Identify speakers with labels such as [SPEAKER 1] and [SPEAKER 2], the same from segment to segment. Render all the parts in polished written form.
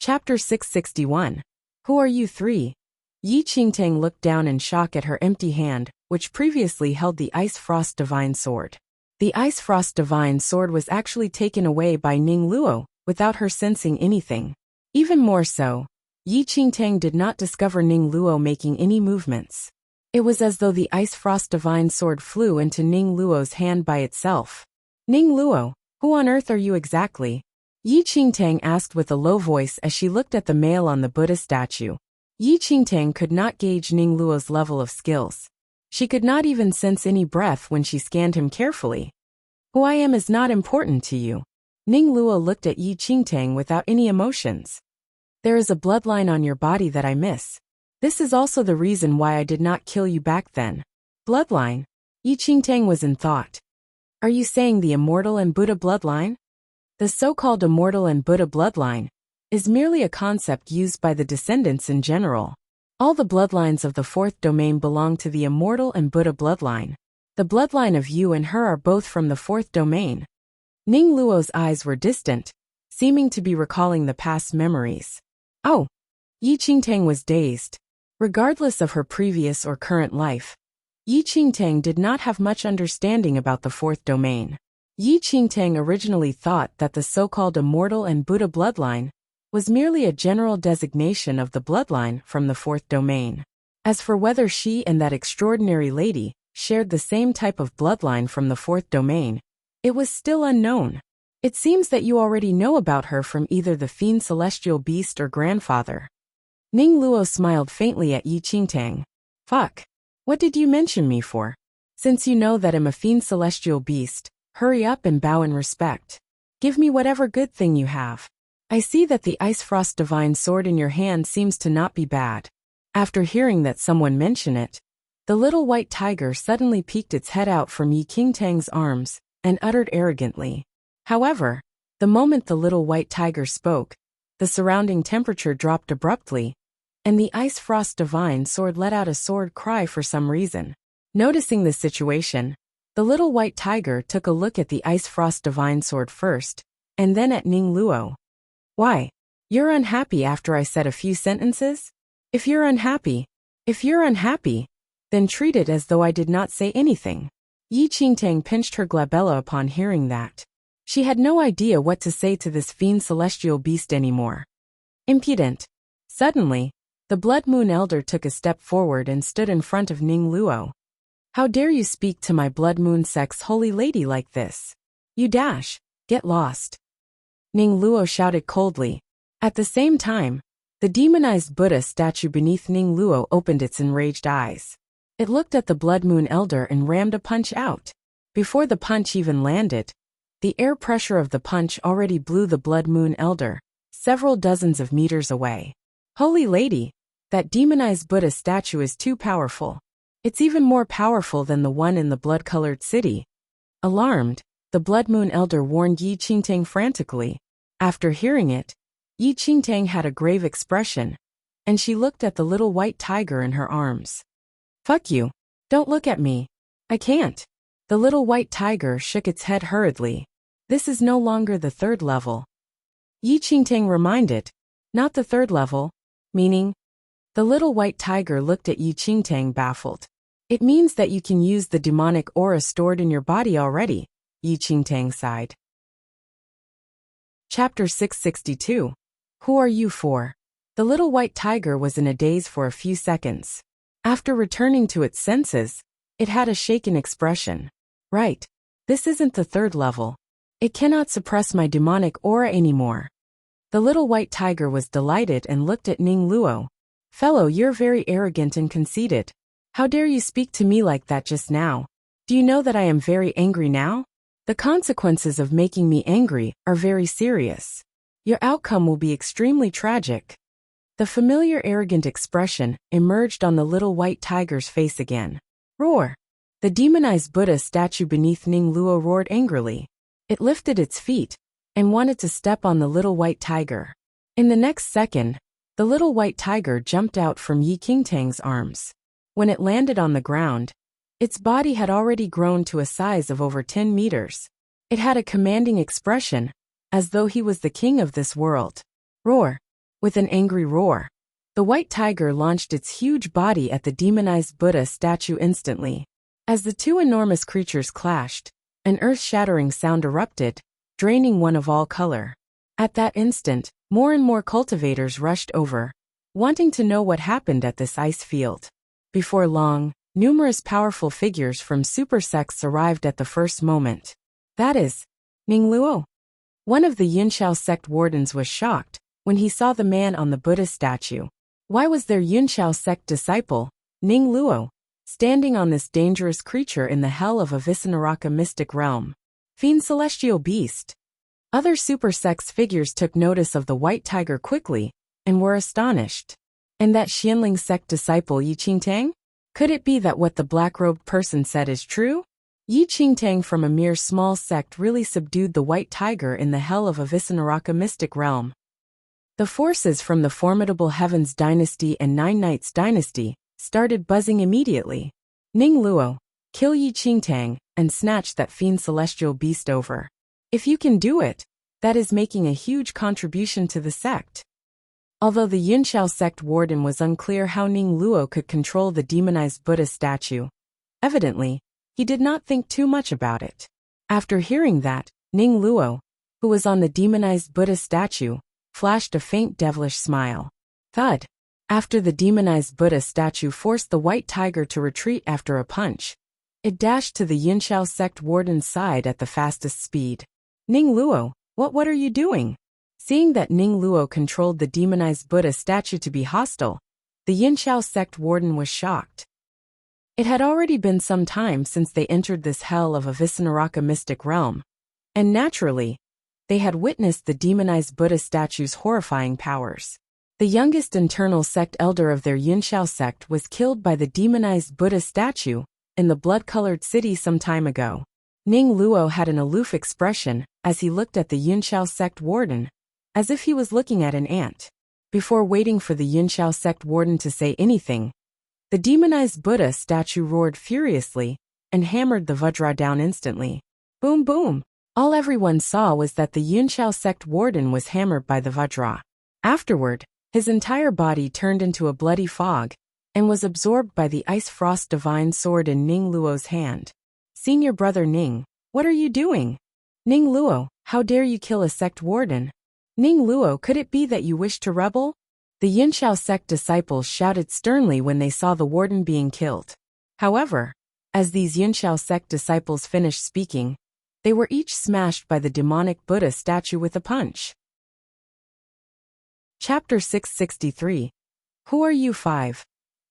[SPEAKER 1] Chapter 661. Who are you three? Yi Qingtang looked down in shock at her empty hand, which previously held the Ice Frost Divine Sword. The Ice Frost Divine Sword was actually taken away by Ning Luo, without her sensing anything. Even more so, Yi Qingtang did not discover Ning Luo making any movements. It was as though the Ice Frost Divine Sword flew into Ning Luo's hand by itself. Ning Luo, who on earth are you exactly? Yi Qingtang asked with a low voice as she looked at the male on the Buddha statue. Yi Qingtang could not gauge Ning Luo's level of skills. She could not even sense any breath when she scanned him carefully. Who I am is not important to you. Ning Luo looked at Yi Qingtang without any emotions. There is a bloodline on your body that I miss. This is also the reason why I did not kill you back then. Bloodline? Yi Qingtang was in thought. Are you saying the immortal and Buddha bloodline? The so-called immortal and Buddha bloodline is merely a concept used by the descendants in general. All the bloodlines of the fourth domain belong to the immortal and Buddha bloodline. The bloodline of you and her are both from the fourth domain. Ning Luo's eyes were distant, seeming to be recalling the past memories. Oh! Yi Qingtang was dazed. Regardless of her previous or current life, Yi Qingtang did not have much understanding about the fourth domain. Yi Qingtang originally thought that the so-called immortal and Buddha bloodline was merely a general designation of the bloodline from the fourth domain. As for whether she and that extraordinary lady shared the same type of bloodline from the fourth domain, it was still unknown. It seems that you already know about her from either the fiend celestial beast or grandfather. Ning Luo smiled faintly at Yi Qingtang. Fuck. What did you mention me for? Since you know that I'm a fiend celestial beast, hurry up and bow in respect. Give me whatever good thing you have. I see that the Ice Frost Divine Sword in your hand seems to not be bad. After hearing that someone mention it, the little white tiger suddenly peeked its head out from Yi Qingtang's arms and uttered arrogantly. However, the moment the little white tiger spoke, the surrounding temperature dropped abruptly, and the Ice Frost Divine Sword let out a sword cry for some reason. Noticing the situation, the little white tiger took a look at the Ice Frost Divine Sword first, and then at Ning Luo. Why? You're unhappy after I said a few sentences? If you're unhappy, then treat it as though I did not say anything. Yi Qingtang pinched her glabella upon hearing that. She had no idea what to say to this fiend celestial beast anymore. Impudent. Suddenly, the Blood Moon Elder took a step forward and stood in front of Ning Luo. How dare you speak to my Blood Moon Sect's holy lady like this? You dash, get lost. Ning Luo shouted coldly. At the same time, the demonized Buddha statue beneath Ning Luo opened its enraged eyes. It looked at the Blood Moon Elder and rammed a punch out. Before the punch even landed, the air pressure of the punch already blew the Blood Moon Elder several dozens of meters away. Holy lady, that demonized Buddha statue is too powerful. It's even more powerful than the one in the blood-colored city. Alarmed, the Blood Moon Elder warned Yi Qingtang frantically. After hearing it, Yi Qingtang had a grave expression, and she looked at the little white tiger in her arms. Fuck you. Don't look at me. I can't. The little white tiger shook its head hurriedly. This is no longer the third level. Yi Qingtang reminded. Not the third level, meaning? The little white tiger looked at Yi Qingtang baffled. It means that you can use the demonic aura stored in your body already, Yi Qingtang sighed. Chapter 662. Who are you for? The little white tiger was in a daze for a few seconds. After returning to its senses, it had a shaken expression. Right. This isn't the third level. It cannot suppress my demonic aura anymore. The little white tiger was delighted and looked at Ning Luo. Fellow, you're very arrogant and conceited. How dare you speak to me like that just now? Do you know that I am very angry now? The consequences of making me angry are very serious. Your outcome will be extremely tragic. The familiar arrogant expression emerged on the little white tiger's face again. Roar! The demonized Buddha statue beneath Ning Luo roared angrily. It lifted its feet and wanted to step on the little white tiger. In the next second, the little white tiger jumped out from Yi Qingtang's arms. When it landed on the ground, its body had already grown to a size of over 10 meters. It had a commanding expression, as though he was the king of this world. Roar! With an angry roar, the white tiger launched its huge body at the demonized Buddha statue instantly. As the two enormous creatures clashed, an earth-shattering sound erupted, draining one of all color. At that instant, more and more cultivators rushed over, wanting to know what happened at this ice field. Before long, numerous powerful figures from super sects arrived at the first moment. That is, Ning Luo. One of the Yunxiao sect wardens was shocked when he saw the man on the Buddha statue. Why was their Yunxiao sect disciple, Ning Luo, standing on this dangerous creature in the hell of a Visanaraka mystic realm? Fiend celestial beast. Other super sects figures took notice of the white tiger quickly and were astonished. And that Xianling sect disciple Yi Qingtang? Could it be that what the black-robed person said is true? Yi Qingtang from a mere small sect really subdued the white tiger in the hell of a Visanaraka mystic realm. The forces from the formidable Heavens dynasty and Nine Knights dynasty started buzzing immediately. Ning Luo, kill Yi Qingtang and snatch that fiend celestial beast over. If you can do it, that is making a huge contribution to the sect. Although the Yunxiao sect warden was unclear how Ning Luo could control the demonized Buddha statue, evidently, he did not think too much about it. After hearing that, Ning Luo, who was on the demonized Buddha statue, flashed a faint devilish smile. Thud. After the demonized Buddha statue forced the white tiger to retreat after a punch, it dashed to the Yunxiao sect warden's side at the fastest speed. Ning Luo, what are you doing? Seeing that Ning Luo controlled the demonized Buddha statue to be hostile, the Yunxiao sect warden was shocked. It had already been some time since they entered this hell of a Visanaraka mystic realm, and naturally, they had witnessed the demonized Buddha statue's horrifying powers. The youngest internal sect elder of their Yunxiao sect was killed by the demonized Buddha statue in the blood-colored city some time ago. Ning Luo had an aloof expression as he looked at the Yunxiao sect warden, as if he was looking at an ant. Before waiting for the Yunxiao sect warden to say anything, the demonized Buddha statue roared furiously and hammered the Vajra down instantly. Boom boom! All everyone saw was that the Yunxiao sect warden was hammered by the Vajra. Afterward, his entire body turned into a bloody fog and was absorbed by the ice frost divine sword in Ning Luo's hand. Senior brother Ning, what are you doing? Ning Luo, how dare you kill a sect warden? Ning Luo, could it be that you wish to rebel? The Yunxiao sect disciples shouted sternly when they saw the warden being killed. However, as these Yunxiao sect disciples finished speaking, they were each smashed by the demonic Buddha statue with a punch. Chapter 663. Who are you 5?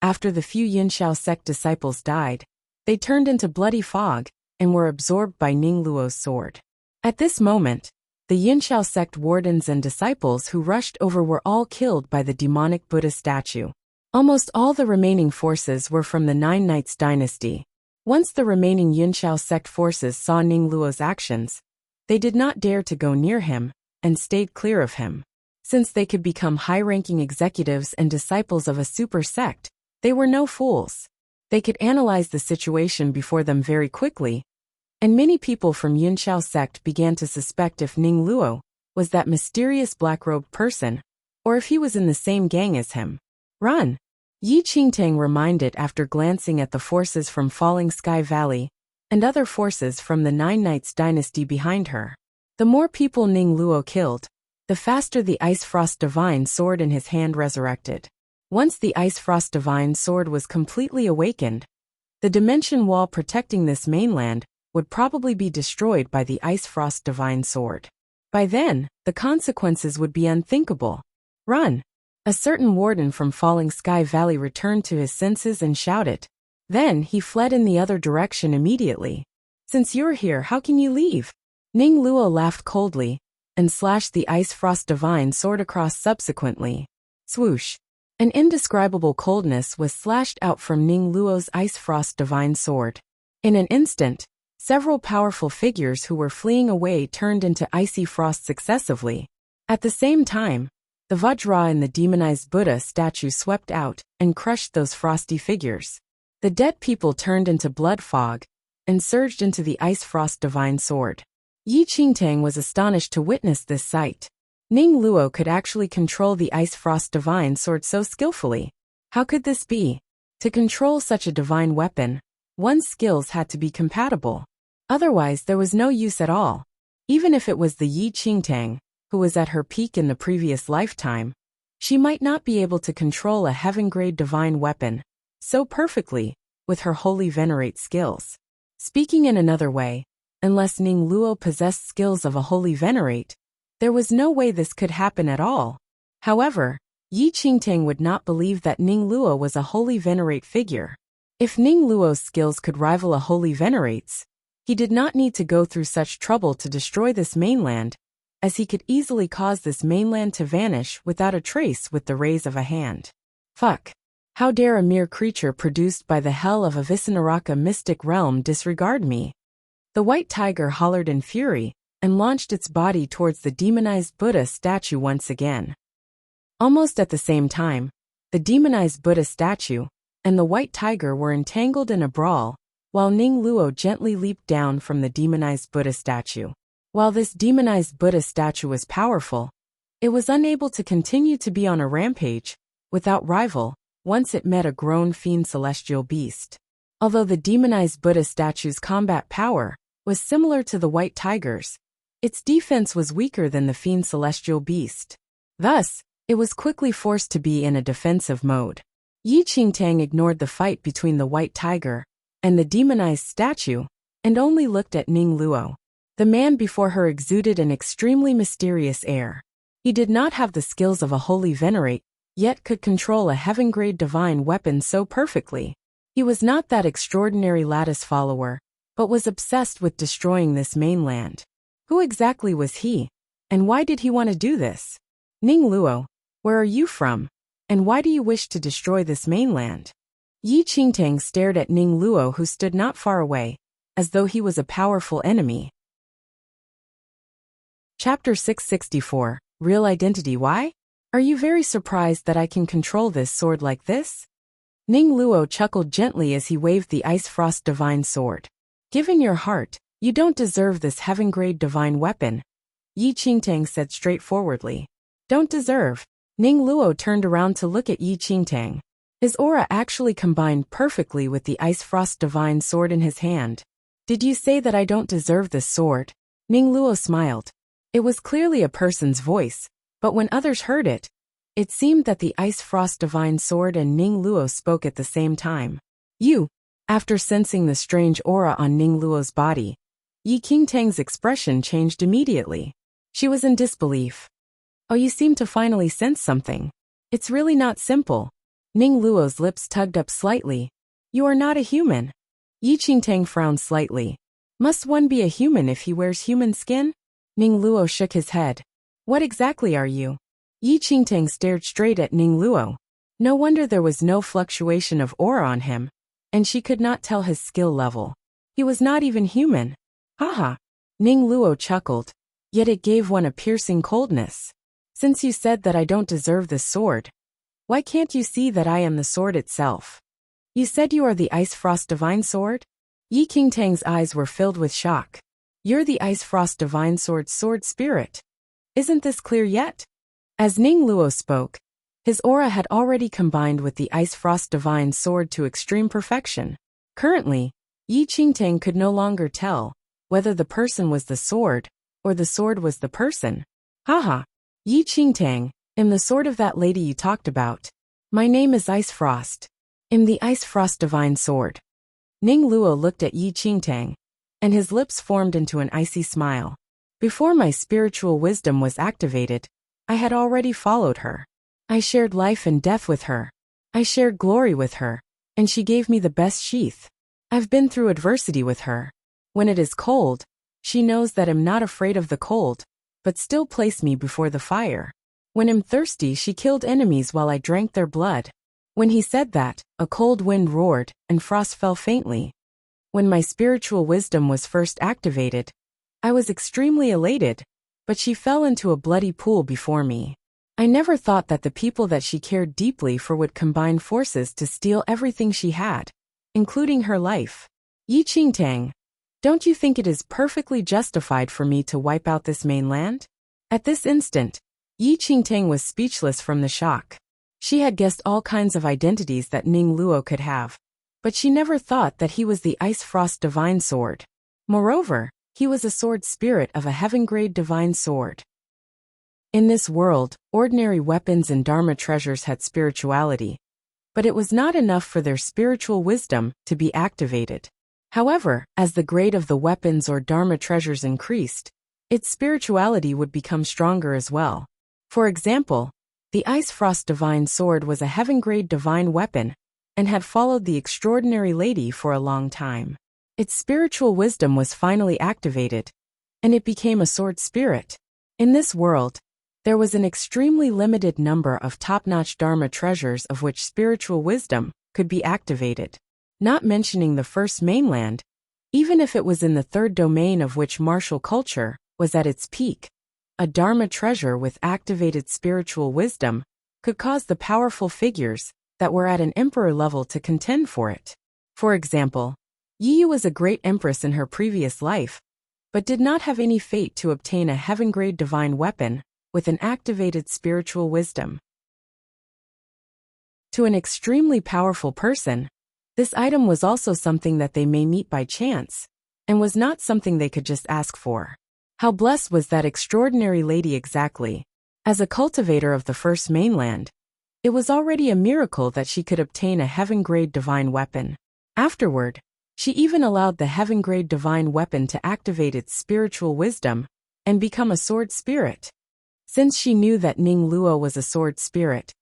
[SPEAKER 1] After the few Yunxiao sect disciples died, they turned into bloody fog and were absorbed by Ning Luo's sword. At this moment, the Yunxiao sect wardens and disciples who rushed over were all killed by the demonic Buddha statue. Almost all the remaining forces were from the Nine Knights dynasty. Once the remaining Yunxiao sect forces saw Ning Luo's actions, they did not dare to go near him and stayed clear of him. Since they could become high-ranking executives and disciples of a super sect, they were no fools. They could analyze the situation before them very quickly, and many people from Yunxiao sect began to suspect if Ning Luo was that mysterious black-robed person, or if he was in the same gang as him. Run! Yi Qingtang reminded after glancing at the forces from Falling Sky Valley and other forces from the Nine Knights dynasty behind her. The more people Ning Luo killed, the faster the Ice Frost Divine sword in his hand resurrected. Once the Ice Frost Divine sword was completely awakened, the dimension wall protecting this mainland would probably be destroyed by the Ice Frost Divine sword. By then, the consequences would be unthinkable. Run! A certain warden from Falling Sky Valley returned to his senses and shouted. Then he fled in the other direction immediately. Since you're here, how can you leave? Ning Luo laughed coldly and slashed the Ice Frost Divine sword across subsequently. Swoosh! An indescribable coldness was slashed out from Ning Luo's Ice Frost Divine sword. In an instant, several powerful figures who were fleeing away turned into icy frost successively. At the same time, the Vajra and the demonized Buddha statue swept out and crushed those frosty figures. The dead people turned into blood fog and surged into the Ice Frost Divine sword. Yi Qingtang was astonished to witness this sight. Ning Luo could actually control the Ice Frost Divine Sword so skillfully. How could this be? To control such a divine weapon, one's skills had to be compatible. Otherwise, there was no use at all. Even if it was the Yi Qingtang, who was at her peak in the previous lifetime, she might not be able to control a heaven-grade divine weapon so perfectly with her holy venerate skills. Speaking in another way, unless Ning Luo possessed skills of a holy venerate, there was no way this could happen at all. However, Yi Qingtang would not believe that Ning Luo was a holy venerate figure. If Ning Luo's skills could rival a holy venerate's, he did not need to go through such trouble to destroy this mainland, as he could easily cause this mainland to vanish without a trace with the raise of a hand. Fuck. How dare a mere creature produced by the hell of a Visanaraka mystic realm disregard me? The white tiger hollered in fury and launched its body towards the demonized Buddha statue once again. Almost at the same time, the demonized Buddha statue and the white tiger were entangled in a brawl, while Ning Luo gently leaped down from the demonized Buddha statue. While this demonized Buddha statue was powerful, it was unable to continue to be on a rampage, without rival, once it met a grown fiend celestial beast. Although the demonized Buddha statue's combat power was similar to the white tiger's, its defense was weaker than the fiend celestial beast. Thus, it was quickly forced to be in a defensive mode. Yi Qingtang ignored the fight between the white tiger and the demonized statue, and only looked at Ning Luo. The man before her exuded an extremely mysterious air. He did not have the skills of a holy venerate, yet could control a heaven-grade divine weapon so perfectly. He was not that extraordinary lattice follower, but was obsessed with destroying this mainland. Who exactly was he? And why did he want to do this? Ning Luo, where are you from? And why do you wish to destroy this mainland? Yi Qingtang stared at Ning Luo, who stood not far away, as though he was a powerful enemy. Chapter 664, Real Identity. Why? Are you very surprised that I can control this sword like this? Ning Luo chuckled gently as he waved the Ice Frost Divine Sword. Given your heart, you don't deserve this heaven-grade divine weapon, Yi Qingtang said straightforwardly. Don't deserve? Ning Luo turned around to look at Yi Qingtang. His aura actually combined perfectly with the Ice Frost Divine Sword in his hand. Did you say that I don't deserve this sword? Ning Luo smiled. It was clearly a person's voice, but when others heard it, it seemed that the Ice Frost Divine Sword and Ning Luo spoke at the same time. You. After sensing the strange aura on Ning Luo's body, Yi Qingtang's expression changed immediately. She was in disbelief. Oh, you seem to finally sense something. It's really not simple. Ning Luo's lips tugged up slightly. You are not a human. Yi Qingtang frowned slightly. Must one be a human if he wears human skin? Ning Luo shook his head. What exactly are you? Yi Qingtang stared straight at Ning Luo. No wonder there was no fluctuation of aura on him, and she could not tell his skill level. He was not even human. Haha. Ning Luo chuckled, yet it gave one a piercing coldness. Since you said that I don't deserve this sword, why can't you see that I am the sword itself? You said you are the Ice Frost Divine Sword? Yi Qingtang's eyes were filled with shock. You're the Ice Frost Divine Sword's sword spirit. Isn't this clear yet? As Ning Luo spoke, his aura had already combined with the Ice Frost Divine Sword to extreme perfection. Currently, Yi Qingtang could no longer tell whether the person was the sword or the sword was the person. Haha. Yi Qingtang, I'm the sword of that lady you talked about. My name is Ice Frost. I'm the Ice Frost Divine Sword. Ning Luo looked at Yi Qingtang, and his lips formed into an icy smile. Before my spiritual wisdom was activated, I had already followed her. I shared life and death with her. I shared glory with her, and she gave me the best sheath. I've been through adversity with her. When it is cold, she knows that I'm not afraid of the cold, but still placed me before the fire. When I'm thirsty, she killed enemies while I drank their blood. When he said that, a cold wind roared, and frost fell faintly. When my spiritual wisdom was first activated, I was extremely elated, but she fell into a bloody pool before me. I never thought that the people that she cared deeply for would combine forces to steal everything she had, including her life. Yi Qingtang, don't you think it is perfectly justified for me to wipe out this mainland? At this instant, Yi Qingtang was speechless from the shock. She had guessed all kinds of identities that Ning Luo could have, but she never thought that he was the Ice Frost Divine Sword. Moreover, he was a sword spirit of a heaven-grade divine sword. In this world, ordinary weapons and Dharma treasures had spirituality, but it was not enough for their spiritual wisdom to be activated. However, as the grade of the weapons or Dharma treasures increased, its spirituality would become stronger as well. For example, the Ice Frost Divine Sword was a heaven-grade divine weapon and had followed the extraordinary lady for a long time. Its spiritual wisdom was finally activated, and it became a sword spirit. In this world, there was an extremely limited number of top-notch Dharma treasures of which spiritual wisdom could be activated. Not mentioning the first mainland, even if it was in the third domain of which martial culture was at its peak, a Dharma treasure with activated spiritual wisdom could cause the powerful figures that were at an emperor level to contend for it. For example, Yi was a great empress in her previous life, but did not have any fate to obtain a heaven-grade divine weapon with an activated spiritual wisdom. To an extremely powerful person, this item was also something that they may meet by chance, and was not something they could just ask for. How blessed was that extraordinary lady exactly? As a cultivator of the first mainland, it was already a miracle that she could obtain a heaven-grade divine weapon. Afterward, she even allowed the heaven-grade divine weapon to activate its spiritual wisdom and become a sword spirit. Since she knew that Ning Luo was a sword spirit,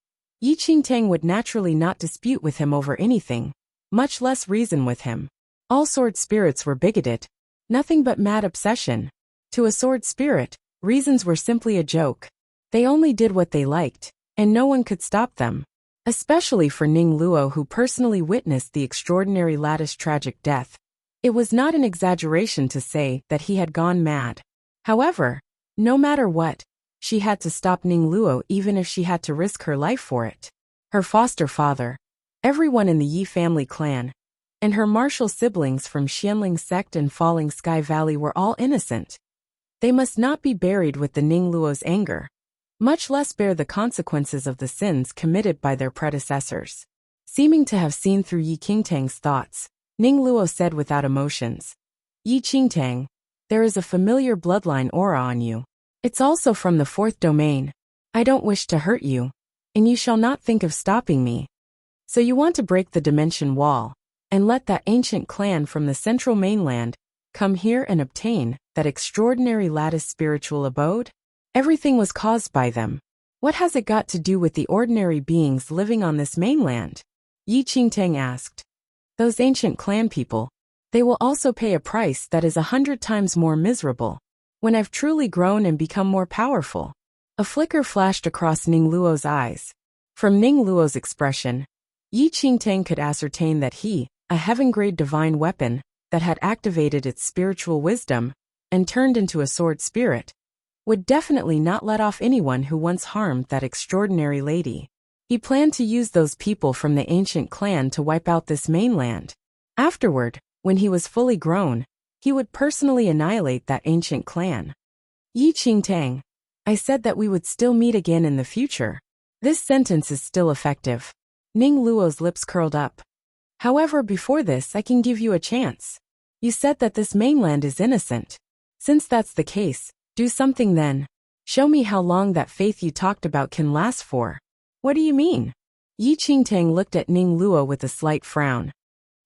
[SPEAKER 1] Yi Qingtang would naturally not dispute with him over anything, much less reason with him. All sword spirits were bigoted, nothing but mad obsession. To a sword spirit, reasons were simply a joke. They only did what they liked, and no one could stop them. Especially for Ning Luo, who personally witnessed the extraordinary lattice tragic death. It was not an exaggeration to say that he had gone mad. However, no matter what, she had to stop Ning Luo even if she had to risk her life for it. Her foster father, everyone in the Yi family clan, and her martial siblings from Xianling sect and Falling Sky Valley were all innocent. They must not be buried with the Ning Luo's anger, much less bear the consequences of the sins committed by their predecessors. Seeming to have seen through Yi Qingtang's thoughts, Ning Luo said without emotions, "Yi Qingtang, there is a familiar bloodline aura on you. It's also from the fourth domain. I don't wish to hurt you, and you shall not think of stopping me. So you want to break the dimension wall, and let that ancient clan from the central mainland come here and obtain that extraordinary lattice spiritual abode? Everything was caused by them. What has it got to do with the ordinary beings living on this mainland?" Yi Qingtang asked. "Those ancient clan people, they will also pay a price that is 100 times more miserable, when I've truly grown and become more powerful." A flicker flashed across Ning Luo's eyes. From Ning Luo's expression, Yi Qingtang could ascertain that he, a heaven-grade divine weapon that had activated its spiritual wisdom and turned into a sword spirit, would definitely not let off anyone who once harmed that extraordinary lady. He planned to use those people from the ancient clan to wipe out this mainland. Afterward, when he was fully grown, he would personally annihilate that ancient clan. "Yi Qingtang, I said that we would still meet again in the future. This sentence is still effective." Ning Luo's lips curled up. "However, before this I can give you a chance. You said that this mainland is innocent. Since that's the case, do something then. Show me how long that faith you talked about can last for." "What do you mean?" Yi Qingtang looked at Ning Luo with a slight frown.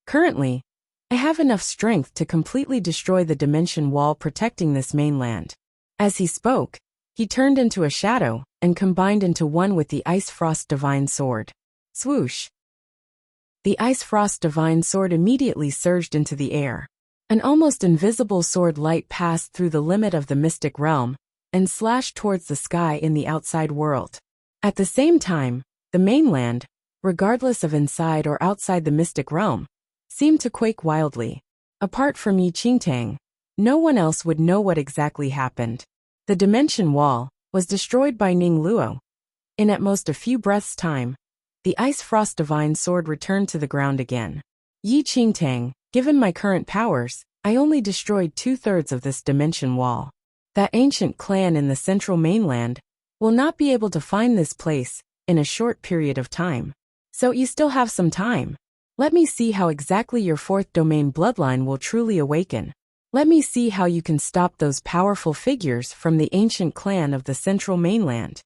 [SPEAKER 1] "Currently, I have enough strength to completely destroy the dimension wall protecting this mainland." As he spoke, he turned into a shadow and combined into one with the Ice Frost Divine Sword. Swoosh! The Ice Frost Divine Sword immediately surged into the air. An almost invisible sword light passed through the limit of the mystic realm and slashed towards the sky in the outside world. At the same time, the mainland, regardless of inside or outside the mystic realm, seemed to quake wildly. Apart from Yi Qingtang, no one else would know what exactly happened. The dimension wall was destroyed by Ning Luo. In at most a few breaths' time, the Ice Frost Divine Sword returned to the ground again. "Yi Qingtang, given my current powers, I only destroyed 2/3 of this dimension wall. That ancient clan in the central mainland will not be able to find this place in a short period of time. So you still have some time. Let me see how exactly your fourth domain bloodline will truly awaken. Let me see how you can stop those powerful figures from the ancient clan of the central mainland.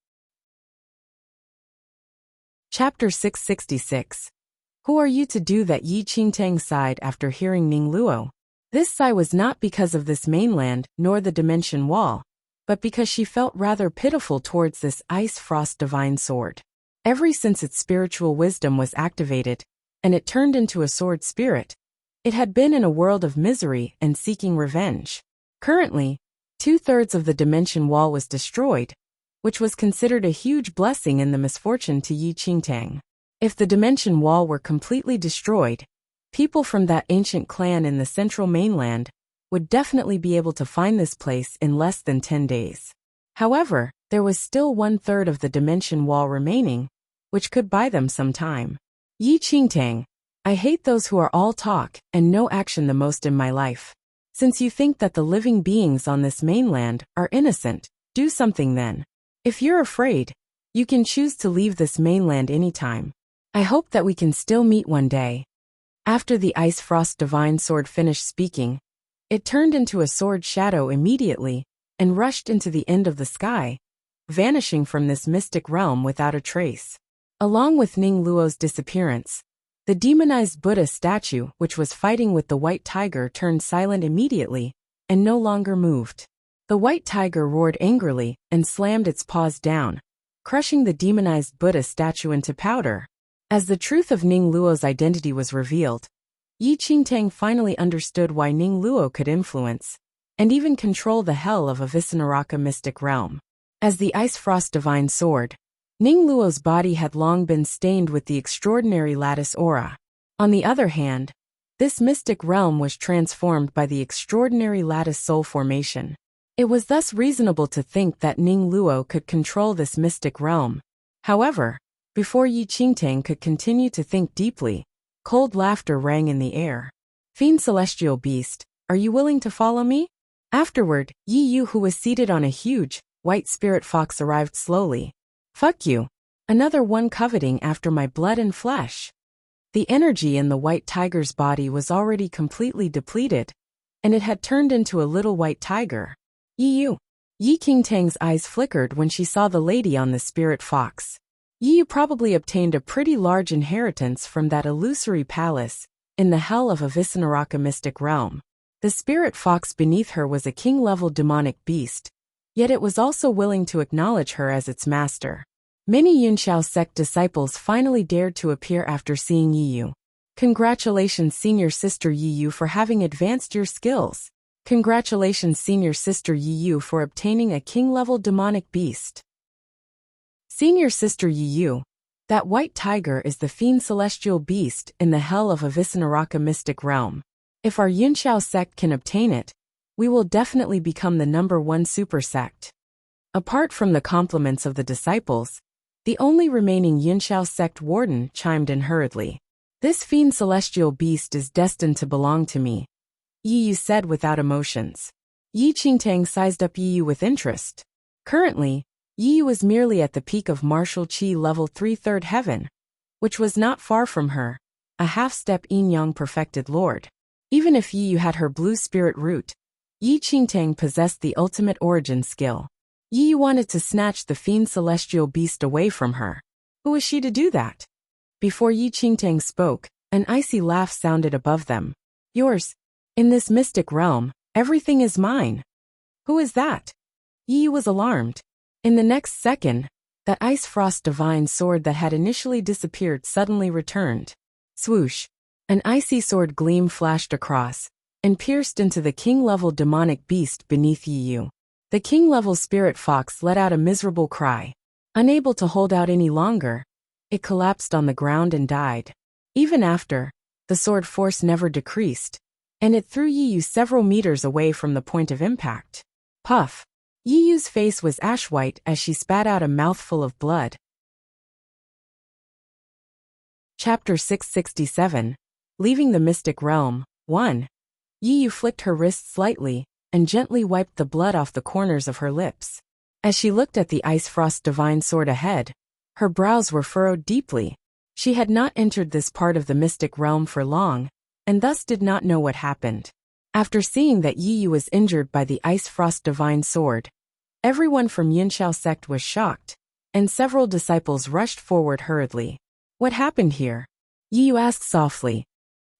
[SPEAKER 1] Chapter 666. Who are you to do that? Yi Qingtang sighed after hearing Ning Luo. This sigh was not because of this mainland nor the dimension wall, but because she felt rather pitiful towards this ice frost divine sword. Ever since its spiritual wisdom was activated, and it turned into a sword spirit, it had been in a world of misery and seeking revenge. Currently, 2/3 of the dimension wall was destroyed, which was considered a huge blessing in the misfortune to Yi Qingtang. If the dimension wall were completely destroyed, people from that ancient clan in the central mainland would definitely be able to find this place in less than 10 days. However, there was still 1/3 of the dimension wall remaining, which could buy them some time. Yi Qingtang, I hate those who are all talk and no action the most in my life. Since you think that the living beings on this mainland are innocent, do something then. If you're afraid, you can choose to leave this mainland anytime. I hope that we can still meet one day. After the Ice Frost Divine Sword finished speaking, it turned into a sword shadow immediately and rushed into the end of the sky, vanishing from this mystic realm without a trace. Along with Ning Luo's disappearance, the demonized Buddha statue which was fighting with the white tiger turned silent immediately and no longer moved. The white tiger roared angrily and slammed its paws down, crushing the demonized Buddha statue into powder. As the truth of Ning Luo's identity was revealed, Yi Qingtang finally understood why Ning Luo could influence and even control the hell of a Visanaraka mystic realm. As the Ice Frost Divine Sword, Ning Luo's body had long been stained with the extraordinary lattice aura. On the other hand, this mystic realm was transformed by the extraordinary lattice soul formation. It was thus reasonable to think that Ning Luo could control this mystic realm. However, before Yi Qingtang could continue to think deeply, cold laughter rang in the air. Fiend Celestial Beast, are you willing to follow me? Afterward, Yi Yu, who was seated on a huge, white spirit fox, arrived slowly. Fuck you. Another one coveting after my blood and flesh. The energy in the white tiger's body was already completely depleted, and it had turned into a little white tiger. Yi Yu. Yi Qingtang's eyes flickered when she saw the lady on the spirit fox. Yi Yu probably obtained a pretty large inheritance from that illusory palace in the hell of a Visanaraka mystic realm. The spirit fox beneath her was a king-level demonic beast, yet it was also willing to acknowledge her as its master. Many Yunxiao sect disciples finally dared to appear after seeing Yi Yu. Congratulations, senior sister Yi Yu, for having advanced your skills. Congratulations, senior sister Yi Yu, for obtaining a king-level demonic beast. Senior sister Yi Yu, that white tiger is the fiend celestial beast in the hell of a Visanaraka mystic realm. If our Yunxiao sect can obtain it, we will definitely become the #1 super sect. Apart from the compliments of the disciples, the only remaining Yunxiao sect warden chimed in hurriedly. This fiend celestial beast is destined to belong to me, Yi Yu said without emotions. Yi Qingtang sized up Yi Yu with interest. Currently, Yi Yu was merely at the peak of martial qi level 3 3rd heaven, which was not far from her, a half-step yin-yang perfected lord. Even if Yi Yu had her blue spirit root, Yi Qingtang possessed the ultimate origin skill. Yi Yu wanted to snatch the fiend celestial beast away from her. Who was she to do that? Before Yi Qingtang spoke, an icy laugh sounded above them. Yours. In this mystic realm, everything is mine. Who is that? Yi Yu was alarmed. In the next second, that Ice Frost Divine Sword that had initially disappeared suddenly returned. Swoosh. An icy sword gleam flashed across and pierced into the king-level demonic beast beneath Yi Yu. The king-level spirit fox let out a miserable cry. Unable to hold out any longer, it collapsed on the ground and died. Even after, the sword force never decreased, and it threw Yi Yu several meters away from the point of impact. Puff. Yi Yu's face was ash-white as she spat out a mouthful of blood. Chapter 667. Leaving the Mystic Realm. 1. Yi Yu flicked her wrist slightly and gently wiped the blood off the corners of her lips. As she looked at the Ice Frost Divine Sword ahead, her brows were furrowed deeply. She had not entered this part of the mystic realm for long, and thus did not know what happened. After seeing that Yi Yu was injured by the Ice Frost Divine Sword, everyone from Yunxiao sect was shocked, and several disciples rushed forward hurriedly. What happened here? Yi Yu asked softly.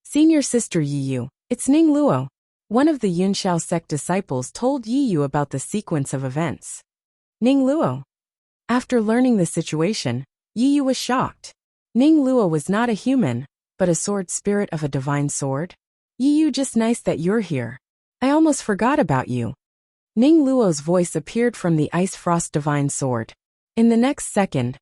[SPEAKER 1] Senior sister Yi Yu, it's Ning Luo. One of the Yunxiao sect disciples told Yi Yu about the sequence of events. Ning Luo. After learning the situation, Yi Yu was shocked. Ning Luo was not a human, but a sword spirit of a divine sword. Yi Yu, just nice that you're here. I almost forgot about you. Ning Luo's voice appeared from the Ice Frost Divine Sword. In the next second,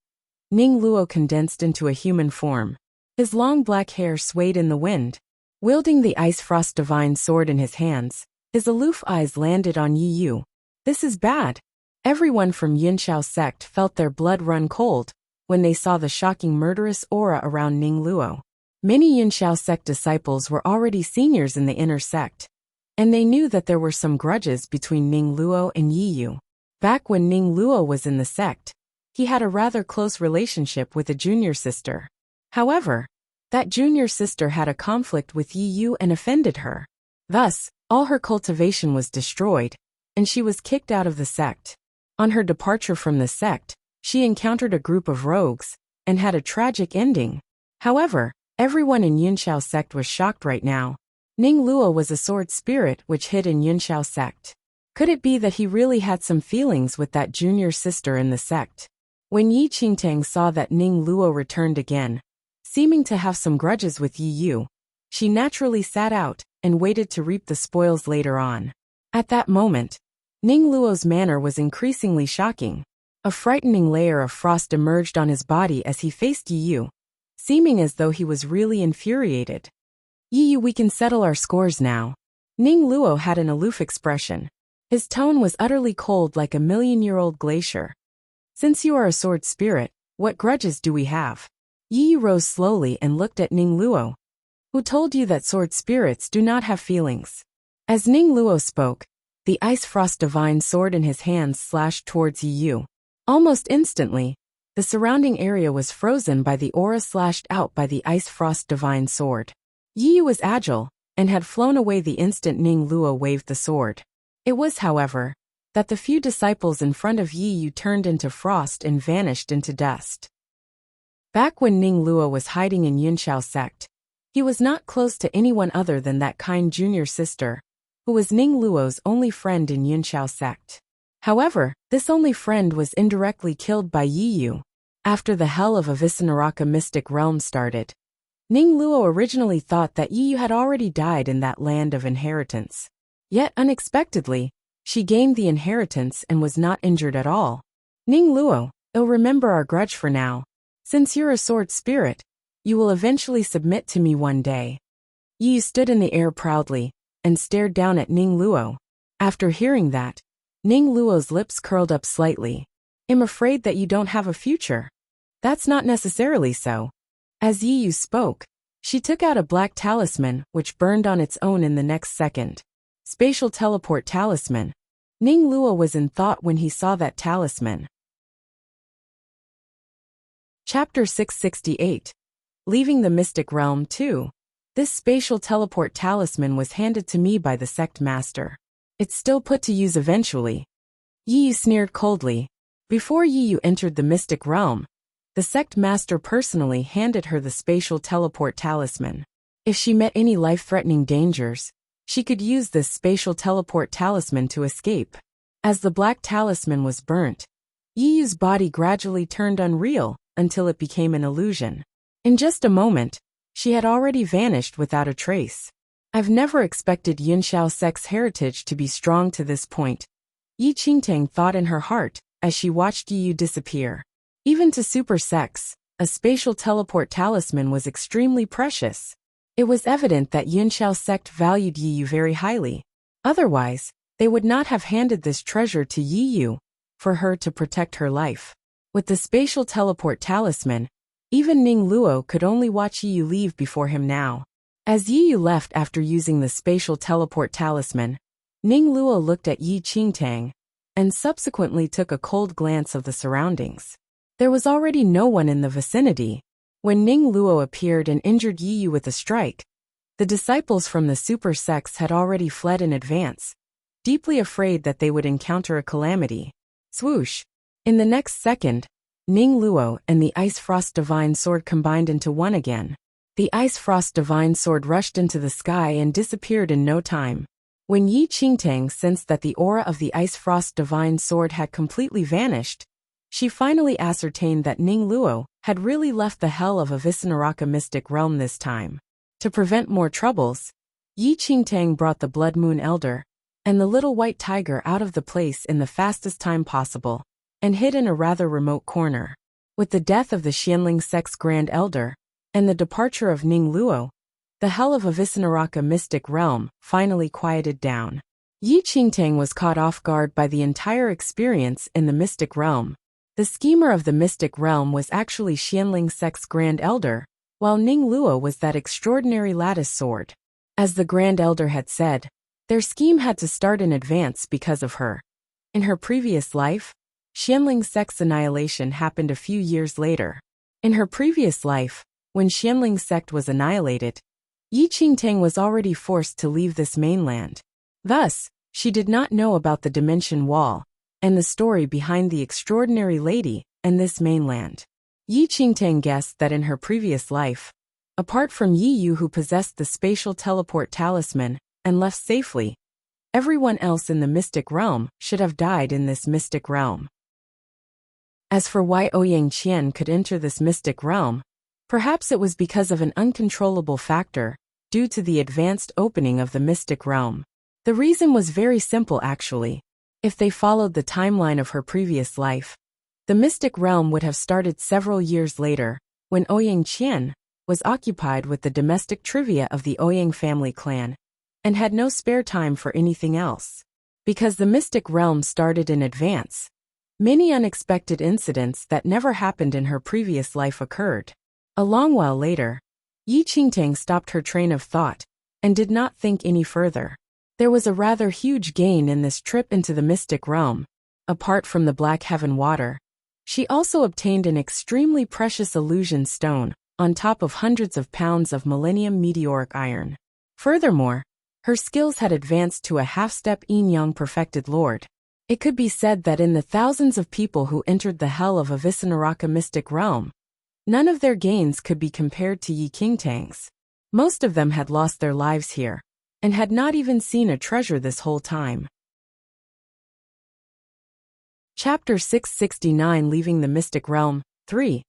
[SPEAKER 1] Ning Luo condensed into a human form. His long black hair swayed in the wind. Wielding the Ice Frost Divine Sword in his hands, his aloof eyes landed on Yi Yu. This is bad. Everyone from Yunxiao sect felt their blood run cold when they saw the shocking murderous aura around Ning Luo. Many Yunxiao sect disciples were already seniors in the inner sect, and they knew that there were some grudges between Ning Luo and Yi Yu. Back when Ning Luo was in the sect, he had a rather close relationship with a junior sister. However, that junior sister had a conflict with Yi Yu and offended her. Thus, all her cultivation was destroyed, and she was kicked out of the sect. On her departure from the sect, she encountered a group of rogues, and had a tragic ending. However, everyone in Yunxiao sect was shocked right now. Ning Luo was a sword spirit which hid in Yunxiao sect. Could it be that he really had some feelings with that junior sister in the sect? When Yi Qingtang saw that Ning Luo returned again, seeming to have some grudges with Yi Yu, she naturally sat out and waited to reap the spoils later on. At that moment, Ning Luo's manner was increasingly shocking. A frightening layer of frost emerged on his body as he faced Yi Yu, seeming as though he was really infuriated. Yi Yu, we can settle our scores now. Ning Luo had an aloof expression. His tone was utterly cold like a million-year-old glacier. Since you are a sword spirit, what grudges do we have? Yi Yu rose slowly and looked at Ning Luo. Who told you that sword spirits do not have feelings? As Ning Luo spoke, the Ice Frost Divine Sword in his hands slashed towards Yi Yu. Almost instantly, the surrounding area was frozen by the aura slashed out by the Ice Frost Divine Sword. Yi Yu was agile, and had flown away the instant Ning Luo waved the sword. It was, however, that the few disciples in front of Yi Yu turned into frost and vanished into dust. Back when Ning Luo was hiding in Yunxiao sect, he was not close to anyone other than that kind junior sister, who was Ning Luo's only friend in Yunxiao sect. However, this only friend was indirectly killed by Yi Yu. After the hell of Avicenaraka mystic realm started, Ning Luo originally thought that Yi Yu had already died in that land of inheritance. Yet unexpectedly, she gained the inheritance and was not injured at all. Ning Luo, you'll remember our grudge for now. Since you're a sword spirit, you will eventually submit to me one day. Yi Yu stood in the air proudly, and stared down at Ning Luo. After hearing that, Ning Luo's lips curled up slightly. I'm afraid that you don't have a future. That's not necessarily so. As Yi Yu spoke, she took out a black talisman which burned on its own in the next second. Spatial teleport talisman. Ning Luo was in thought when he saw that talisman. Chapter 668. Leaving the Mystic Realm 2. This spatial teleport talisman was handed to me by the sect master. It's still put to use eventually. Yi Yu sneered coldly. Before Yi Yu entered the Mystic Realm, the sect master personally handed her the spatial teleport talisman. If she met any life-threatening dangers, she could use this spatial teleport talisman to escape. As the black talisman was burnt, Yi Yu's body gradually turned unreal until it became an illusion. In just a moment, she had already vanished without a trace. I've never expected Yunxiao sect's heritage to be strong to this point, Yi Qingtang thought in her heart as she watched Yi Yu disappear. Even to super sects, a spatial teleport talisman was extremely precious. It was evident that Yunxiao sect valued Yi Yu very highly. Otherwise, they would not have handed this treasure to Yi Yu for her to protect her life. With the spatial teleport talisman, even Ning Luo could only watch Yi Yu leave before him now. As Yi Yu left after using the spatial teleport talisman, Ning Luo looked at Yi Qingtang and subsequently took a cold glance of the surroundings. There was already no one in the vicinity. When Ning Luo appeared and injured Yi Yu with a strike, the disciples from the super sects had already fled in advance, deeply afraid that they would encounter a calamity. Swoosh! In the next second, Ning Luo and the Ice Frost Divine Sword combined into one again. The Ice Frost Divine Sword rushed into the sky and disappeared in no time. When Yi Qingtang sensed that the aura of the Ice Frost Divine Sword had completely vanished, she finally ascertained that Ning Luo had really left the hell of Avicenaraka mystic realm this time. To prevent more troubles, Yi Qingtang brought the Blood Moon Elder and the little white tiger out of the place in the fastest time possible, and hid in a rather remote corner. With the death of the Xianling sect's Grand Elder and the departure of Ning Luo, the hell of Avicenaraka mystic realm finally quieted down. Yi Qingtang was caught off guard by the entire experience in the mystic realm. The schemer of the mystic realm was actually Xianling sect's Grand Elder, while Ning Luo was that extraordinary lattice sword. As the Grand Elder had said, their scheme had to start in advance because of her. In her previous life, Xianling sect's annihilation happened a few years later. In her previous life, when Xianling sect was annihilated, Yi Qingtang was already forced to leave this mainland. Thus, she did not know about the dimension wall and the story behind the extraordinary lady and this mainland. Yi Qingtang guessed that in her previous life, apart from Yi Yu who possessed the spatial teleport talisman and left safely, everyone else in the mystic realm should have died in this mystic realm. As for why Ouyang Qian could enter this mystic realm, perhaps it was because of an uncontrollable factor, due to the advanced opening of the mystic realm. The reason was very simple actually. If they followed the timeline of her previous life, the mystic realm would have started several years later, when Ouyang Qian was occupied with the domestic trivia of the Ouyang family clan, and had no spare time for anything else. Because the mystic realm started in advance, many unexpected incidents that never happened in her previous life occurred. A long while later, Yi Qingtang stopped her train of thought, and did not think any further. There was a rather huge gain in this trip into the mystic realm. Apart from the Black Heaven water, she also obtained an extremely precious illusion stone, on top of hundreds of pounds of millennium meteoric iron. Furthermore, her skills had advanced to a half-step yin-yang perfected lord. It could be said that in the thousands of people who entered the hell of Avicenaraka mystic realm, none of their gains could be compared to Yi Qingtang's. Most of them had lost their lives here, and had not even seen a treasure this whole time. Chapter 669 Leaving the Mystic Realm 3.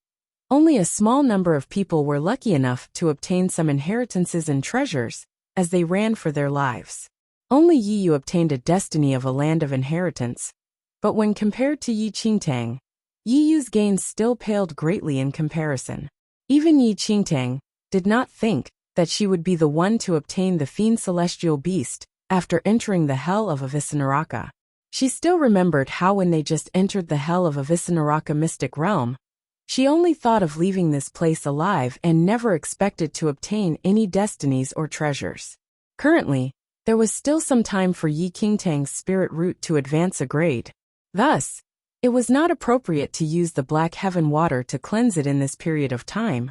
[SPEAKER 1] Only a small number of people were lucky enough to obtain some inheritances and treasures, as they ran for their lives. Only Yi Yu obtained a destiny of a land of inheritance, but when compared to Yi Qingtang, Yi Yu's gains still paled greatly in comparison. Even Yi Qingtang did not think that she would be the one to obtain the Fiend Celestial Beast after entering the hell of Avicenaraka. She still remembered how when they just entered the hell of Avicenaraka mystic realm, she only thought of leaving this place alive and never expected to obtain any destinies or treasures. Currently, there was still some time for Yi Qingtang's spirit root to advance a grade. Thus, it was not appropriate to use the Black Heaven water to cleanse it in this period of time,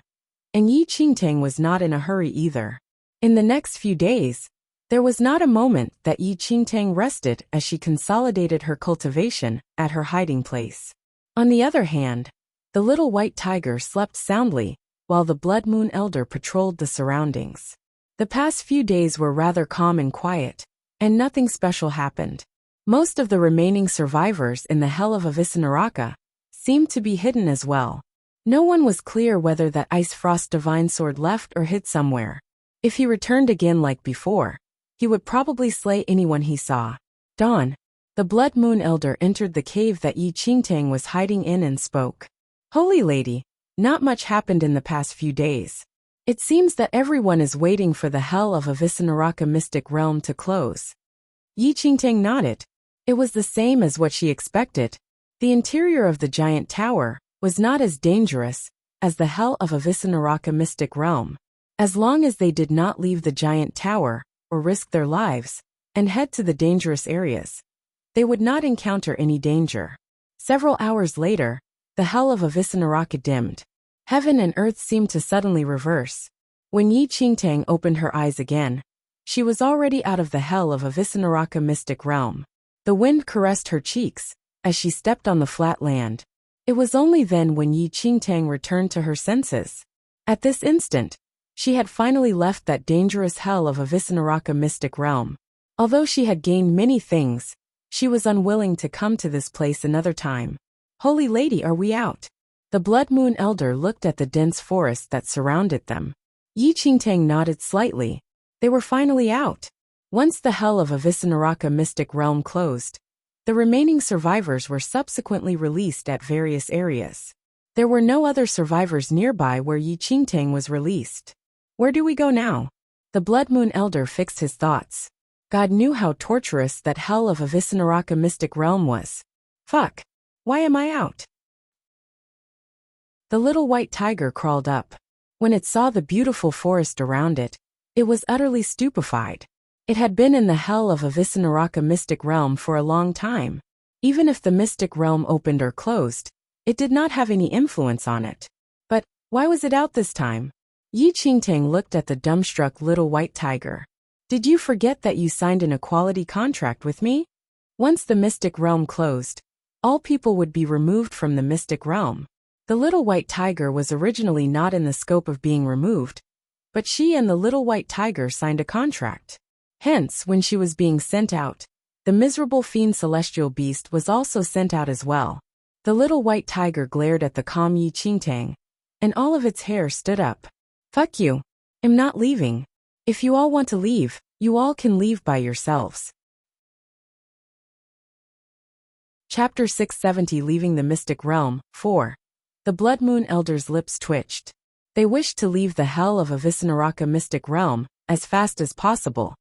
[SPEAKER 1] and Yi Qingtang was not in a hurry either. In the next few days, there was not a moment that Yi Qingtang rested as she consolidated her cultivation at her hiding place. On the other hand, the little white tiger slept soundly, while the Blood Moon Elder patrolled the surroundings. The past few days were rather calm and quiet, and nothing special happened. Most of the remaining survivors in the hell of Avicenaraka seemed to be hidden as well. No one was clear whether that Ice Frost Divine Sword left or hid somewhere. If he returned again like before, he would probably slay anyone he saw. Dawn. The Blood Moon Elder entered the cave that Yi Qingtang was hiding in and spoke. Holy Lady, not much happened in the past few days. It seems that everyone is waiting for the hell of Avicenaraka mystic realm to close. Yi Qingtang nodded. It was the same as what she expected. The interior of the giant tower was not as dangerous as the hell of Avicenaraka mystic realm. As long as they did not leave the giant tower, or risk their lives, and head to the dangerous areas, they would not encounter any danger. Several hours later, the hell of Avicenaraka dimmed. Heaven and earth seemed to suddenly reverse. When Yi Qingtang opened her eyes again, she was already out of the hell of Avicenaraka mystic realm. The wind caressed her cheeks as she stepped on the flat land. It was only then when Yi Qingtang returned to her senses. At this instant, she had finally left that dangerous hell of Avicenaraka mystic realm. Although she had gained many things, she was unwilling to come to this place another time. Holy Lady, are we out? The Blood Moon Elder looked at the dense forest that surrounded them. Yi Qingtang nodded slightly. They were finally out. Once the hell of Avicenaraka mystic realm closed, the remaining survivors were subsequently released at various areas. There were no other survivors nearby where Yi Qingtang was released. Where do we go now? The Blood Moon Elder fixed his thoughts. God knew how torturous that hell of Avicenaraka mystic realm was. Fuck. Why am I out? The little white tiger crawled up. When it saw the beautiful forest around it, it was utterly stupefied. It had been in the hell of Avicenaraka mystic realm for a long time. Even if the mystic realm opened or closed, it did not have any influence on it. But why was it out this time? Yi Qingtang looked at the dumbstruck little white tiger. Did you forget that you signed an equality contract with me? Once the mystic realm closed, all people would be removed from the mystic realm. The little white tiger was originally not in the scope of being removed, but she and the little white tiger signed a contract. Hence, when she was being sent out, the miserable fiend celestial beast was also sent out as well. The little white tiger glared at the calm Yi Qingtang, and all of its hair stood up. Fuck you. I'm not leaving. If you all want to leave, you all can leave by yourselves. Chapter 670, Leaving the Mystic Realm, 4. The Blood Moon Elder's lips twitched. They wished to leave the hell of Avicenaraka mystic realm as fast as possible.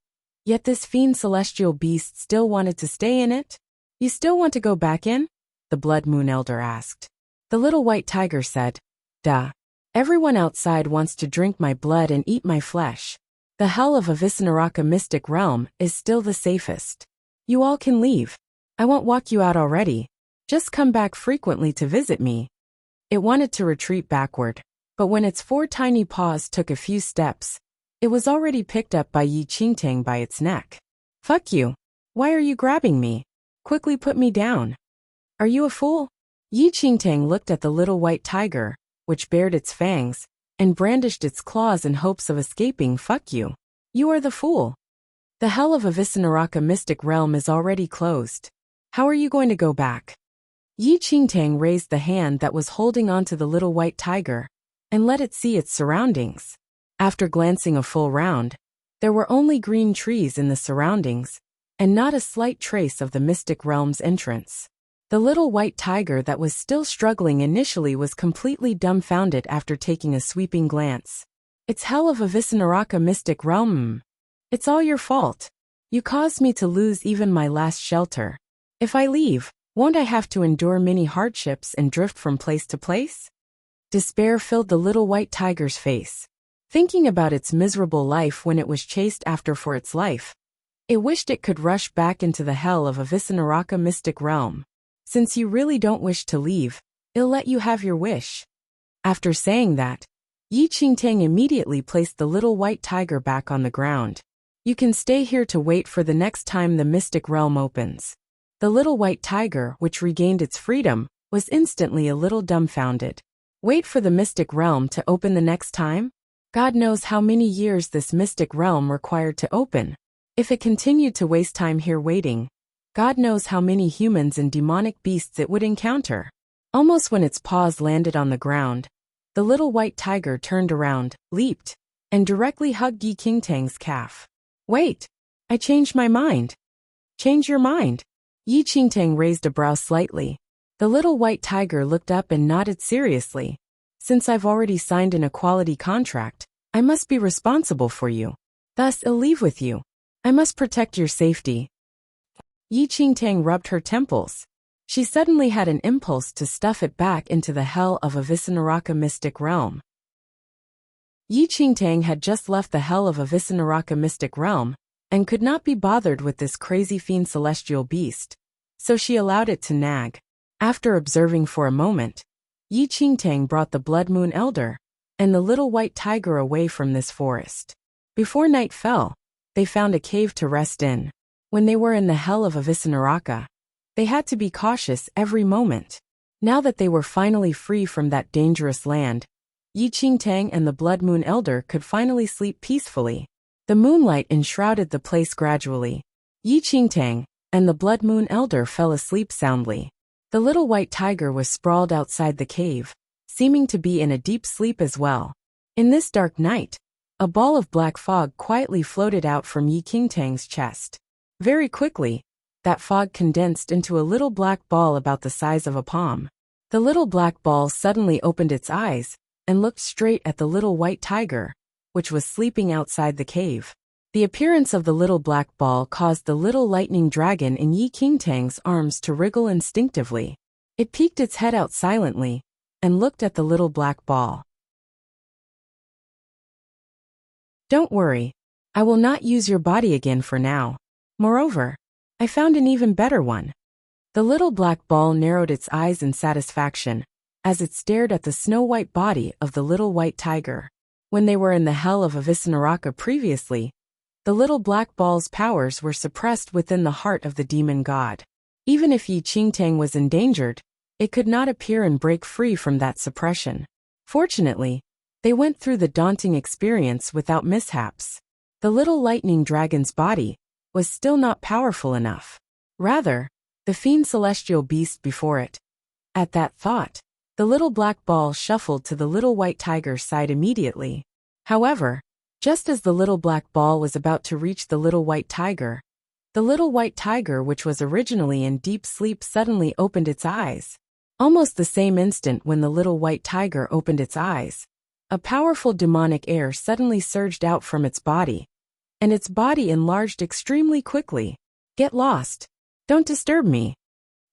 [SPEAKER 1] Yet this fiend celestial beast still wanted to stay in it? You still want to go back in? The Blood Moon Elder asked. The little white tiger said, Duh. Everyone outside wants to drink my blood and eat my flesh. The hell of Avicenaraka mystic realm is still the safest. You all can leave. I won't walk you out already. Just come back frequently to visit me. It wanted to retreat backward, but when its 4 tiny paws took a few steps, it was already picked up by Yi Qingtang by its neck. Fuck you. Why are you grabbing me? Quickly put me down. Are you a fool? Yi Qingtang looked at the little white tiger, which bared its fangs, and brandished its claws in hopes of escaping. Fuck you. You are the fool. The hell of Avicenaraka mystic realm is already closed. How are you going to go back? Yi Qingtang raised the hand that was holding onto the little white tiger, and let it see its surroundings. After glancing a full round, there were only green trees in the surroundings, and not a slight trace of the mystic realm's entrance. The little white tiger that was still struggling initially was completely dumbfounded after taking a sweeping glance. It's hell of Avicenaraka mystic realm. It's all your fault. You caused me to lose even my last shelter. If I leave, won't I have to endure many hardships and drift from place to place? Despair filled the little white tiger's face. Thinking about its miserable life when it was chased after for its life, it wished it could rush back into the hell of Avicenaraka mystic realm. Since you really don't wish to leave, I'll let you have your wish. After saying that, Yi Qingtang immediately placed the little white tiger back on the ground. You can stay here to wait for the next time the mystic realm opens. The little white tiger, which regained its freedom, was instantly a little dumbfounded. Wait for the mystic realm to open the next time? God knows how many years this mystic realm required to open. If it continued to waste time here waiting, God knows how many humans and demonic beasts it would encounter. Almost when its paws landed on the ground, the little white tiger turned around, leaped, and directly hugged Yi Qingtang's calf. Wait! I changed my mind. Change your mind. Yi Qingtang raised a brow slightly. The little white tiger looked up and nodded seriously. Since I've already signed an equality contract, I must be responsible for you. Thus, I'll leave with you. I must protect your safety. Yi Qingtang rubbed her temples. She suddenly had an impulse to stuff it back into the hell of Avicenaraka mystic realm. Yi Qingtang had just left the hell of Avicenaraka mystic realm, and could not be bothered with this crazy fiend celestial beast. so she allowed it to nag. After observing for a moment, Yi Qingtang brought the Blood Moon Elder and the little white tiger away from this forest. Before night fell, they found a cave to rest in. When they were in the hell of Avicenaraka, they had to be cautious every moment. Now that they were finally free from that dangerous land, Yi Qingtang and the Blood Moon Elder could finally sleep peacefully. The moonlight enshrouded the place gradually. Yi Qingtang and the Blood Moon Elder fell asleep soundly. The little white tiger was sprawled outside the cave, seeming to be in a deep sleep as well. In this dark night, a ball of black fog quietly floated out from Yi Qingtang's chest. Very quickly, that fog condensed into a little black ball about the size of a palm. The little black ball suddenly opened its eyes and looked straight at the little white tiger, which was sleeping outside the cave. The appearance of the little black ball caused the little lightning dragon in Yi Qingtang's arms to wriggle instinctively. It peeked its head out silently and looked at the little black ball. "Don't worry, I will not use your body again for now. Moreover, I found an even better one." The little black ball narrowed its eyes in satisfaction as it stared at the snow-white body of the little white tiger. When they were in the hell of Avicenaraka previously, the little black ball's powers were suppressed within the heart of the demon god. Even if Yi Qingtang was endangered, it could not appear and break free from that suppression. Fortunately, they went through the daunting experience without mishaps. The little lightning dragon's body was still not powerful enough. Rather, the fiend celestial beast before it. At that thought, the little black ball shuffled to the little white tiger's side immediately. However, just as the little black ball was about to reach the little white tiger, which was originally in deep sleep, suddenly opened its eyes. Almost the same instant when the little white tiger opened its eyes, a powerful demonic air suddenly surged out from its body, and its body enlarged extremely quickly. "Get lost. Don't disturb me."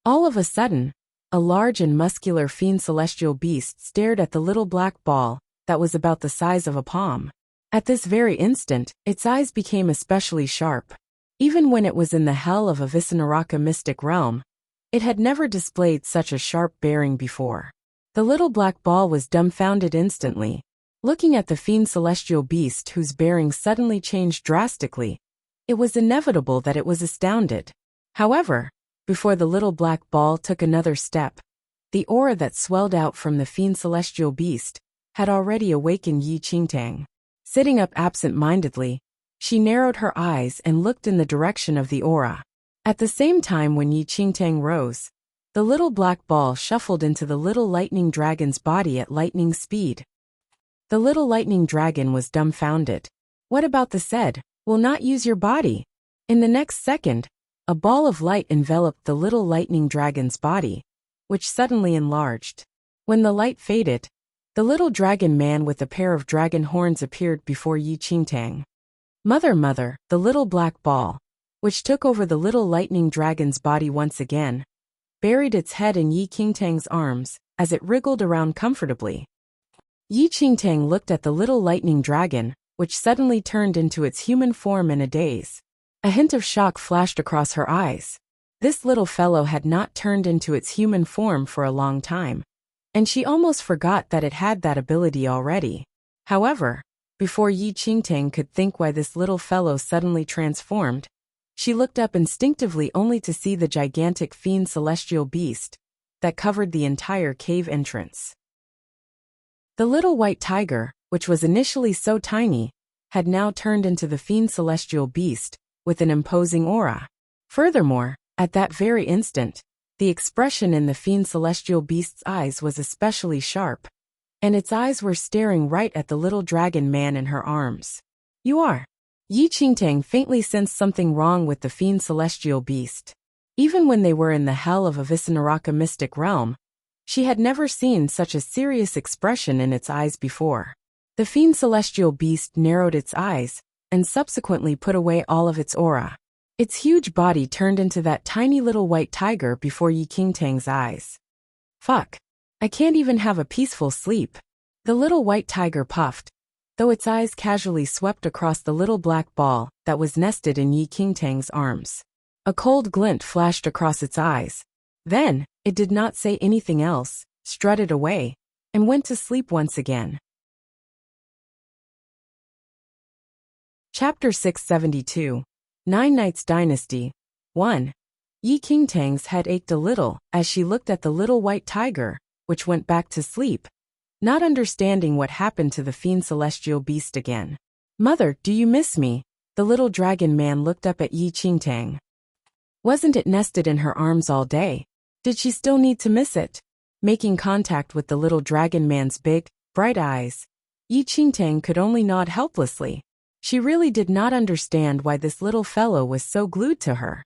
[SPEAKER 1] All of a sudden, a large and muscular fiend celestial beast stared at the little black ball that was about the size of a palm. At this very instant, its eyes became especially sharp. Even when it was in the hell of Avicenaraka mystic realm, it had never displayed such a sharp bearing before. The little black ball was dumbfounded instantly, looking at the fiend celestial beast whose bearing suddenly changed drastically. It was inevitable that it was astounded. However, before the little black ball took another step, the aura that swelled out from the fiend celestial beast had already awakened Yi Qingtang. Sitting up absent-mindedly, she narrowed her eyes and looked in the direction of the aura. At the same time when Yi Qingtang rose, the little black ball shuffled into the little lightning dragon's body at lightning speed. The little lightning dragon was dumbfounded. "What about the said, will not use your body?" In the next second, a ball of light enveloped the little lightning dragon's body, which suddenly enlarged. When the light faded, the little dragon man with a pair of dragon horns appeared before Yi Qingtang. Mother, the little black ball, which took over the little lightning dragon's body once again, buried its head in Yi Qingtang's arms as it wriggled around comfortably. Yi Qingtang looked at the little lightning dragon, which suddenly turned into its human form in a daze. A hint of shock flashed across her eyes. This little fellow had not turned into its human form for a long time, and she almost forgot that it had that ability already. However, before Yi Qingtang could think why this little fellow suddenly transformed, she looked up instinctively only to see the gigantic fiend celestial beast that covered the entire cave entrance. The little white tiger, which was initially so tiny, had now turned into the fiend celestial beast with an imposing aura. Furthermore, at that very instant, the expression in the fiend celestial beast's eyes was especially sharp, and its eyes were staring right at the little dragon man in her arms. "You are." Yi Qingtang faintly sensed something wrong with the fiend celestial beast. Even when they were in the hell of Avicenaraka mystic realm, she had never seen such a serious expression in its eyes before. The fiend celestial beast narrowed its eyes and subsequently put away all of its aura. Its huge body turned into that tiny little white tiger before Yi Qingtang's eyes. "Fuck. I can't even have a peaceful sleep." The little white tiger puffed, though its eyes casually swept across the little black ball that was nested in Yi Qingtang's arms. A cold glint flashed across its eyes. Then, it did not say anything else, strutted away, and went to sleep once again. Chapter 672. Nine Nights Dynasty. 1. Yi Qingtang's head ached a little as she looked at the little white tiger, which went back to sleep, not understanding what happened to the fiend celestial beast again. Mother, do you miss me? The little dragon man looked up at Yi Qingtang. Wasn't it nested in her arms all day? Did she still need to miss it? Making contact with the little dragon man's big, bright eyes, Yi Qingtang could only nod helplessly. She really did not understand why this little fellow was so glued to her.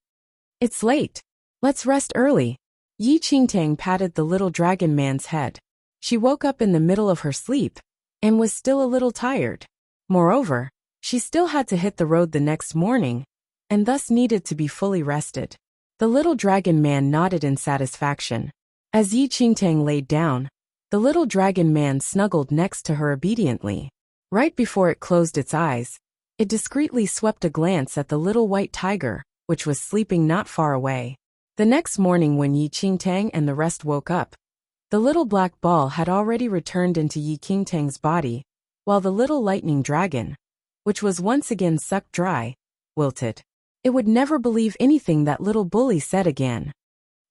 [SPEAKER 1] It's late. Let's rest early. Yi Qingtang patted the little dragon man's head. She woke up in the middle of her sleep and was still a little tired. Moreover, she still had to hit the road the next morning and thus needed to be fully rested. The little dragon man nodded in satisfaction. As Yi Qingtang laid down, the little dragon man snuggled next to her obediently. Right before it closed its eyes, it discreetly swept a glance at the little white tiger, which was sleeping not far away. The next morning when Yi Qingtang and the rest woke up, the little black ball had already returned into Yi Qingtang's body, while the little lightning dragon, which was once again sucked dry, wilted. It would never believe anything that little bully said again.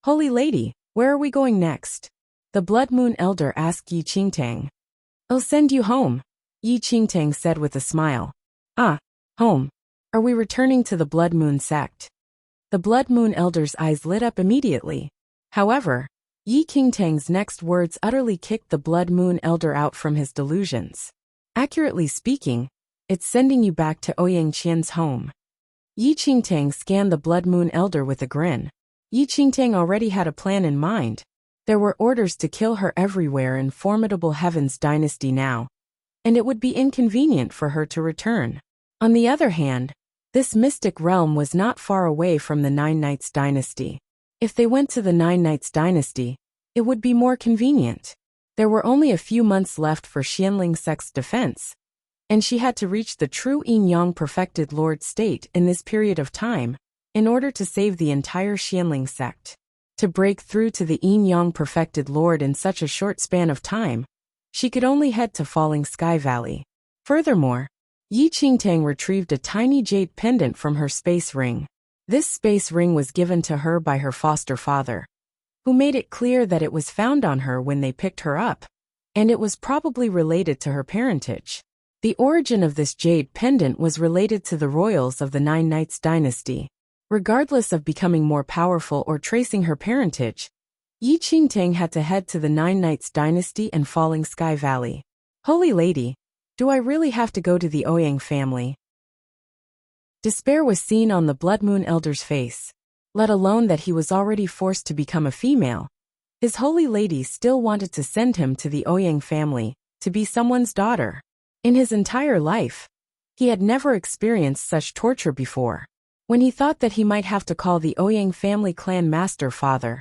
[SPEAKER 1] Holy lady, where are we going next? The Blood Moon Elder asked Yi Qingtang. I'll send you home, Yi Qingtang said with a smile. Ah, home. Are we returning to the Blood Moon sect? The Blood Moon Elder's eyes lit up immediately. However, Yi Qingtang's next words utterly kicked the Blood Moon Elder out from his delusions. Accurately speaking, it's sending you back to Ouyang Qian's home. Yi Qingtang scanned the Blood Moon Elder with a grin. Yi Qingtang already had a plan in mind. There were orders to kill her everywhere in Formidable Heaven's dynasty now, and it would be inconvenient for her to return. On the other hand, this mystic realm was not far away from the Nine Nights dynasty. If they went to the Nine Nights dynasty, it would be more convenient. There were only a few months left for Xianling sect's defense, and she had to reach the true Yin-Yang perfected Lord state in this period of time, in order to save the entire Xianling sect. To break through to the Yin-Yang perfected Lord in such a short span of time, she could only head to Falling Sky Valley. Furthermore, Yi Qingtang retrieved a tiny jade pendant from her space ring. This space ring was given to her by her foster father, who made it clear that it was found on her when they picked her up, and it was probably related to her parentage. The origin of this jade pendant was related to the royals of the Nine Nights dynasty. Regardless of becoming more powerful or tracing her parentage, Yi Qingtang had to head to the Nine Nights dynasty and Falling Sky Valley. Holy lady, do I really have to go to the Ouyang family? Despair was seen on the Blood Moon Elder's face. Let alone that he was already forced to become a female, his holy lady still wanted to send him to the Ouyang family, to be someone's daughter. In his entire life, he had never experienced such torture before. When he thought that he might have to call the Ouyang family clan master father,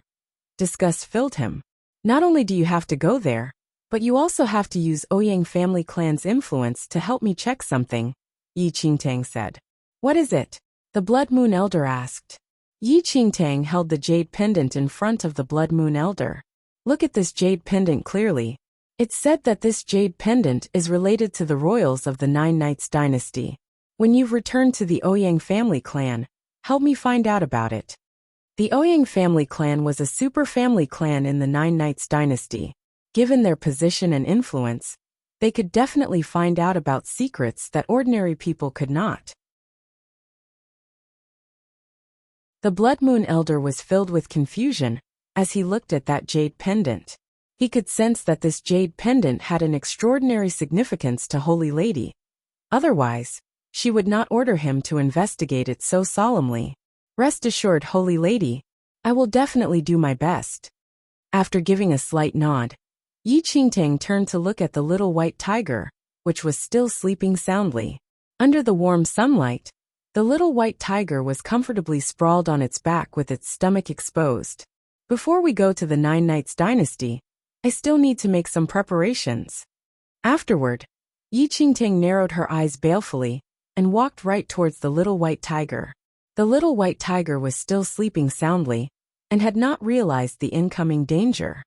[SPEAKER 1] disgust filled him. Not only do you have to go there, but you also have to use Ouyang family clan's influence to help me check something, Yi Qingtang said. What is it? The Blood Moon Elder asked. Yi Qingtang held the jade pendant in front of the Blood Moon Elder. Look at this jade pendant clearly. It's said that this jade pendant is related to the royals of the Nine Nights dynasty. When you've returned to the Ouyang family clan, help me find out about it. The Ouyang family clan was a super family clan in the Nine Nights dynasty. Given their position and influence, they could definitely find out about secrets that ordinary people could not. The Blood Moon Elder was filled with confusion as he looked at that jade pendant. He could sense that this jade pendant had an extraordinary significance to Holy Lady. Otherwise, she would not order him to investigate it so solemnly. Rest assured, Holy Lady, I will definitely do my best. After giving a slight nod, Yi Qingtang turned to look at the little white tiger, which was still sleeping soundly. Under the warm sunlight, the little white tiger was comfortably sprawled on its back with its stomach exposed. Before we go to the Nine Nights dynasty, I still need to make some preparations. Afterward, Yi Qingtang narrowed her eyes balefully and walked right towards the little white tiger. The little white tiger was still sleeping soundly and had not realized the incoming danger.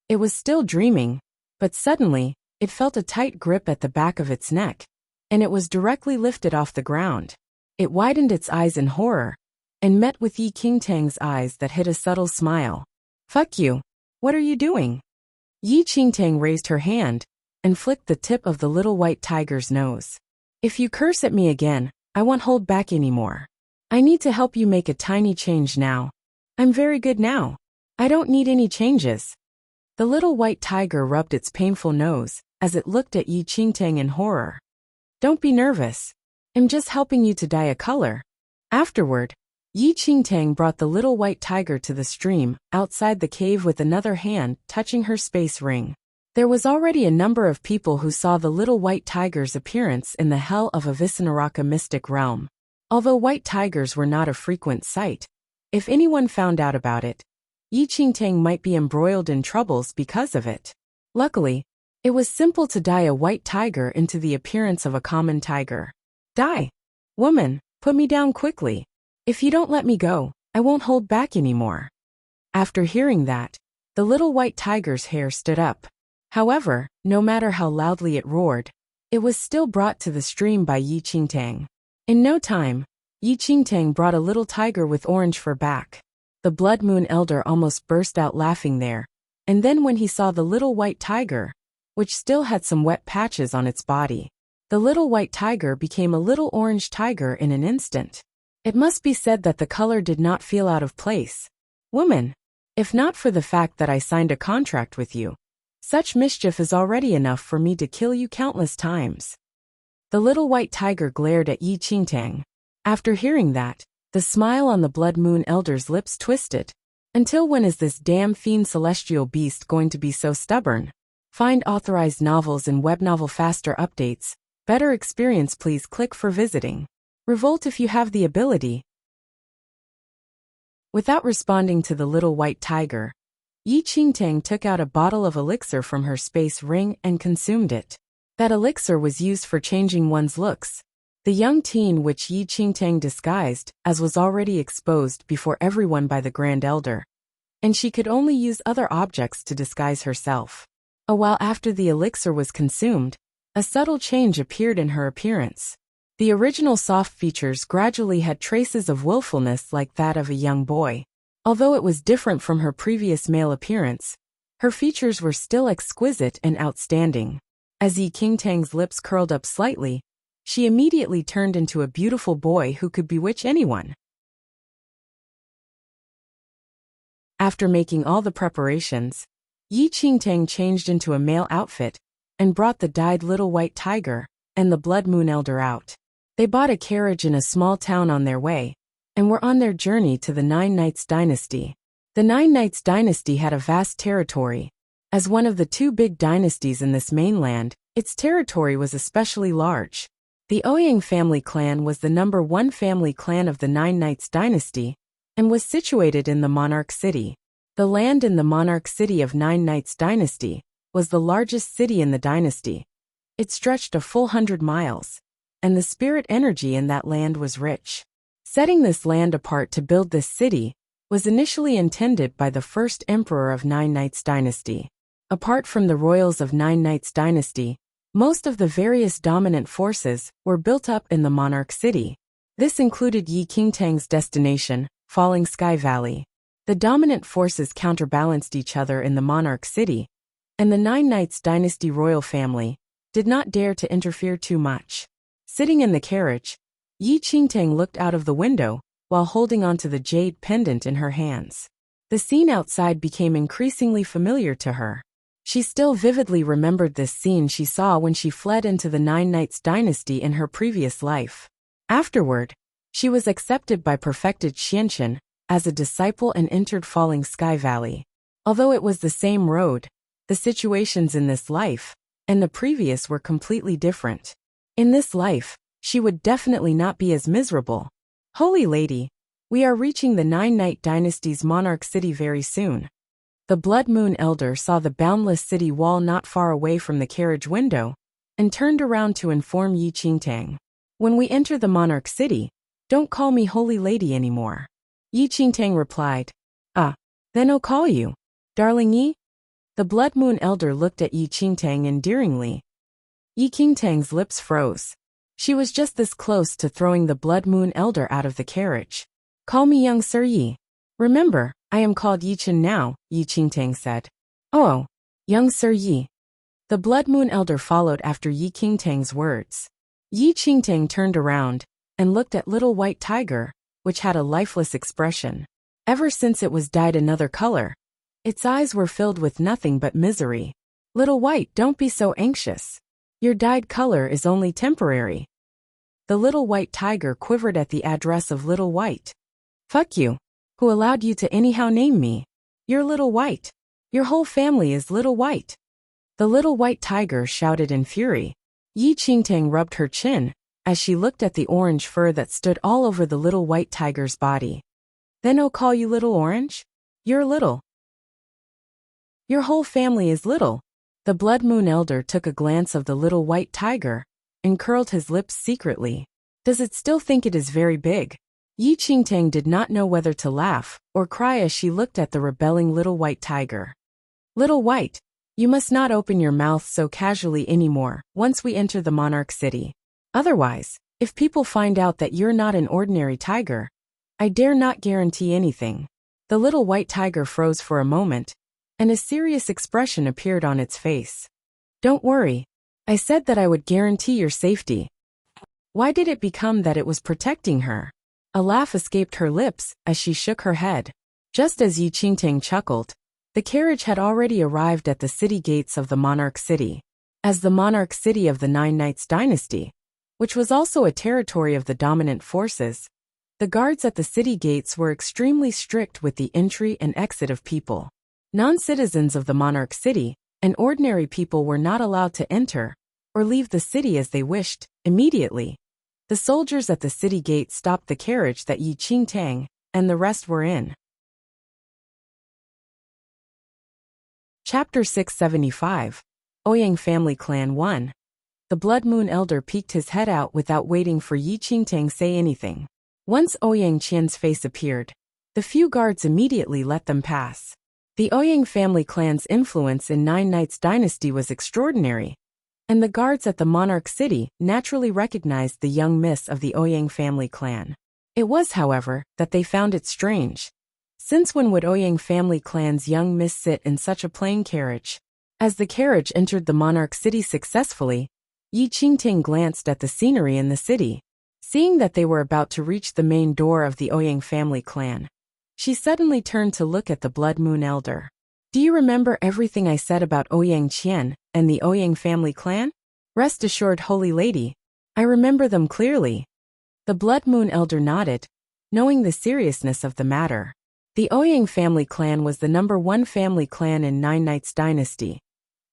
[SPEAKER 1] It was still dreaming, but suddenly, it felt a tight grip at the back of its neck, and it was directly lifted off the ground. It widened its eyes in horror and met with Yi Qingtang's eyes that hid a subtle smile. "Fuck you. What are you doing?" Yi Qingtang raised her hand and flicked the tip of the little white tiger's nose. "If you curse at me again, I won't hold back anymore. I need to help you make a tiny change now. I'm very good now. I don't need any changes." The little white tiger rubbed its painful nose as it looked at Yi Qingtang in horror. "Don't be nervous. I'm just helping you to dye a color." Afterward, Yi Qingtang brought the little white tiger to the stream outside the cave with another hand touching her space ring. There was already a number of people who saw the little white tiger's appearance in the hell of Avicenaraka mystic realm. Although white tigers were not a frequent sight, if anyone found out about it, Yi Qingtang might be embroiled in troubles because of it. Luckily, it was simple to dye a white tiger into the appearance of a common tiger. "Die! Woman, put me down quickly. If you don't let me go, I won't hold back anymore." After hearing that, the little white tiger's hair stood up. However, no matter how loudly it roared, it was still brought to the stream by Yi Qingtang. In no time, Yi Qingtang brought a little tiger with orange fur back. The Blood Moon Elder almost burst out laughing there, and then when he saw the little white tiger, which still had some wet patches on its body, the little white tiger became a little orange tiger in an instant. It must be said that the color did not feel out of place. "Woman, if not for the fact that I signed a contract with you, such mischief is already enough for me to kill you countless times." The little white tiger glared at Yi Qingtang. After hearing that, the smile on the Blood Moon Elder's lips twisted. "Until when is this damn fiend celestial beast going to be so stubborn?" Find authorized novels and web novel faster updates. Better experience, please click for visiting. Revolt if you have the ability. Without responding to the little white tiger, Yi Qingtang took out a bottle of elixir from her space ring and consumed it. That elixir was used for changing one's looks. The young teen which Yi Qingtang disguised as was already exposed before everyone by the Grand Elder, and she could only use other objects to disguise herself. A while after the elixir was consumed, a subtle change appeared in her appearance. The original soft features gradually had traces of willfulness like that of a young boy. Although it was different from her previous male appearance, her features were still exquisite and outstanding. As Yi Qingtang's lips curled up slightly, she immediately turned into a beautiful boy who could bewitch anyone. After making all the preparations, Yi Qingtang changed into a male outfit and brought the dyed little white tiger and the Blood Moon Elder out. They bought a carriage in a small town on their way, and were on their journey to the Nine Knights dynasty. The Nine Knights dynasty had a vast territory. As one of the two big dynasties in this mainland, its territory was especially large. The Ouyang family clan was the #1 family clan of the Nine Knights dynasty, and was situated in the Monarch City. The land in the Monarch City of Nine Knights dynasty was the largest city in the dynasty. It stretched a full 100 miles. And the spirit energy in that land was rich. Setting this land apart to build this city was initially intended by the first emperor of Nine Knights dynasty. Apart from the royals of Nine Knights dynasty, most of the various dominant forces were built up in the Monarch City. This included Yi Qingtang's destination, Falling Sky Valley. The dominant forces counterbalanced each other in the Monarch City, and the Nine Knights dynasty royal family did not dare to interfere too much. Sitting in the carriage, Yi Qingtang looked out of the window while holding onto the jade pendant in her hands. The scene outside became increasingly familiar to her. She still vividly remembered this scene she saw when she fled into the Nine Knights dynasty in her previous life. Afterward, she was accepted by perfected Xianqian as a disciple and entered Falling Sky Valley. Although it was the same road, the situations in this life and the previous were completely different. In this life, she would definitely not be as miserable. Holy Lady, we are reaching the Nine Knight Dynasty's Monarch City very soon. The Blood Moon Elder saw the boundless city wall not far away from the carriage window, and turned around to inform Yi Qingtang. When we enter the Monarch City, Don't call me holy lady anymore. Yi Qingtang replied. Then I'll call you Darling Yi? The Blood Moon Elder looked at Yi Qingtang endearingly. Yi Qingtang's lips froze. She was just this close to throwing the Blood Moon Elder out of the carriage. Call me young Sir Yi. Remember, I am called Yi Chen now, Yi Qingtang said. Oh, young Sir Yi. The Blood Moon Elder followed after Yi Qingtang's words. Yi Qingtang turned around and looked at Little White Tiger, which had a lifeless expression. Ever since it was dyed another color, its eyes were filled with nothing but misery. Little White, don't be so anxious. Your dyed color is only temporary. The Little White Tiger quivered at the address of Little White. Fuck you. Who allowed you to anyhow name me? You're Little White. Your whole family is Little White. The Little White Tiger shouted in fury. Yi Qingtang rubbed her chin as she looked at the orange fur that stood all over the Little White Tiger's body. Then I'll call you Little Orange? You're little. Your whole family is little. The Blood Moon Elder took a glance of the Little White Tiger and curled his lips secretly. Does it still think it is very big? Yi Qingtang did not know whether to laugh or cry as she looked at the rebelling Little White Tiger. Little White, you must not open your mouth so casually anymore once we enter the Monarch City. Otherwise, if people find out that you're not an ordinary tiger, I dare not guarantee anything. The Little White Tiger froze for a moment, and a serious expression appeared on its face. Don't worry. I said that I would guarantee your safety. Why did it become that it was protecting her? A laugh escaped her lips as she shook her head. Just as Yi Qingtang chuckled, the carriage had already arrived at the city gates of the Monarch City. As the Monarch City of the Nine Knights dynasty, which was also a territory of the dominant forces, the guards at the city gates were extremely strict with the entry and exit of people. Non-citizens of the Monarch City and ordinary people were not allowed to enter or leave the city as they wished. Immediately, the soldiers at the city gate stopped the carriage that Yi Qingtang and the rest were in. Chapter 675. Ouyang Family Clan 1. The Blood Moon Elder peeked his head out without waiting for Yi Qingtang say anything. Once Ouyang Qian's face appeared, the few guards immediately let them pass. The Ouyang family clan's influence in Nine Knights dynasty was extraordinary, and the guards at the Monarch City naturally recognized the young miss of the Ouyang family clan. It was, however, that they found it strange. Since when would Ouyang family clan's young miss sit in such a plain carriage? As the carriage entered the Monarch City successfully, Yi Qingtang glanced at the scenery in the city. Seeing that they were about to reach the main door of the Ouyang family clan, she suddenly turned to look at the Blood Moon Elder. Do you remember everything I said about Ouyang Qian and the Ouyang family clan? Rest assured, holy lady, I remember them clearly. The Blood Moon Elder nodded, knowing the seriousness of the matter. The Ouyang family clan was the #1 family clan in Nine Knights dynasty,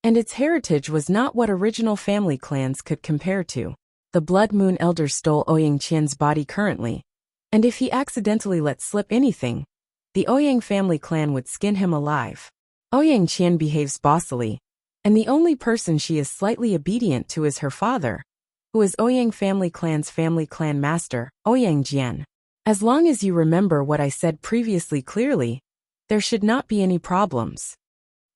[SPEAKER 1] and its heritage was not what original family clans could compare to. The Blood Moon Elder stole Ouyang Qian's body currently, and if he accidentally let slip anything, the Ouyang family clan would skin him alive. Ouyang Qian behaves bossily, and the only person she is slightly obedient to is her father, who is Ouyang family clan's family clan master, Ouyang Jian. As long as you remember what I said previously clearly, there should not be any problems.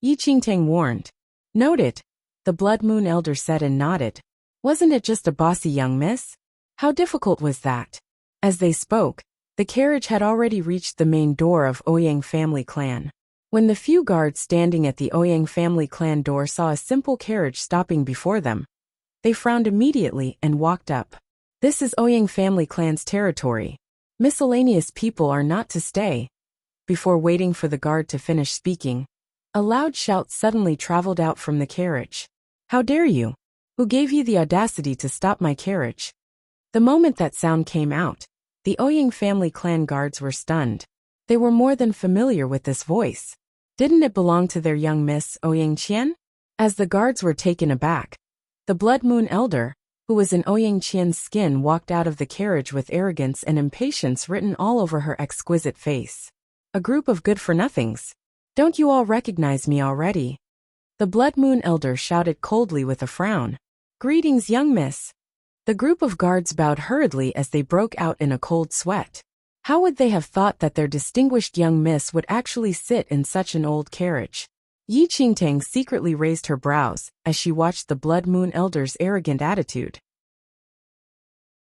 [SPEAKER 1] Yi Qingtang warned. Noted, the Blood Moon Elder said and nodded. Wasn't it just a bossy young miss? How difficult was that? As they spoke, the carriage had already reached the main door of Ouyang family clan. When the few guards standing at the Ouyang family clan door saw a simple carriage stopping before them, they frowned immediately and walked up. This is Ouyang family clan's territory. Miscellaneous people are not to stay. Before waiting for the guard to finish speaking, a loud shout suddenly traveled out from the carriage. How dare you? Who gave you the audacity to stop my carriage? The moment that sound came out, the Ouyang family clan guards were stunned. They were more than familiar with this voice. Didn't it belong to their young miss, Ouyang Qian? As the guards were taken aback, the Blood Moon Elder, who was in Ouyang Qian's skin, walked out of the carriage with arrogance and impatience written all over her exquisite face. A group of good-for-nothings. Don't you all recognize me already? The Blood Moon Elder shouted coldly with a frown. Greetings, young miss. The group of guards bowed hurriedly as they broke out in a cold sweat. How would they have thought that their distinguished young miss would actually sit in such an old carriage? Yi Qingtang secretly raised her brows as she watched the Blood Moon Elder's arrogant attitude.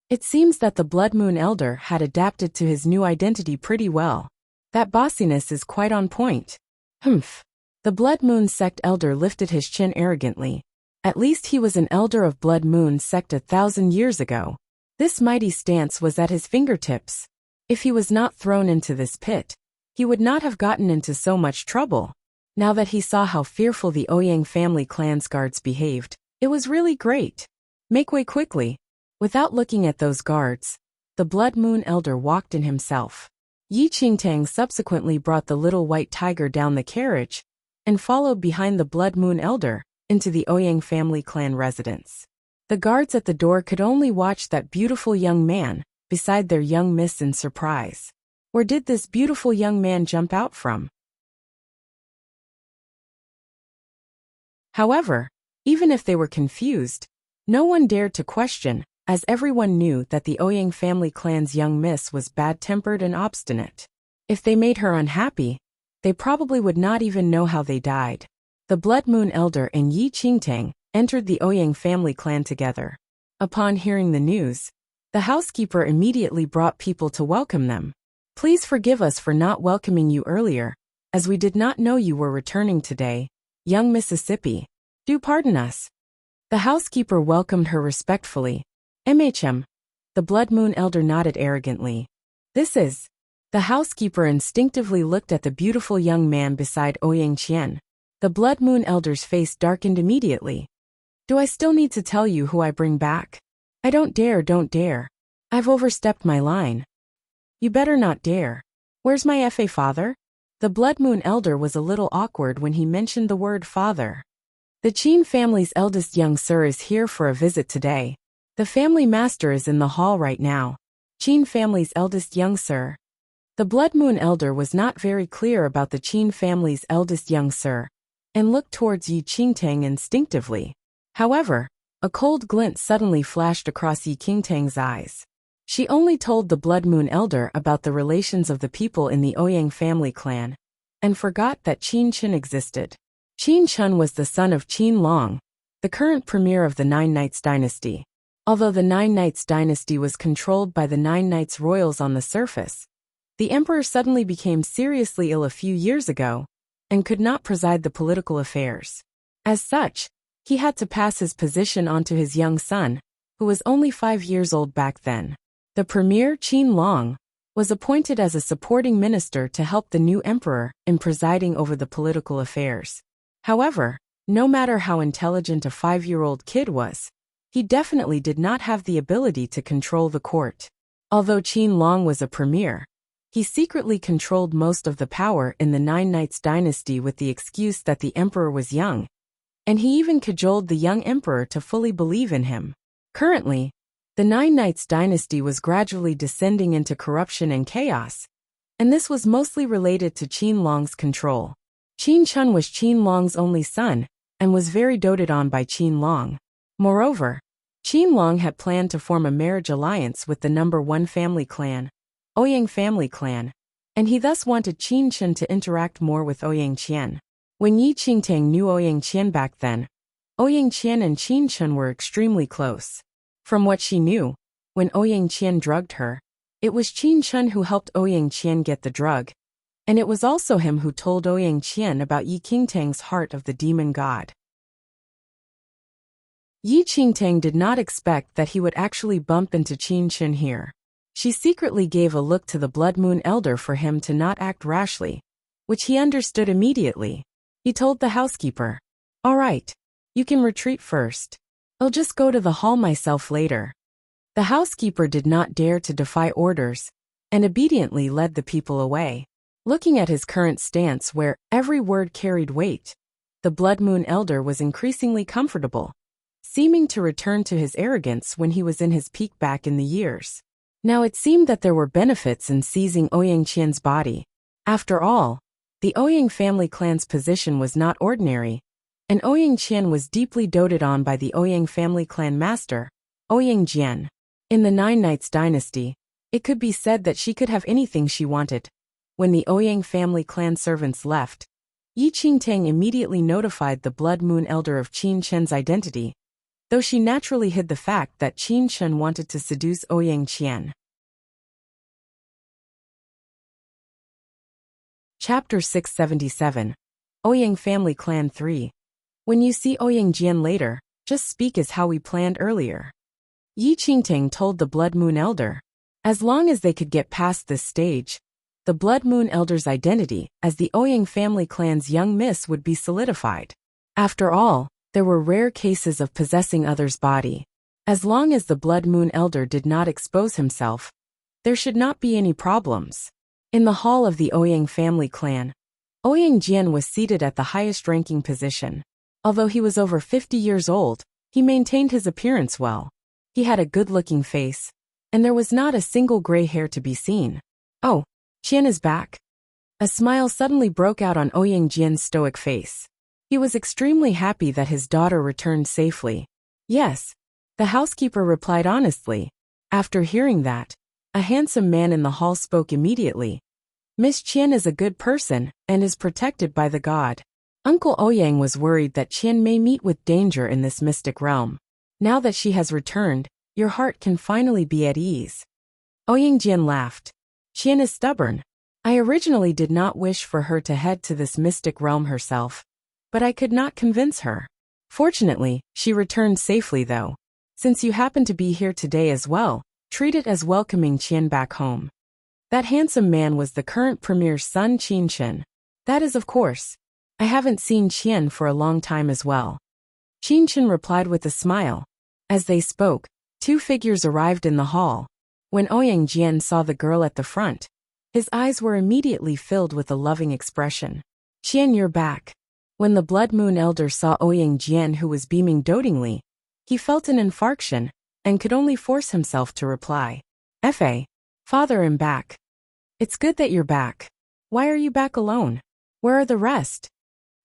[SPEAKER 1] It seems that the Blood Moon Elder had adapted to his new identity pretty well. That bossiness is quite on point. Humph. The Blood Moon Sect Elder lifted his chin arrogantly. At least he was an elder of Blood Moon Sect 1,000 years ago. This mighty stance was at his fingertips. If he was not thrown into this pit, he would not have gotten into so much trouble. Now that he saw how fearful the Ouyang family clan's guards behaved, it was really great. Make way quickly. Without looking at those guards, the Blood Moon Elder walked in himself. Yi Qingtang subsequently brought the little white tiger down the carriage and followed behind the Blood Moon Elder into the Ouyang family clan residence. The guards at the door could only watch that beautiful young man beside their young miss in surprise. Where did this beautiful young man jump out from? However, even if they were confused, no one dared to question, as everyone knew that the Ouyang family clan's young miss was bad-tempered and obstinate. If they made her unhappy, they probably would not even know how they died. The Blood Moon Elder and Yi Qingtang entered the Ouyang family clan together. Upon hearing the news, the housekeeper immediately brought people to welcome them. Please forgive us for not welcoming you earlier, as we did not know you were returning today, young Mississippi. Do pardon us. The housekeeper welcomed her respectfully. MHM. The Blood Moon Elder nodded arrogantly. This is. The housekeeper instinctively looked at the beautiful young man beside Ouyang Qian. The Blood Moon Elder's face darkened immediately. Do I still need to tell you who I bring back? I don't dare. I've overstepped my line. You better not dare. Where's my FA father? The Blood Moon Elder was a little awkward when he mentioned the word father. The Qin family's eldest young sir is here for a visit today. The family master is in the hall right now. Qin family's eldest young sir. The Blood Moon Elder was not very clear about the Qin family's eldest young sir, and looked towards Yi Qingtang instinctively. However, a cold glint suddenly flashed across Yi Qingtang's eyes. She only told the Blood Moon Elder about the relations of the people in the Ouyang family clan, and forgot that Qin Chen existed. Qin Chen was the son of Qin Long, the current premier of the Nine Knights dynasty. Although the Nine Knights dynasty was controlled by the Nine Knights royals on the surface, the emperor suddenly became seriously ill a few years ago, and could not preside the political affairs. As such, he had to pass his position on to his young son, who was only 5 years old back then. The premier, Qin Long, was appointed as a supporting minister to help the new emperor in presiding over the political affairs. However, no matter how intelligent a 5-year-old kid was, he definitely did not have the ability to control the court. Although Qin Long was a premier, he secretly controlled most of the power in the Nine Knights dynasty with the excuse that the emperor was young, and he even cajoled the young emperor to fully believe in him. Currently, the Nine Knights dynasty was gradually descending into corruption and chaos, and this was mostly related to Qin Long's control. Qin Chen was Qin Long's only son, and was very doted on by Qin Long. Moreover, Qin Long had planned to form a marriage alliance with the number 1 family clan, Ouyang family clan, and he thus wanted Qin Chen to interact more with Ouyang Qian. When Yi Qingtang knew Ouyang Qian back then, Ouyang Qian and Qin Chen were extremely close. From what she knew, when Ouyang Qian drugged her, it was Qin Chen who helped Ouyang Qian get the drug, and it was also him who told Ouyang Qian about Yi Qingtang's heart of the demon god. Yi Qingtang did not expect that he would actually bump into Qin Chen here. She secretly gave a look to the Blood Moon Elder for him to not act rashly, which he understood immediately. He told the housekeeper, "All right, you can retreat first. I'll just go to the hall myself later." The housekeeper did not dare to defy orders, and obediently led the people away. Looking at his current stance where every word carried weight, the Blood Moon Elder was increasingly comfortable, seeming to return to his arrogance when he was in his peak back in the years. Now it seemed that there were benefits in seizing Ouyang Qian's body. After all, the Ouyang family clan's position was not ordinary, and Ouyang Qian was deeply doted on by the Ouyang family clan master, Ouyang Jian. In the Nine Knights dynasty, it could be said that she could have anything she wanted. When the Ouyang family clan servants left, Yi Qingtang immediately notified the Blood Moon Elder of Qin Shen's identity, though she naturally hid the fact that Qin Shen wanted to seduce Ouyang Qian. Chapter 677. Ouyang Family Clan 3. When you see Ouyang Jian later, just speak as how we planned earlier. Yi Qingtang told the Blood Moon Elder. As long as they could get past this stage, the Blood Moon Elder's identity as the Ouyang family clan's young miss would be solidified. After all, there were rare cases of possessing others' body. As long as the Blood Moon Elder did not expose himself, there should not be any problems. In the hall of the Ouyang family clan, Ouyang Jian was seated at the highest-ranking position. Although he was over 50 years old, he maintained his appearance well. He had a good-looking face, and there was not a single gray hair to be seen. Oh, Qian is back. A smile suddenly broke out on Ouyang Jian's stoic face. He was extremely happy that his daughter returned safely. Yes, the housekeeper replied honestly. After hearing that, a handsome man in the hall spoke immediately. Miss Qian is a good person and is protected by the god. Uncle Ouyang was worried that Qian may meet with danger in this mystic realm. Now that she has returned, your heart can finally be at ease. Ouyang Jian laughed. Qian is stubborn. I originally did not wish for her to head to this mystic realm herself, but I could not convince her. Fortunately, she returned safely though. Since you happen to be here today as well, treat it as welcoming Qian back home. That handsome man was the current premier's son Qin Shen. That is of course. I haven't seen Qian for a long time as well. Qin Shen replied with a smile. As they spoke, two figures arrived in the hall. When Ouyang Jian saw the girl at the front, his eyes were immediately filled with a loving expression. Qian, you're back. When the Blood Moon Elder saw Ouyang Jian, who was beaming dotingly, he felt an infarction and could only force himself to reply. Fa. Father, I'm back. It's good that you're back. Why are you back alone? Where are the rest?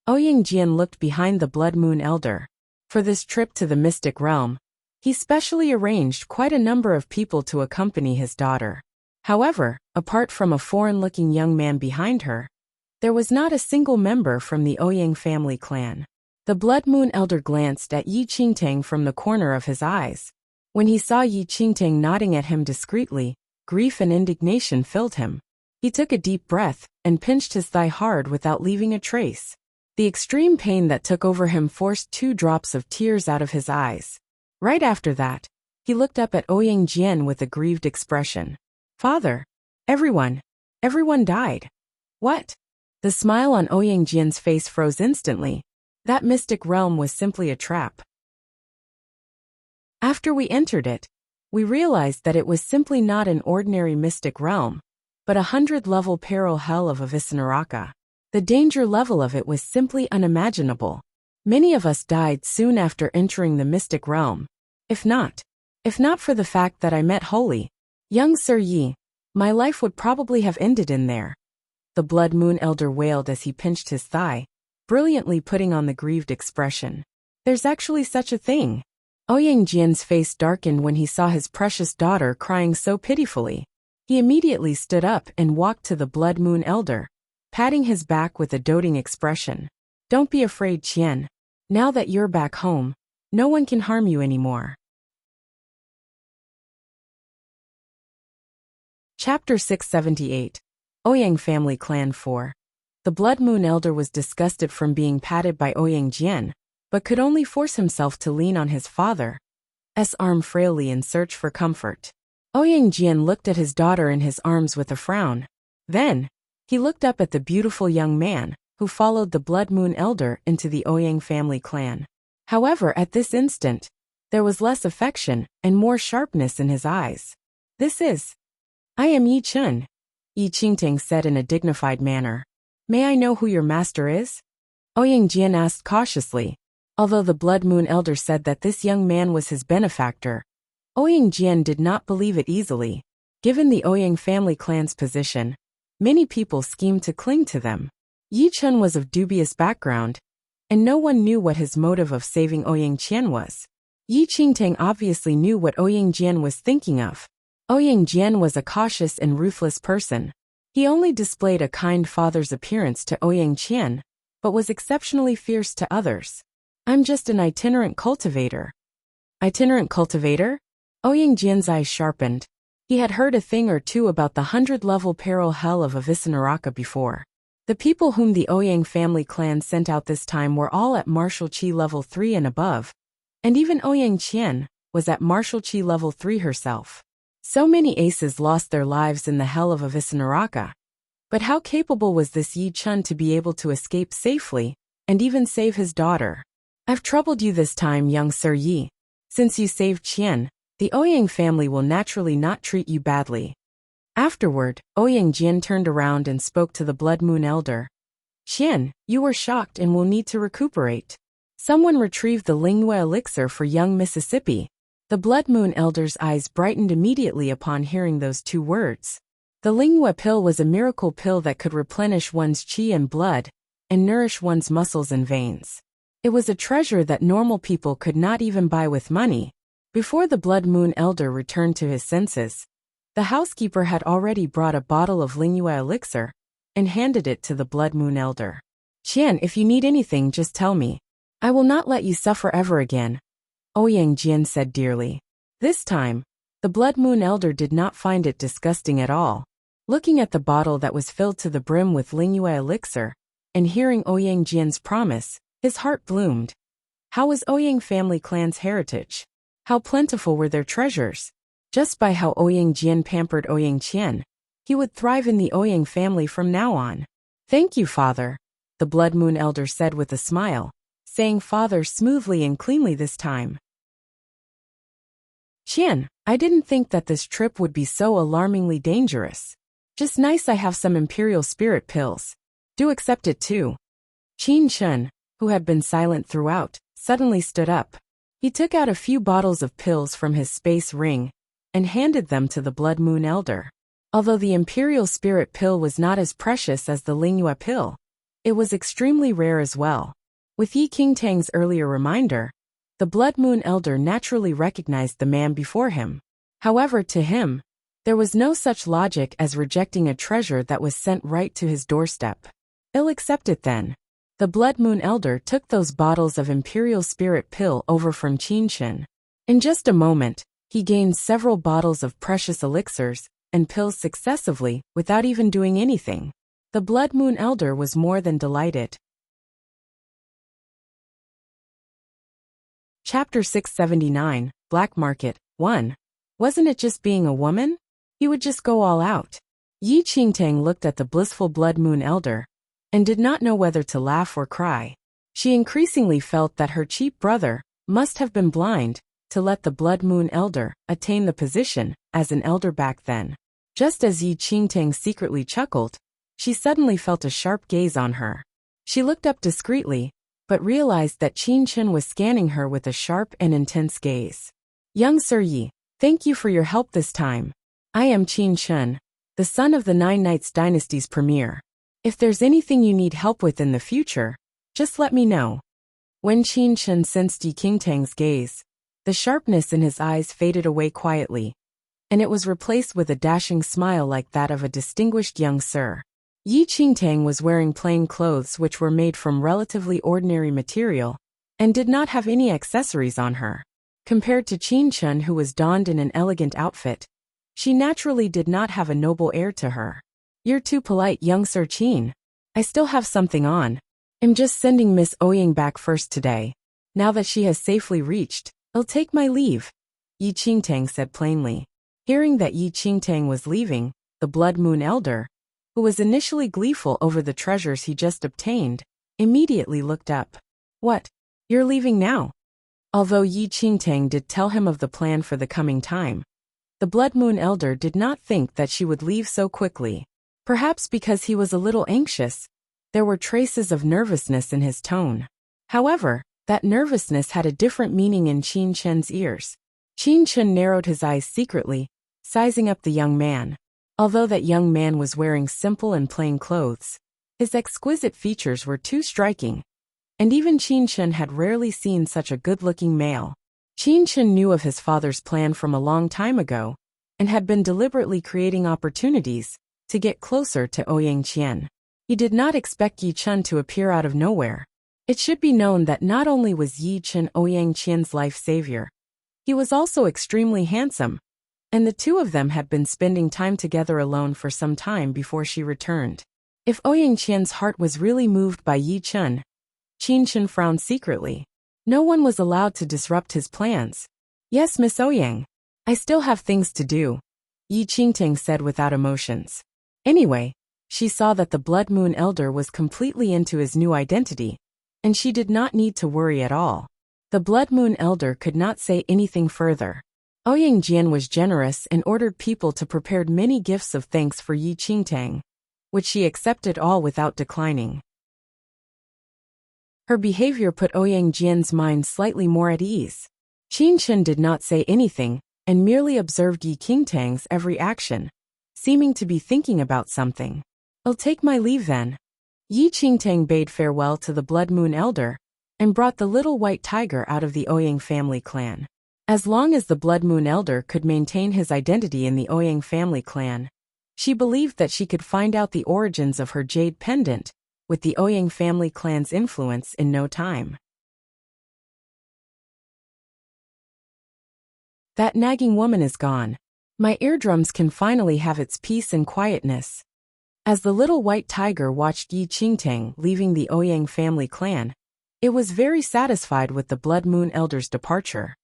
[SPEAKER 1] Ouyang Jian looked behind the Blood Moon Elder. For this trip to the mystic realm, he specially arranged quite a number of people to accompany his daughter. However, apart from a foreign-looking young man behind her, there was not a single member from the Ouyang family clan. The Blood Moon Elder glanced at Yi Qingtang from the corner of his eyes. When he saw Yi Qingtang nodding at him discreetly, grief and indignation filled him. He took a deep breath and pinched his thigh hard without leaving a trace. The extreme pain that took over him forced 2 drops of tears out of his eyes. Right after that, he looked up at Ouyang Jian with a grieved expression. Father, everyone died. What? The smile on Ouyang Jian's face froze instantly. That mystic realm was simply a trap. After we entered it, we realized that it was simply not an ordinary mystic realm, but a 100-level peril hell of Avicenaraka. The danger level of it was simply unimaginable. Many of us died soon after entering the mystic realm. If not for the fact that I met Holy, young Sir Yi, my life would probably have ended in there. The Blood Moon Elder wailed as he pinched his thigh, brilliantly putting on the grieved expression. There's actually such a thing. Ouyang Jian's face darkened when he saw his precious daughter crying so pitifully. He immediately stood up and walked to the Blood Moon Elder, patting his back with a doting expression. Don't be afraid, Qian. Now that you're back home, no one can harm you anymore. Chapter 678. Ouyang Family Clan 4. The Blood Moon Elder was disgusted from being patted by Ouyang Jian, but could only force himself to lean on his father's arm frailly in search for comfort. Ouyang Jian looked at his daughter in his arms with a frown. Then, he looked up at the beautiful young man, who followed the Blood Moon Elder into the Ouyang family clan. However, at this instant, there was less affection and more sharpness in his eyes. I am Yi Chun, Yi Qingtang said in a dignified manner. May I know who your master is? Ouyang Jian asked cautiously. Although the Blood Moon Elder said that this young man was his benefactor, Ouyang Jian did not believe it easily. Given the Ouyang family clan's position, many people schemed to cling to them. Yi Chun was of dubious background, and no one knew what his motive of saving Ouyang Qian was. Yi Qingtang obviously knew what Ouyang Jian was thinking of. Ouyang Jian was a cautious and ruthless person. He only displayed a kind father's appearance to Ouyang Qian, but was exceptionally fierce to others. I'm just an itinerant cultivator. Itinerant cultivator? Ouyang Jian's eyes sharpened. He had heard a thing or two about the 100-level peril hell of Avicenaraka before. The people whom the Ouyang family clan sent out this time were all at martial chi level 3 and above, and even Ouyang Qian was at martial chi level 3 herself. So many aces lost their lives in the hell of Avicenaraka. But how capable was this Yi Chun to be able to escape safely, and even save his daughter? I've troubled you this time, young Sir Yi. Since you saved Qian, the Ouyang family will naturally not treat you badly. Afterward, Ouyang Jian turned around and spoke to the Blood Moon Elder. Qian, you were shocked and will need to recuperate. Someone retrieved the Lingyue elixir for young Mississippi. The Blood Moon Elder's eyes brightened immediately upon hearing those two words. The Lingyue pill was a miracle pill that could replenish one's qi and blood, and nourish one's muscles and veins. It was a treasure that normal people could not even buy with money. Before the Blood Moon Elder returned to his senses, the housekeeper had already brought a bottle of Lingyue elixir, and handed it to the Blood Moon Elder. Qian, if you need anything, just tell me. I will not let you suffer ever again, Ouyang Jian said dearly. This time, the Blood Moon Elder did not find it disgusting at all. Looking at the bottle that was filled to the brim with Lingyue elixir, and hearing Ouyang Jian's promise, his heart bloomed. How was Ouyang family clan's heritage? How plentiful were their treasures? Just by how Ouyang Jian pampered Ouyang Qian, he would thrive in the Ouyang family from now on. Thank you, father, the Blood Moon Elder said with a smile, saying father smoothly and cleanly this time. Qian, I didn't think that this trip would be so alarmingly dangerous. Just nice I have some Imperial Spirit pills. Do accept it too. Qin Shun, who had been silent throughout, suddenly stood up. He took out a few bottles of pills from his space ring, and handed them to the Blood Moon Elder. Although the Imperial Spirit pill was not as precious as the Lingyue pill, it was extremely rare as well. With Yi Qingtang's earlier reminder, the Blood Moon Elder naturally recognized the man before him. However, to him, there was no such logic as rejecting a treasure that was sent right to his doorstep. I'll accept it then. The Blood Moon Elder took those bottles of Imperial Spirit pill over from Qin Shun. In just a moment, he gained several bottles of precious elixirs and pills successively without even doing anything. The Blood Moon Elder was more than delighted. Chapter 679, Black Market, 1. Wasn't it just being a woman? He would just go all out. Yi Qingtang looked at the blissful Blood Moon Elder, and did not know whether to laugh or cry. She increasingly felt that her cheap brother must have been blind to let the Blood Moon Elder attain the position as an elder back then. Just as Yi Qingtang secretly chuckled, she suddenly felt a sharp gaze on her. She looked up discreetly, but realized that Qin Shun was scanning her with a sharp and intense gaze. Young Sir Yi, thank you for your help this time. I am Qin Shun, the son of the Nine Knights Dynasty's premier. If there's anything you need help with in the future, just let me know. When Qin Shun sensed Yi Qingtang's gaze, the sharpness in his eyes faded away quietly, and it was replaced with a dashing smile like that of a distinguished young sir. Yi Qingtang was wearing plain clothes which were made from relatively ordinary material, and did not have any accessories on her. Compared to Qin Shun, who was donned in an elegant outfit, she naturally did not have a noble air to her. You're too polite, young Sir Qin. I still have something on. I'm just sending Miss Ouyang back first today. Now that she has safely reached, I'll take my leave, Yi Qingtang said plainly. Hearing that Yi Qingtang was leaving, the Blood Moon Elder, who was initially gleeful over the treasures he just obtained, immediately looked up. What? You're leaving now? Although Yi Qingtang did tell him of the plan for the coming time, the Blood Moon Elder did not think that she would leave so quickly. Perhaps because he was a little anxious, there were traces of nervousness in his tone. However, that nervousness had a different meaning in Qin Shun's ears. Qin Shun narrowed his eyes secretly, sizing up the young man. Although that young man was wearing simple and plain clothes, his exquisite features were too striking, and even Qin Shun had rarely seen such a good-looking male. Qin Chen knew of his father's plan from a long time ago, and had been deliberately creating opportunities to get closer to Ouyang Qian. He did not expect Yi Chen to appear out of nowhere. It should be known that not only was Yi Chen Ouyang Qian's life savior, he was also extremely handsome, and the two of them had been spending time together alone for some time before she returned. If Ouyang Qian's heart was really moved by Yi Chen, Qin Chen frowned secretly. No one was allowed to disrupt his plans. Yes, Miss Ouyang. I still have things to do, Yi Qingting said without emotions. Anyway, she saw that the Blood Moon Elder was completely into his new identity, and she did not need to worry at all. The Blood Moon Elder could not say anything further. Ouyang Jian was generous and ordered people to prepare many gifts of thanks for Yi Qingtang, which she accepted all without declining. Her behavior put Ouyang Jian's mind slightly more at ease. Qin Chen did not say anything, and merely observed Yi Qingtang's every action, seeming to be thinking about something. I'll take my leave then. Yi Qingtang bade farewell to the Blood Moon Elder, and brought the little white tiger out of the Ouyang family clan. As long as the Blood Moon Elder could maintain his identity in the Ouyang family clan, she believed that she could find out the origins of her jade pendant, with the Ouyang family clan's influence in no time. That nagging woman is gone. My eardrums can finally have its peace and quietness. As the little white tiger watched Yi Qingtang leaving the Ouyang family clan, it was very satisfied with the Blood Moon Elder's departure.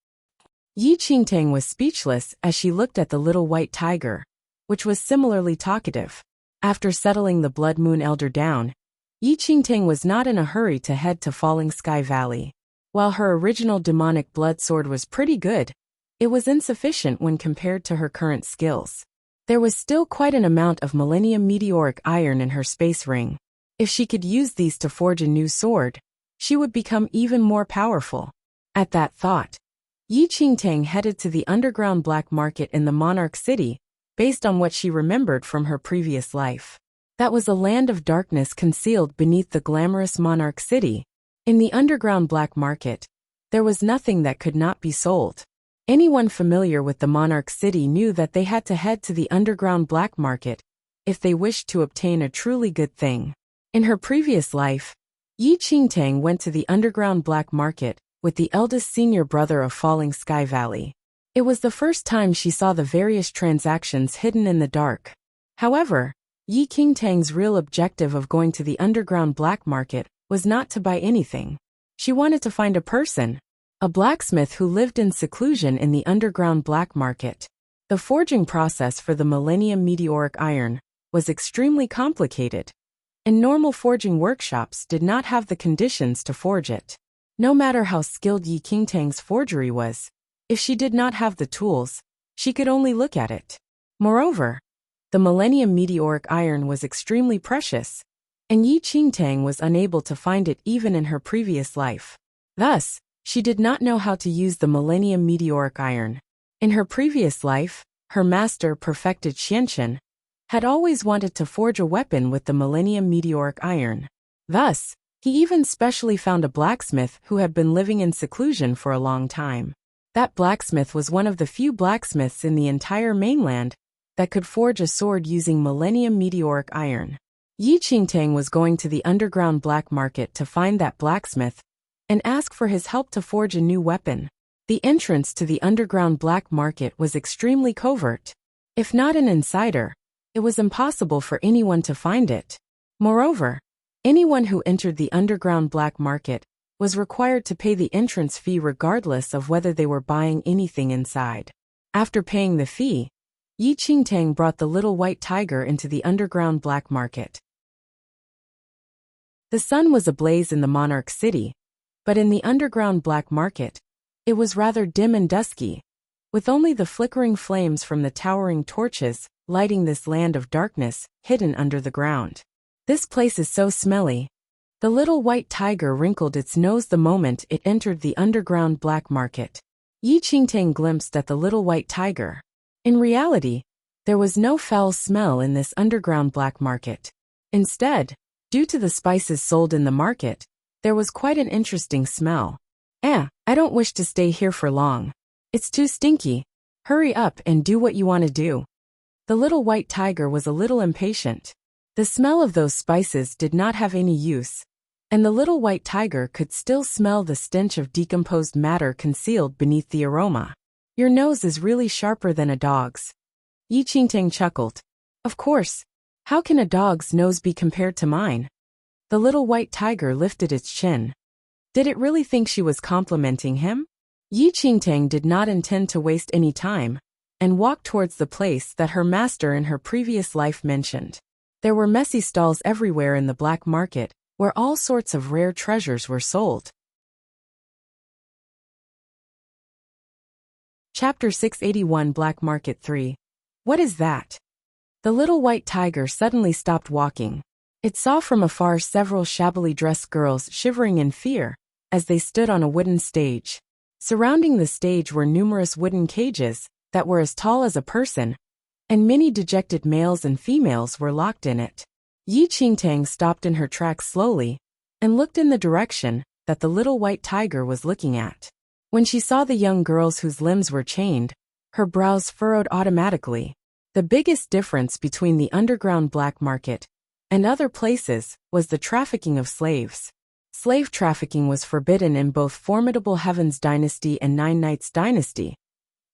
[SPEAKER 1] Yi Qingtang was speechless as she looked at the little white tiger, which was similarly talkative. After settling the Blood Moon Elder down, Yi Qingtang was not in a hurry to head to Falling Sky Valley. While her original demonic blood sword was pretty good, it was insufficient when compared to her current skills. There was still quite an amount of Millennium Meteoric Iron in her space ring. If she could use these to forge a new sword, she would become even more powerful. At that thought, Yi Qingtang headed to the underground black market in the Monarch City, based on what she remembered from her previous life. That was a land of darkness concealed beneath the glamorous Monarch City. In the underground black market, there was nothing that could not be sold. Anyone familiar with the Monarch City knew that they had to head to the underground black market if they wished to obtain a truly good thing. In her previous life, Yi Qingtang went to the underground black market with the eldest senior brother of Falling Sky Valley. It was the first time she saw the various transactions hidden in the dark. However, Yi Qingtang's real objective of going to the underground black market was not to buy anything. She wanted to find a person, a blacksmith who lived in seclusion in the underground black market. The forging process for the Millennium Meteoric Iron was extremely complicated, and normal forging workshops did not have the conditions to forge it. No matter how skilled Yi Qingtang's forgery was, if she did not have the tools, she could only look at it. Moreover, the Millennium Meteoric Iron was extremely precious, and Yi Qingtang was unable to find it even in her previous life. Thus, she did not know how to use the Millennium Meteoric Iron. In her previous life, her master perfected Xianchen had always wanted to forge a weapon with the Millennium Meteoric Iron. Thus, he even specially found a blacksmith who had been living in seclusion for a long time. That blacksmith was one of the few blacksmiths in the entire mainland that could forge a sword using Millennium Meteoric Iron. Yi Qingtang was going to the underground black market to find that blacksmith and ask for his help to forge a new weapon. The entrance to the underground black market was extremely covert. If not an insider, it was impossible for anyone to find it. Moreover, anyone who entered the underground black market was required to pay the entrance fee regardless of whether they were buying anything inside. After paying the fee, Yi Qingtang brought the little white tiger into the underground black market. The sun was ablaze in the Monarch City, but in the underground black market, it was rather dim and dusky, with only the flickering flames from the towering torches lighting this land of darkness hidden under the ground. This place is so smelly. The little white tiger wrinkled its nose the moment it entered the underground black market. Yi Qingtang glimpsed at the little white tiger. In reality, there was no foul smell in this underground black market. Instead, due to the spices sold in the market, there was quite an interesting smell. I don't wish to stay here for long. It's too stinky. Hurry up and do what you want to do." The little white tiger was a little impatient. The smell of those spices did not have any use, and the little white tiger could still smell the stench of decomposed matter concealed beneath the aroma. "Your nose is really sharper than a dog's." Yi Qingtang chuckled. "Of course. How can a dog's nose be compared to mine?" The little white tiger lifted its chin. Did it really think she was complimenting him? Yi Qingtang did not intend to waste any time, and walked towards the place that her master in her previous life mentioned. There were messy stalls everywhere in the black market, where all sorts of rare treasures were sold. Chapter 681 Black Market 3. What is that? The little white tiger suddenly stopped walking. It saw from afar several shabbily dressed girls shivering in fear as they stood on a wooden stage. Surrounding the stage were numerous wooden cages that were as tall as a person, and many dejected males and females were locked in it. Yi Qingtang stopped in her tracks slowly and looked in the direction that the little white tiger was looking at. When she saw the young girls whose limbs were chained, her brows furrowed automatically. The biggest difference between the underground black market and other places was the trafficking of slaves. Slave trafficking was forbidden in both formidable Heaven's dynasty and Nine Nights dynasty,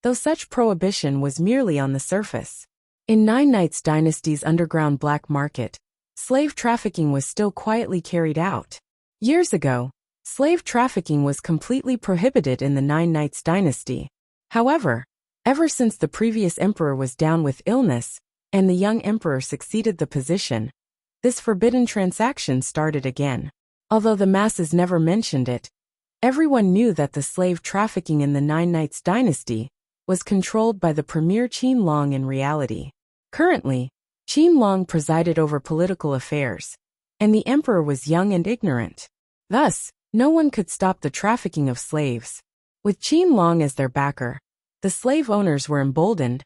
[SPEAKER 1] though such prohibition was merely on the surface. In Nine Nights dynasty's underground black market, slave trafficking was still quietly carried out. Years ago, slave trafficking was completely prohibited in the Nine Nights dynasty. However, ever since the previous emperor was down with illness and the young emperor succeeded the position, this forbidden transaction started again. Although the masses never mentioned it, everyone knew that the slave trafficking in the Nine Nights dynasty was controlled by the premier Qin Long in reality. Currently, Qin Long presided over political affairs, and the emperor was young and ignorant. Thus, no one could stop the trafficking of slaves. With Qin Long as their backer, the slave owners were emboldened,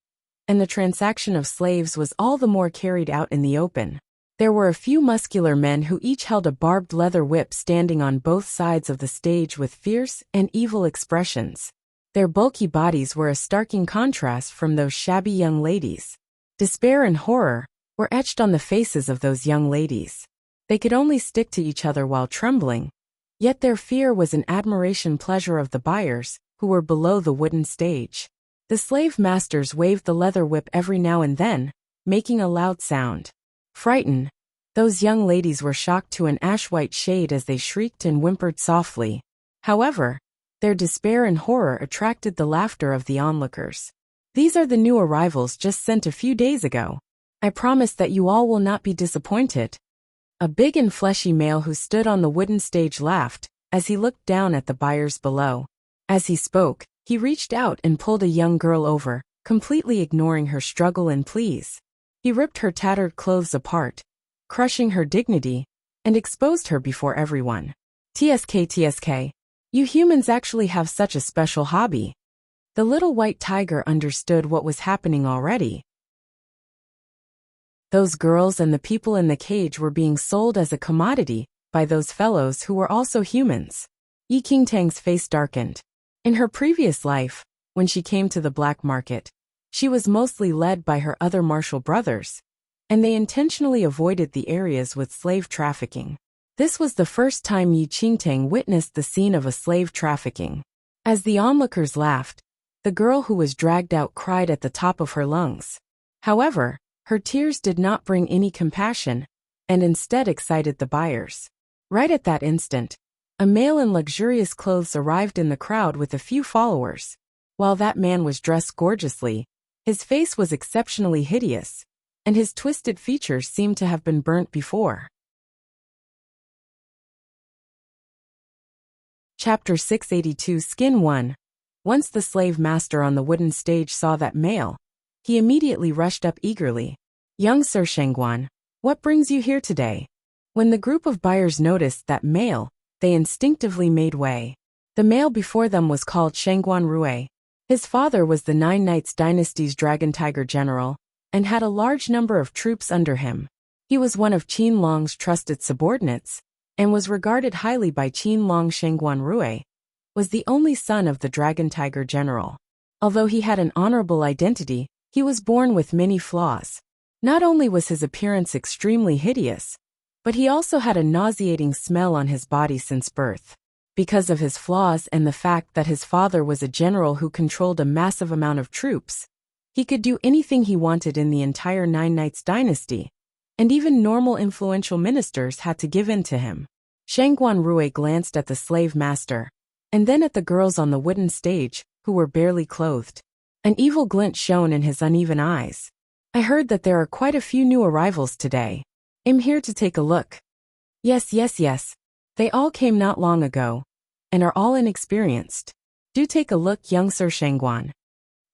[SPEAKER 1] and the transaction of slaves was all the more carried out in the open. There were a few muscular men who each held a barbed leather whip standing on both sides of the stage with fierce and evil expressions. Their bulky bodies were a starking contrast from those shabby young ladies. Despair and horror were etched on the faces of those young ladies. They could only stick to each other while trembling, yet their fear was an admiration pleasure of the buyers, who were below the wooden stage. The slave masters waved the leather whip every now and then, making a loud sound. Frightened, those young ladies were shocked to an ash-white shade as they shrieked and whimpered softly. However, their despair and horror attracted the laughter of the onlookers. "These are the new arrivals just sent a few days ago. I promise that you all will not be disappointed." A big and fleshy male who stood on the wooden stage laughed as he looked down at the buyers below. As he spoke, he reached out and pulled a young girl over, completely ignoring her struggle and pleas. He ripped her tattered clothes apart, crushing her dignity, and exposed her before everyone. TSK, you humans actually have such a special hobby." The little white tiger understood what was happening already. Those girls and the people in the cage were being sold as a commodity by those fellows who were also humans. Yi Qingtang's face darkened. In her previous life, when she came to the black market, she was mostly led by her other martial brothers, and they intentionally avoided the areas with slave trafficking. This was the first time Yi Qingtang witnessed the scene of a slave trafficking. As the onlookers laughed, the girl who was dragged out cried at the top of her lungs. However, her tears did not bring any compassion, and instead excited the buyers. Right at that instant, a male in luxurious clothes arrived in the crowd with a few followers. While that man was dressed gorgeously, his face was exceptionally hideous, and his twisted features seemed to have been burnt before. Chapter 682 Skin 1. Once the slave master on the wooden stage saw that male, he immediately rushed up eagerly. "Young Sir Shengguan, what brings you here today?" When the group of buyers noticed that male, they instinctively made way. The male before them was called Shengguan Rui. His father was the Nine Nights dynasty's Dragon Tiger general, and had a large number of troops under him. He was one of Qin Long's trusted subordinates, and was regarded highly by Qin Long Shengguan Rui, was the only son of the Dragon Tiger General. Although he had an honorable identity, he was born with many flaws. Not only was his appearance extremely hideous, but he also had a nauseating smell on his body since birth. Because of his flaws and the fact that his father was a general who controlled a massive amount of troops, he could do anything he wanted in the entire Nine Knights dynasty, and even normal influential ministers had to give in to him. Shangguan Rui glanced at the slave master, and then at the girls on the wooden stage, who were barely clothed. An evil glint shone in his uneven eyes. I heard that there are quite a few new arrivals today. I'm here to take a look. Yes. They all came not long ago, and are all inexperienced. Do take a look, young Sir Shangguan.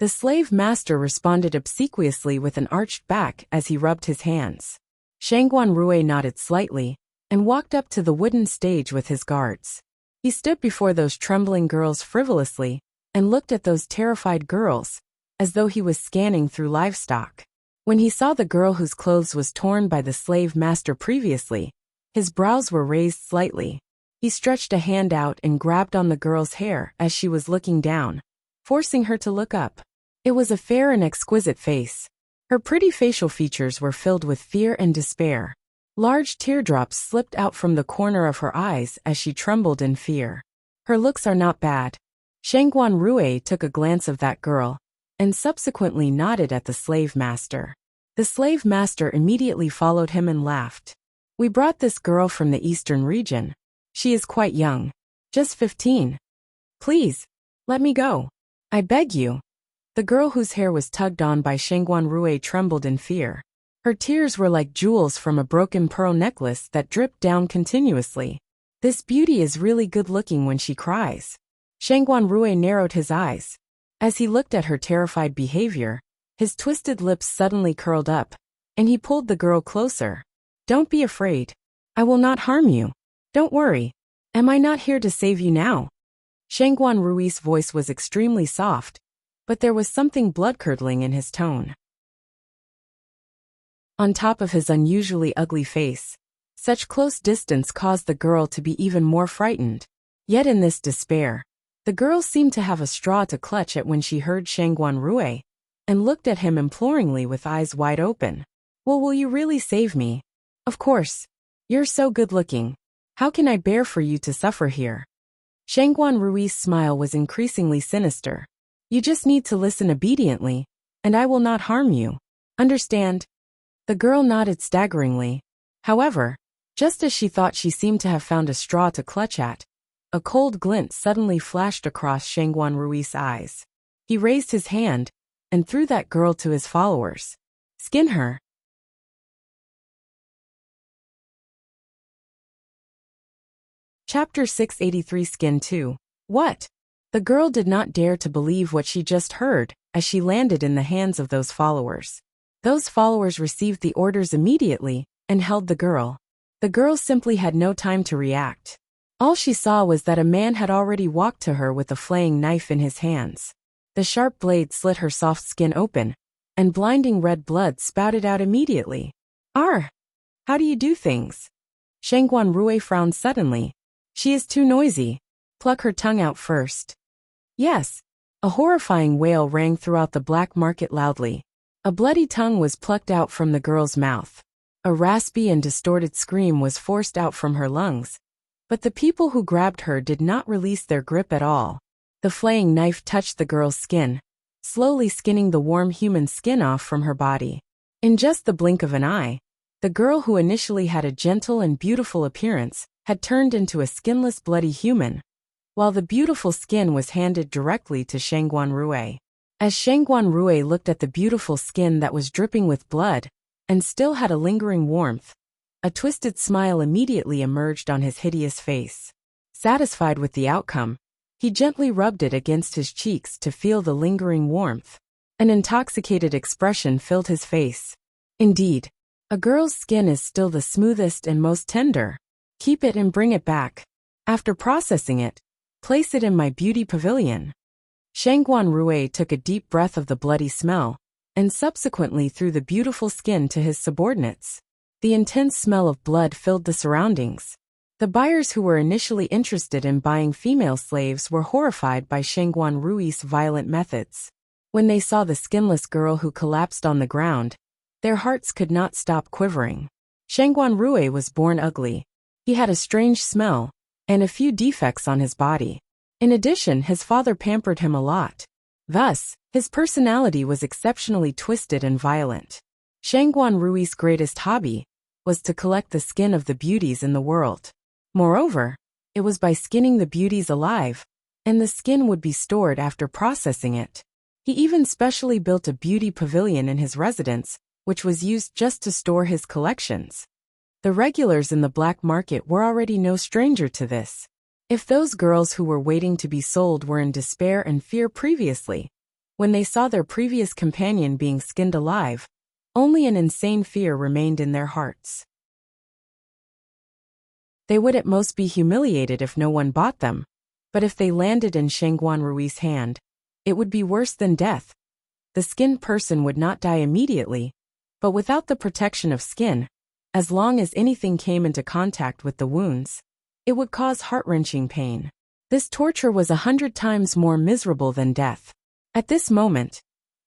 [SPEAKER 1] The slave master responded obsequiously with an arched back as he rubbed his hands. Shangguan Rui nodded slightly, and walked up to the wooden stage with his guards. He stood before those trembling girls frivolously, and looked at those terrified girls, as though he was scanning through livestock. When he saw the girl whose clothes was torn by the slave master previously, his brows were raised slightly. He stretched a hand out and grabbed on the girl's hair as she was looking down, forcing her to look up. It was a fair and exquisite face. Her pretty facial features were filled with fear and despair. Large teardrops slipped out from the corner of her eyes as she trembled in fear. Her looks are not bad. Shangguan Rui took a glance of that girl, and subsequently nodded at the slave master. The slave master immediately followed him and laughed. We brought this girl from the eastern region. She is quite young. Just 15. Please, let me go. I beg you. The girl whose hair was tugged on by Shangguan Rui trembled in fear. Her tears were like jewels from a broken pearl necklace that dripped down continuously. This beauty is really good-looking when she cries. Shangguan Rui narrowed his eyes. As he looked at her terrified behavior, his twisted lips suddenly curled up, and he pulled the girl closer. Don't be afraid. I will not harm you. Don't worry. Am I not here to save you now? Shangguan Rui's voice was extremely soft, but there was something blood-curdling in his tone. On top of his unusually ugly face, such close distance caused the girl to be even more frightened. Yet in this despair, the girl seemed to have a straw to clutch at when she heard Shangguan Rui, and looked at him imploringly with eyes wide open. Well, will you really save me? Of course. You're so good-looking. How can I bear for you to suffer here? Shangguan Rui's smile was increasingly sinister. You just need to listen obediently, and I will not harm you. Understand? The girl nodded staggeringly. However, just as she thought she seemed to have found a straw to clutch at, a cold glint suddenly flashed across Shangguan Rui's eyes. He raised his hand, and threw that girl to his followers. Skin her. Chapter 683 Skin 2. What? The girl did not dare to believe what she just heard, as she landed in the hands of those followers. Those followers received the orders immediately, and held the girl. The girl simply had no time to react. All she saw was that a man had already walked to her with a flaying knife in his hands. The sharp blade slit her soft skin open, and blinding red blood spouted out immediately. Arr! How do you do things? Shangguan Rui frowned suddenly. She is too noisy. Pluck her tongue out first. Yes. A horrifying wail rang throughout the black market loudly. A bloody tongue was plucked out from the girl's mouth. A raspy and distorted scream was forced out from her lungs. But the people who grabbed her did not release their grip at all. The flaying knife touched the girl's skin, slowly skinning the warm human skin off from her body. In just the blink of an eye, the girl who initially had a gentle and beautiful appearance had turned into a skinless bloody human, while the beautiful skin was handed directly to Shangguan Rui. As Shangguan Rui looked at the beautiful skin that was dripping with blood, and still had a lingering warmth, a twisted smile immediately emerged on his hideous face. Satisfied with the outcome, he gently rubbed it against his cheeks to feel the lingering warmth. An intoxicated expression filled his face. Indeed, a girl's skin is still the smoothest and most tender. Keep it and bring it back. After processing it, place it in my beauty pavilion. Shangguan Rui took a deep breath of the bloody smell, and subsequently threw the beautiful skin to his subordinates. The intense smell of blood filled the surroundings. The buyers who were initially interested in buying female slaves were horrified by Shengguan Rui's violent methods. When they saw the skinless girl who collapsed on the ground, their hearts could not stop quivering. Shengguan Rui was born ugly. He had a strange smell and a few defects on his body. In addition, his father pampered him a lot. Thus, his personality was exceptionally twisted and violent. Shengguan Rui's greatest hobby was to collect the skin of the beauties in the world. Moreover, it was by skinning the beauties alive, and the skin would be stored after processing it. He even specially built a beauty pavilion in his residence, which was used just to store his collections. The regulars in the black market were already no stranger to this. If those girls who were waiting to be sold were in despair and fear previously, when they saw their previous companion being skinned alive, only an insane fear remained in their hearts. They would at most be humiliated if no one bought them, but if they landed in Shengguan Rui's hand, it would be worse than death. The skinned person would not die immediately, but without the protection of skin, as long as anything came into contact with the wounds, it would cause heart-wrenching pain. This torture was 100 times more miserable than death. At this moment,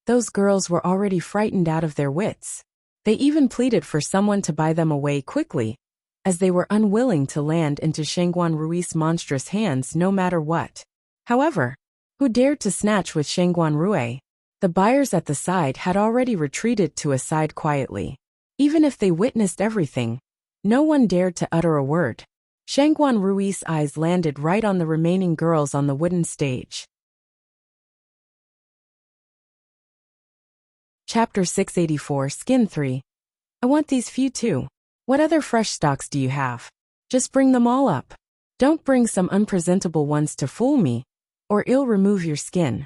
[SPEAKER 1] those girls were already frightened out of their wits. They even pleaded for someone to buy them away quickly, as they were unwilling to land into Shengguan Rui's monstrous hands no matter what. However, who dared to snatch with Shengguan Rui? The buyers at the side had already retreated to a side quietly. Even if they witnessed everything, no one dared to utter a word. Shengguan Rui's eyes landed right on the remaining girls on the wooden stage. Chapter 684, Skin 3. I want these few too. What other fresh stocks do you have? Just bring them all up. Don't bring some unpresentable ones to fool me, or I'll remove your skin.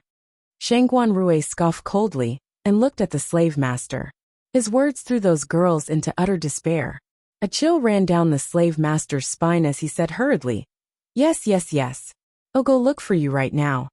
[SPEAKER 1] Shengguan Rui scoffed coldly and looked at the slave master. His words threw those girls into utter despair. A chill ran down the slave master's spine as he said hurriedly, "Yes, yes, yes. I'll go look for you right now."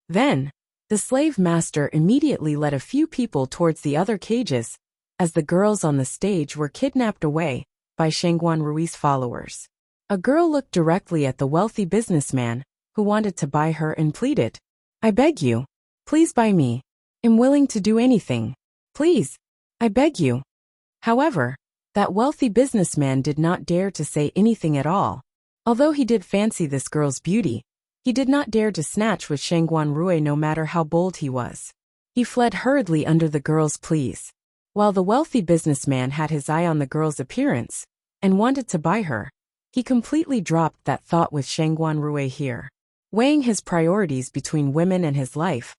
[SPEAKER 1] Then, the slave master immediately led a few people towards the other cages, as the girls on the stage were kidnapped away by Shengguan Rui's followers. A girl looked directly at the wealthy businessman, who wanted to buy her and pleaded, "I beg you, please buy me. I'm willing to do anything. Please, I beg you." However, that wealthy businessman did not dare to say anything at all. Although he did fancy this girl's beauty, he did not dare to snatch with Shengguan Rui no matter how bold he was. He fled hurriedly under the girl's pleas. While the wealthy businessman had his eye on the girl's appearance and wanted to buy her, he completely dropped that thought with Shengguan Rui here. Weighing his priorities between women and his life,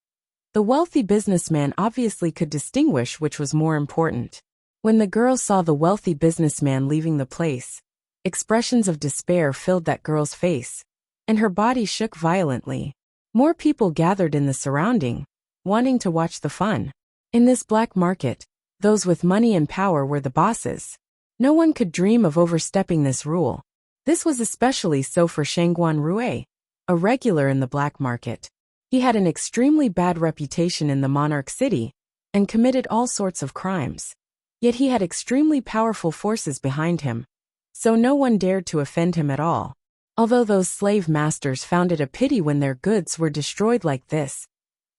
[SPEAKER 1] the wealthy businessman obviously could distinguish which was more important. When the girl saw the wealthy businessman leaving the place, expressions of despair filled that girl's face, and her body shook violently. More people gathered in the surrounding, wanting to watch the fun. In this black market, those with money and power were the bosses. No one could dream of overstepping this rule. This was especially so for Shengguan Rui, a regular in the black market. He had an extremely bad reputation in the monarch city and committed all sorts of crimes. Yet he had extremely powerful forces behind him, so no one dared to offend him at all. Although those slave masters found it a pity when their goods were destroyed like this,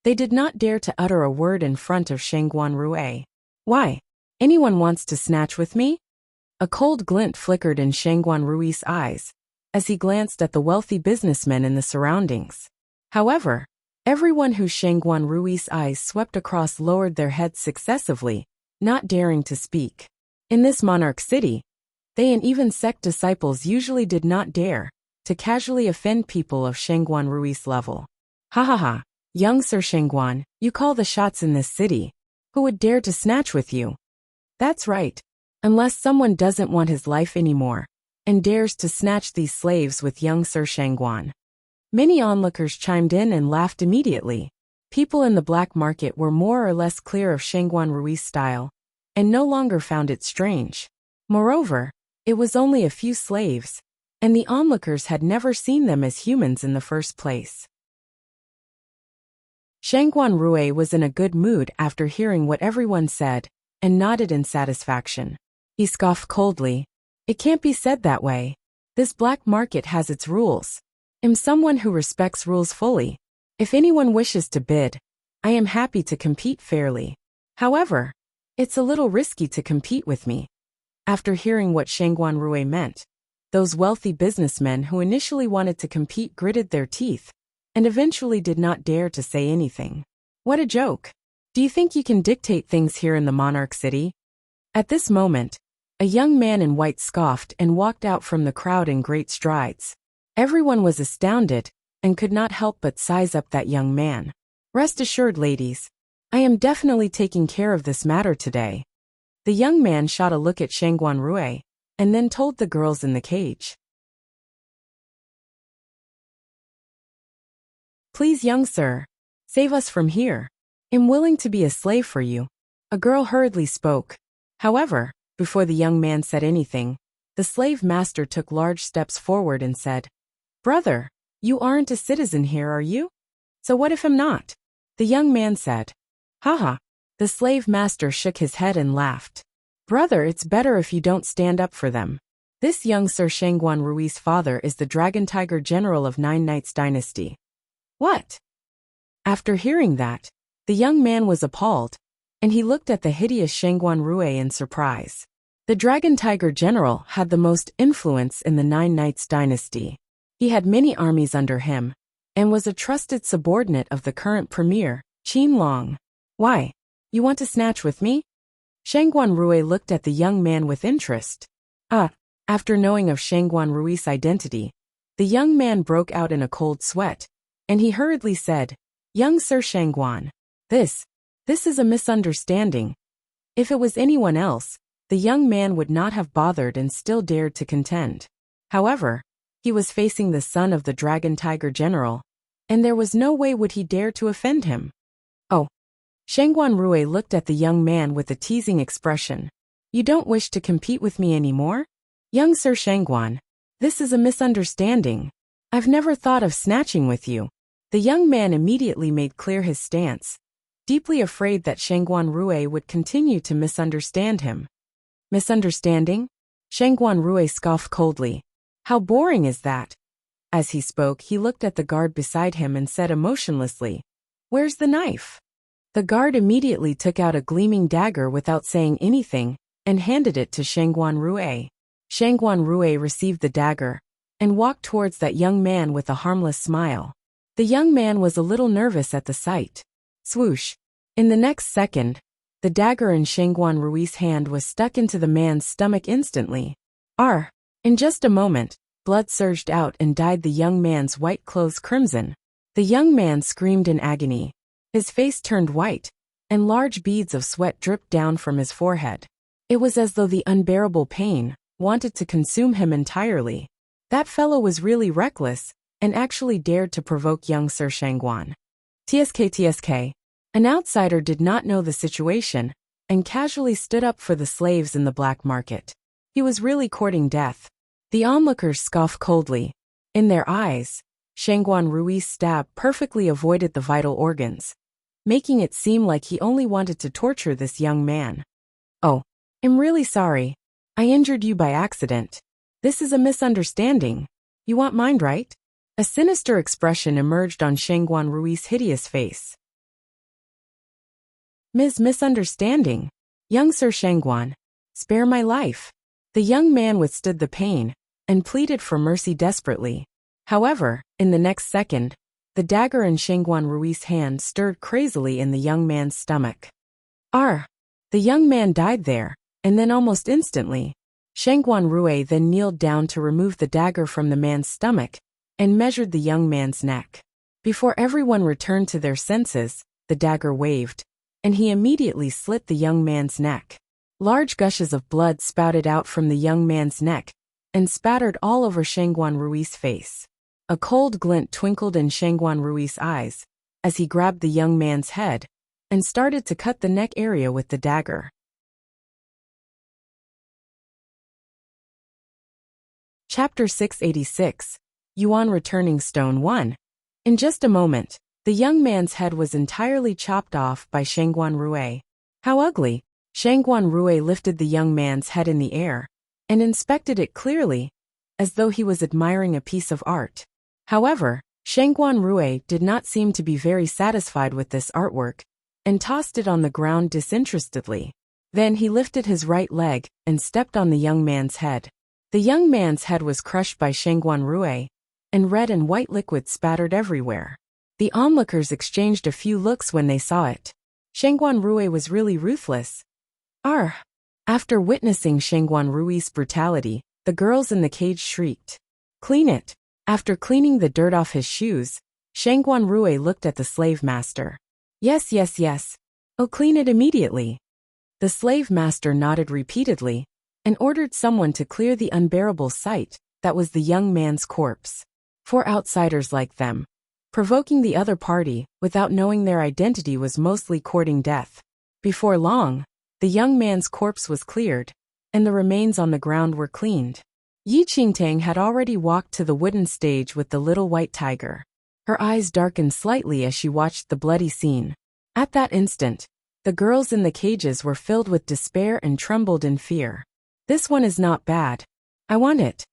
[SPEAKER 1] they did not dare to utter a word in front of Shengguan Rui. "Why? Anyone wants to snatch with me?" A cold glint flickered in Shengguan Rui's eyes as he glanced at the wealthy businessmen in the surroundings. However, everyone who Shengguan Rui's eyes swept across lowered their heads successively, not daring to speak. In this monarch city, they and even sect disciples usually did not dare to casually offend people of Shengguan Rui's level. "Ha ha ha, young Sir Shengguan, you call the shots in this city. Who would dare to snatch with you?" "That's right. Unless someone doesn't want his life anymore and dares to snatch these slaves with young Sir Shengguan." Many onlookers chimed in and laughed immediately. People in the black market were more or less clear of Shengguan Rui's style and no longer found it strange. Moreover, it was only a few slaves, and the onlookers had never seen them as humans in the first place. Shengguan Rui was in a good mood after hearing what everyone said and nodded in satisfaction. He scoffed coldly. "It can't be said that way. This black market has its rules. I'm someone who respects rules fully. If anyone wishes to bid, I am happy to compete fairly. However, it's a little risky to compete with me. After hearing what Shangguan Rui meant, those wealthy businessmen who initially wanted to compete gritted their teeth and eventually did not dare to say anything. What a joke. Do you think you can dictate things here in the Monarch City? At this moment, a young man in white scoffed and walked out from the crowd in great strides. Everyone was astounded and could not help but size up that young man. Rest assured, ladies, I am definitely taking care of this matter today. The young man shot a look at Shangguan Rui and then told the girls in the cage. Please, young sir, save us from here. I'm willing to be a slave for you. A girl hurriedly spoke. However, before the young man said anything, the slave master took large steps forward and said, Brother, you aren't a citizen here, are you? So what if I'm not? The young man said. Haha. The slave master shook his head and laughed. Brother, it's better if you don't stand up for them. This young Sir Shangguan Rui's father is the Dragon Tiger General of Nine Knights Dynasty. What? After hearing that, the young man was appalled, and he looked at the hideous Shangguan Rui in surprise. The Dragon Tiger General had the most influence in the Nine Knights Dynasty. He had many armies under him, and was a trusted subordinate of the current premier, Qin Long. Why? You want to snatch with me? Shangguan Rui looked at the young man with interest. After knowing of Shangguan Rui's identity, the young man broke out in a cold sweat, and he hurriedly said, Young Sir Shangguan, this is a misunderstanding. If it was anyone else, the young man would not have bothered and still dared to contend. However, he was facing the son of the Dragon Tiger General, and there was no way would he dare to offend him. Oh. Shangguan Rui looked at the young man with a teasing expression. You don't wish to compete with me anymore? Young Sir Shangguan, this is a misunderstanding. I've never thought of snatching with you. The young man immediately made clear his stance, deeply afraid that Shangguan Rui would continue to misunderstand him. Misunderstanding? Shangguan Rui scoffed coldly. How boring is that? As he spoke, he looked at the guard beside him and said emotionlessly, Where's the knife? The guard immediately took out a gleaming dagger without saying anything and handed it to Shangguan Rui. Shangguan Rui received the dagger and walked towards that young man with a harmless smile. The young man was a little nervous at the sight. Swoosh. In the next second, the dagger in Shangguan Rui's hand was stuck into the man's stomach instantly. In just a moment, blood surged out and dyed the young man's white clothes crimson. The young man screamed in agony. His face turned white, and large beads of sweat dripped down from his forehead. It was as though the unbearable pain wanted to consume him entirely. That fellow was really reckless, and actually dared to provoke young Sir Shangguan. TSK. An outsider did not know the situation, and casually stood up for the slaves in the black market. He was really courting death. The onlookers scoffed coldly. In their eyes, Shangguan Rui's stab perfectly avoided the vital organs, making it seem like he only wanted to torture this young man. Oh, I'm really sorry. I injured you by accident. This is a misunderstanding. You want mine, right? A sinister expression emerged on Shangguan Rui's hideous face. Misunderstanding. Young Sir Shangguan, spare my life. The young man withstood the pain and pleaded for mercy desperately. However, in the next second, the dagger in Shangguan Rui's hand stirred crazily in the young man's stomach. The young man died there, and then almost instantly, Shangguan Rui then kneeled down to remove the dagger from the man's stomach and measured the young man's neck. Before everyone returned to their senses, the dagger waved, and he immediately slit the young man's neck. Large gushes of blood spouted out from the young man's neck and spattered all over Shangguan Rui's face. A cold glint twinkled in Shangguan Rui's eyes as he grabbed the young man's head and started to cut the neck area with the dagger. Chapter 686, Yuan Returning Stone 1. In just a moment, the young man's head was entirely chopped off by Shangguan Rui. How ugly! Shangguan Rui lifted the young man's head in the air and inspected it clearly. as though he was admiring a piece of art. However, Shangguan Rui did not seem to be very satisfied with this artwork, and tossed it on the ground disinterestedly. Then he lifted his right leg and stepped on the young man's head. The young man's head was crushed by Shangguan Rui, and red and white liquid spattered everywhere. The onlookers exchanged a few looks when they saw it. Shangguan Rui was really ruthless. Arr! After witnessing Shangguan Rui's brutality, the girls in the cage shrieked. Clean it! After cleaning the dirt off his shoes, Shangguan Rui looked at the slave master. Yes, yes, yes. Oh, clean it immediately. The slave master nodded repeatedly, and ordered someone to clear the unbearable sight that was the young man's corpse. 4 outsiders like them. Provoking the other party, without knowing their identity, was mostly courting death. Before long, the young man's corpse was cleared, and the remains on the ground were cleaned. Yi Qingtang had already walked to the wooden stage with the little white tiger. Her eyes darkened slightly as she watched the bloody scene. At that instant, the girls in the cages were filled with despair and trembled in fear. This one is not bad. I want it.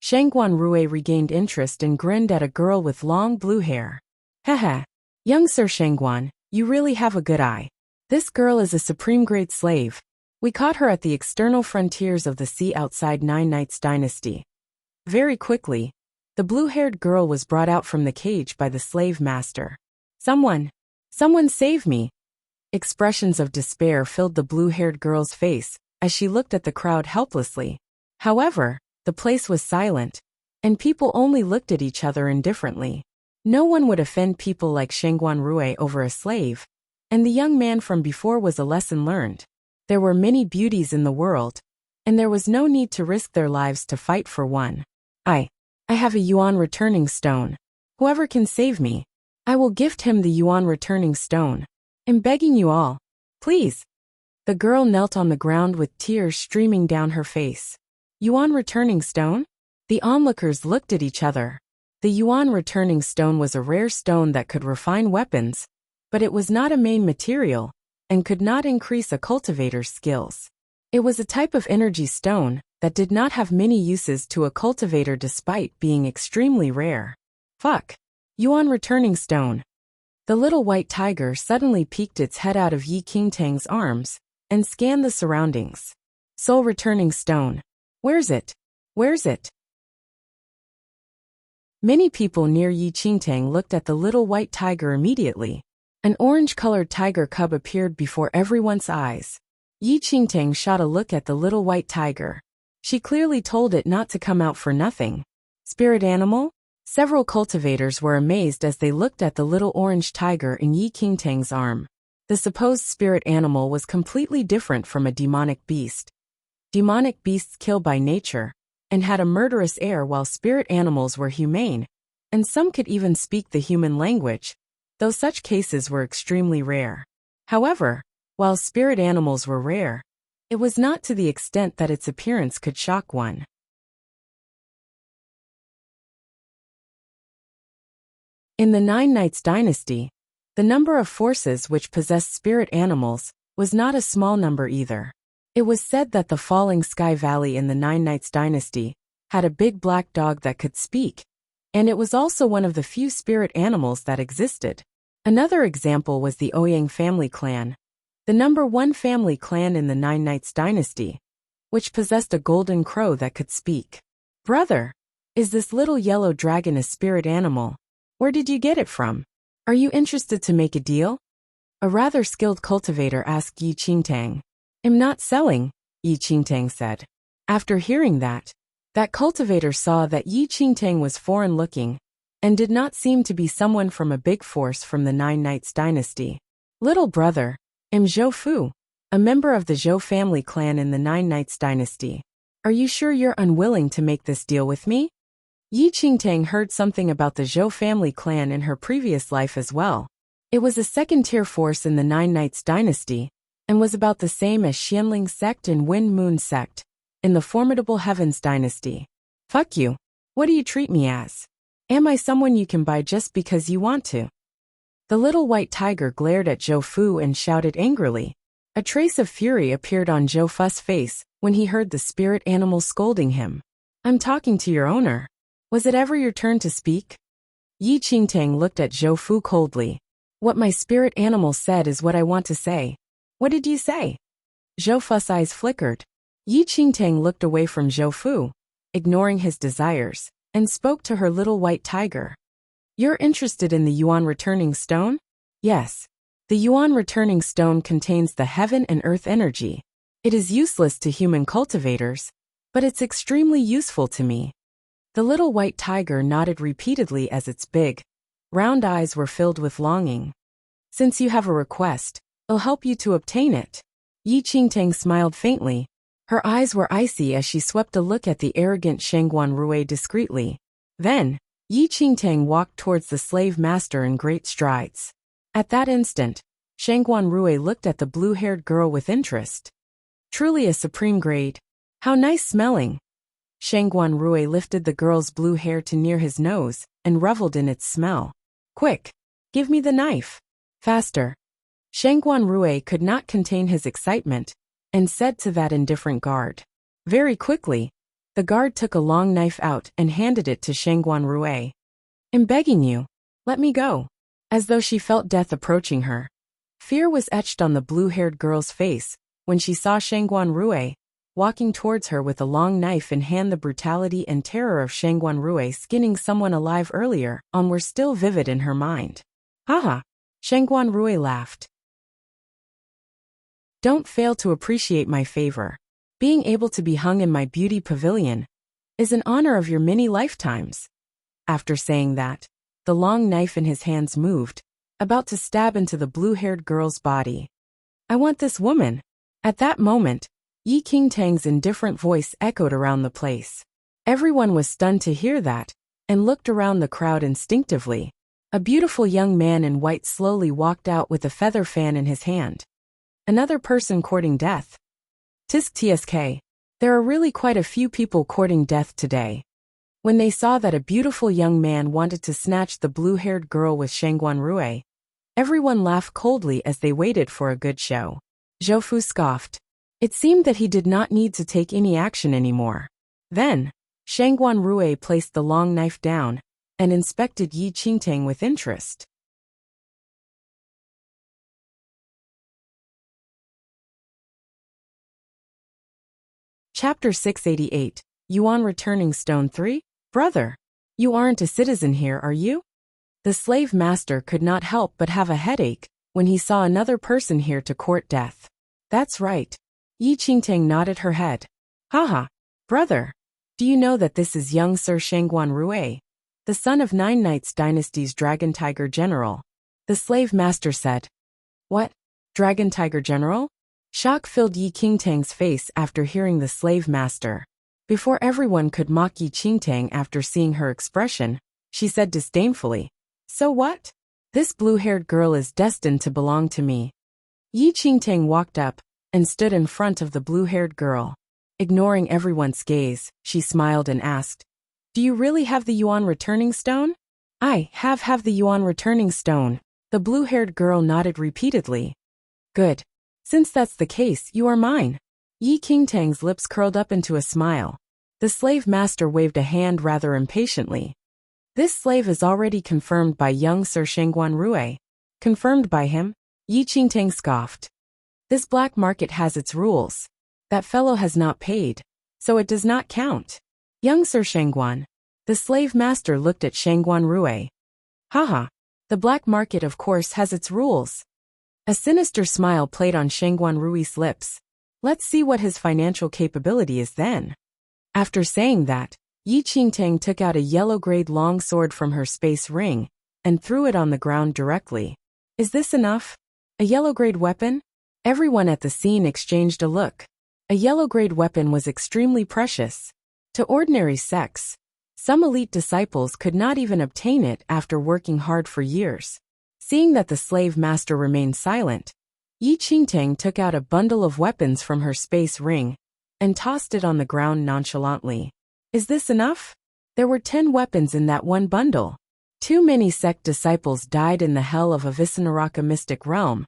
[SPEAKER 1] Shangguan Rui regained interest and grinned at a girl with long blue hair. Hehe. Young Sir Shangguan, you really have a good eye. This girl is a supreme-grade slave. We caught her at the external frontiers of the sea outside Nine Nights Dynasty. Very quickly, the blue-haired girl was brought out from the cage by the slave master. Someone save me. Expressions of despair filled the blue-haired girl's face as she looked at the crowd helplessly. However, the place was silent, and people only looked at each other indifferently. No one would offend people like Shangguan Rui over a slave, and the young man from before was a lesson learned. There were many beauties in the world, and there was no need to risk their lives to fight for one. I have a yuan returning stone. Whoever can save me, I will gift him the yuan returning stone. I'm begging you all. Please. The girl knelt on the ground with tears streaming down her face. Yuan returning stone? The onlookers looked at each other. The yuan returning stone was a rare stone that could refine weapons, but it was not a main material, and could not increase a cultivator's skills. It was a type of energy stone that did not have many uses to a cultivator despite being extremely rare. Fuck. Yuan returning stone. The little white tiger suddenly peeked its head out of Yi Qingtang's arms and scanned the surroundings. Soul returning stone. Where's it? Where's it? Many people near Yi Qingtang looked at the little white tiger immediately. An orange-colored tiger cub appeared before everyone's eyes. Yi Qingtang shot a look at the little white tiger. She clearly told it not to come out for nothing. Spirit animal? Several cultivators were amazed as they looked at the little orange tiger in Yi Qingtang's arm. The supposed spirit animal was completely different from a demonic beast. Demonic beasts kill by nature, and had a murderous air, while spirit animals were humane, and some could even speak the human language, though such cases were extremely rare. However, while spirit animals were rare, it was not to the extent that its appearance could shock one. In the Nine Nights Dynasty, the number of forces which possessed spirit animals was not a small number either. It was said that the Falling Sky Valley in the Nine Nights Dynasty had a big black dog that could speak, and it was also one of the few spirit animals that existed. Another example was the Ouyang family clan, the number 1 family clan in the Nine Nights Dynasty, which possessed a golden crow that could speak. Brother, is this little yellow dragon a spirit animal? Where did you get it from? Are you interested to make a deal? A rather skilled cultivator asked Yi Qingtang. I'm not selling, Yi Qingtang said. After hearing that cultivator saw that Yi Qingtang was foreign-looking, and did not seem to be someone from a big force from the Nine Nights Dynasty. Little brother, I'm Zhou Fu, a member of the Zhou family clan in the Nine Nights Dynasty. Are you sure you're unwilling to make this deal with me? Yi Qingtang heard something about the Zhou family clan in her previous life as well. It was a second-tier force in the Nine Nights Dynasty, and was about the same as Xianling sect and Wind Moon sect in the formidable Heavens Dynasty. Fuck you. What do you treat me as? Am I someone you can buy just because you want to? The little white tiger glared at Zhou Fu and shouted angrily. A trace of fury appeared on Zhou Fu's face when he heard the spirit animal scolding him. I'm talking to your owner. Was it ever your turn to speak? Yi Qingtang looked at Zhou Fu coldly. What my spirit animal said is what I want to say. What did you say? Zhou Fu's eyes flickered. Yi Qingtang looked away from Zhou Fu, ignoring his desires, and spoke to her little white tiger. You're interested in the Yuan returning stone? Yes. The Yuan returning stone contains the heaven and earth energy. It is useless to human cultivators, but it's extremely useful to me. The little white tiger nodded repeatedly as its big, round eyes were filled with longing. Since you have a request, I'll help you to obtain it. Yi Qingtang smiled faintly. Her eyes were icy as she swept a look at the arrogant Shangguan Rui discreetly. Then, Yi Qingtang walked towards the slave master in great strides. At that instant, Shangguan Rui looked at the blue-haired girl with interest. Truly a supreme grade. How nice smelling. Shangguan Rui lifted the girl's blue hair to near his nose and reveled in its smell. Quick! Give me the knife. Faster. Shangguan Rui could not contain his excitement and said to that indifferent guard. Very quickly, the guard took a long knife out and handed it to Shangguan Rui. I'm begging you, let me go. As though she felt death approaching her. Fear was etched on the blue-haired girl's face when she saw Shangguan Rui walking towards her with a long knife in hand. The brutality and terror of Shangguan Rui skinning someone alive earlier on were still vivid in her mind. Haha! Shangguan Rui laughed. Don't fail to appreciate my favor. Being able to be hung in my beauty pavilion is an honor of your many lifetimes. After saying that, the long knife in his hands moved, about to stab into the blue-haired girl's body. I want this woman. At that moment, Yi Qingtang's indifferent voice echoed around the place. Everyone was stunned to hear that, and looked around the crowd instinctively. A beautiful young man in white slowly walked out with a feather fan in his hand. Another person courting death. Tisk tsk. There are really quite a few people courting death today. When they saw that a beautiful young man wanted to snatch the blue-haired girl with Shangguan Rui, everyone laughed coldly as they waited for a good show. Zhou Fu scoffed. It seemed that he did not need to take any action anymore. Then, Shangguan Rui placed the long knife down and inspected Yi Qingtang with interest. Chapter 688, Yuan Returning Stone 3? Brother, you aren't a citizen here, are you? The slave master could not help but have a headache when he saw another person here to court death. That's right. Yi Qingtang nodded her head. Haha, brother, do you know that this is young Sir Shangguan Rui, the son of Nine Knights Dynasty's Dragon Tiger General? The slave master said. What? Dragon Tiger General? Shock filled Yi Qingtang's face after hearing the slave master. Before everyone could mock Yi Qingtang after seeing her expression, she said disdainfully, So what? This blue-haired girl is destined to belong to me. Yi Qingtang walked up and stood in front of the blue-haired girl. Ignoring everyone's gaze, she smiled and asked, Do you really have the Yuan returning stone? I have the Yuan returning stone. The blue-haired girl nodded repeatedly. Good. Since that's the case, you are mine. Yi Qingtang's lips curled up into a smile. The slave master waved a hand rather impatiently. This slave is already confirmed by young Sir Shangguan Rui. Confirmed by him? Yi Qingtang scoffed. This black market has its rules. That fellow has not paid, so it does not count. Young Sir Shangguan. The slave master looked at Shangguan Rui. Haha. The black market of course has its rules. A sinister smile played on Shangguan Rui's lips. Let's see what his financial capability is then. After saying that, Yi Qingtang took out a yellow-grade long sword from her space ring and threw it on the ground directly. Is this enough? A yellow-grade weapon? Everyone at the scene exchanged a look. A yellow-grade weapon was extremely precious. To ordinary sects, some elite disciples could not even obtain it after working hard for years. Seeing that the slave master remained silent, Yi Qingtang took out a bundle of weapons from her space ring and tossed it on the ground nonchalantly. Is this enough? There were 10 weapons in that one bundle. Too many sect disciples died in the hell of a Visanaraka mystic realm,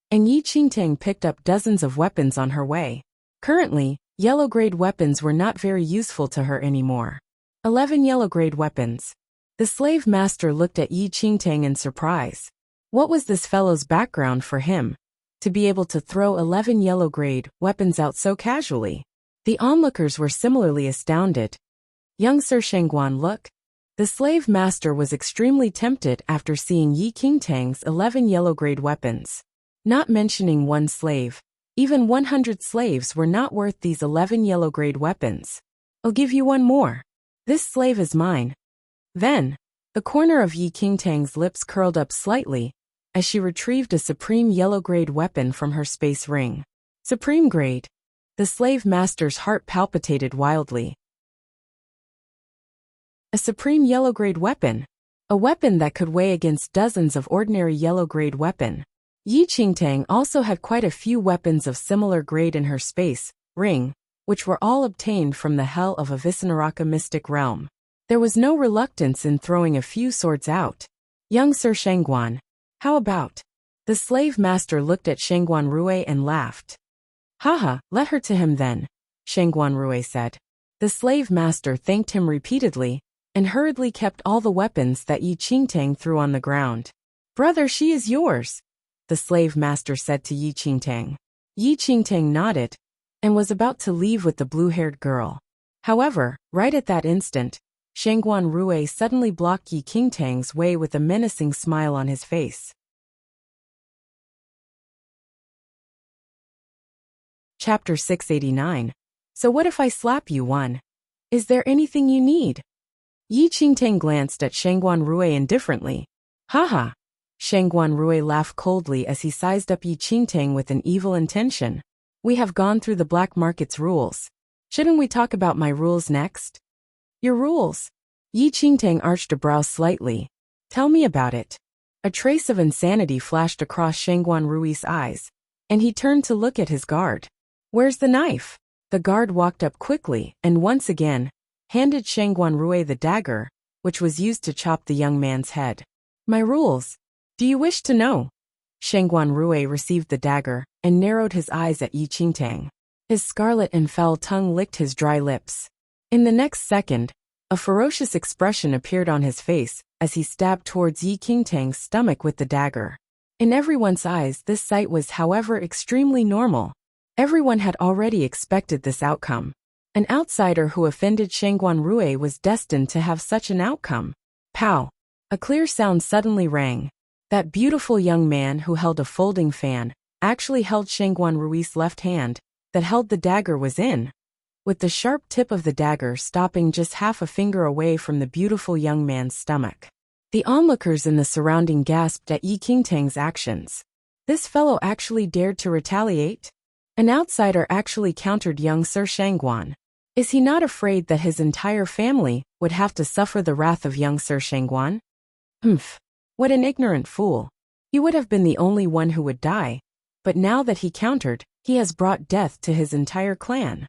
[SPEAKER 1] and Yi Qingtang picked up dozens of weapons on her way. Currently, Yellow-grade weapons were not very useful to her anymore. 11 yellow-grade weapons. The slave master looked at Yi Qingtang in surprise. What was this fellow's background for him to be able to throw 11 yellow-grade weapons out so casually? The onlookers were similarly astounded. Young Sir Shangguan, look. The slave master was extremely tempted after seeing Yi Qingtang's 11 yellow-grade weapons. Not mentioning one slave, even 100 slaves were not worth these 11 yellow-grade weapons. I'll give you one more. This slave is mine. Then, the corner of Yi Qingtang's lips curled up slightly as she retrieved a supreme yellow-grade weapon from her space ring. Supreme grade. The slave master's heart palpitated wildly. A supreme yellow-grade weapon. A weapon that could weigh against dozens of ordinary yellow-grade weapon. Yi Qingtang also had quite a few weapons of similar grade in her space ring, which were all obtained from the hell of a Visanaraka mystic realm. There was no reluctance in throwing a few swords out. Young Sir Shangguan, how about? The slave master looked at Shangguan Rui and laughed. Haha, let her to him then, Shangguan Rui said. The slave master thanked him repeatedly and hurriedly kept all the weapons that Yi Qingtang threw on the ground. Brother, she is yours, the slave master said to Yi Qingtang. Yi Qingtang nodded and was about to leave with the blue-haired girl. However, right at that instant, Shangguan Rui suddenly blocked Yi Qingtang's way with a menacing smile on his face. Chapter 689. So what if I slap you one? Is there anything you need? Yi Qingtang glanced at Shangguan Rui indifferently. Haha. Shangguan Rui laughed coldly as he sized up Yi Qingtang with an evil intention. We have gone through the black market's rules. Shouldn't we talk about my rules next? Your rules? Yi Qingtang arched a brow slightly. Tell me about it. A trace of insanity flashed across Shangguan Rui's eyes, and he turned to look at his guard. Where's the knife? The guard walked up quickly and once again handed Shangguan Rui the dagger, which was used to chop the young man's head. My rules. Do you wish to know? Shangguan Rui received the dagger and narrowed his eyes at Yi Qingtang. His scarlet and foul tongue licked his dry lips. In the next second, a ferocious expression appeared on his face as he stabbed towards Yi Qingtang's stomach with the dagger. In everyone's eyes, this sight was, however, extremely normal. Everyone had already expected this outcome. An outsider who offended Shangguan Rui was destined to have such an outcome. Pow! A clear sound suddenly rang. That beautiful young man who held a folding fan actually held Shangguan Rui's left hand that held the dagger was in, with the sharp tip of the dagger stopping just half a finger away from the beautiful young man's stomach. The onlookers in the surrounding gasped at Yi Qingtang's actions. This fellow actually dared to retaliate? An outsider actually countered young Sir Shangguan. Is he not afraid that his entire family would have to suffer the wrath of young Sir Shangguan? Humph. What an ignorant fool. He would have been the only one who would die, but now that he countered, he has brought death to his entire clan.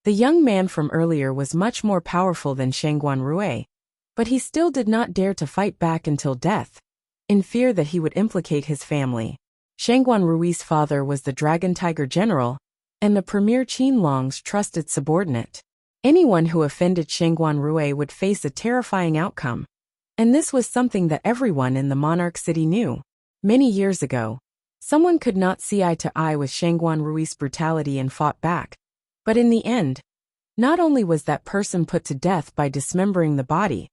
[SPEAKER 1] The young man from earlier was much more powerful than Shangguan Rui, but he still did not dare to fight back until death, in fear that he would implicate his family. Shangguan Rui's father was the Dragon Tiger General, and the Premier Qianlong's trusted subordinate. Anyone who offended Shangguan Rui would face a terrifying outcome. And this was something that everyone in the Monarch City knew. Many years ago, someone could not see eye to eye with Shangguan Rui's brutality and fought back. But in the end, not only was that person put to death by dismembering the body,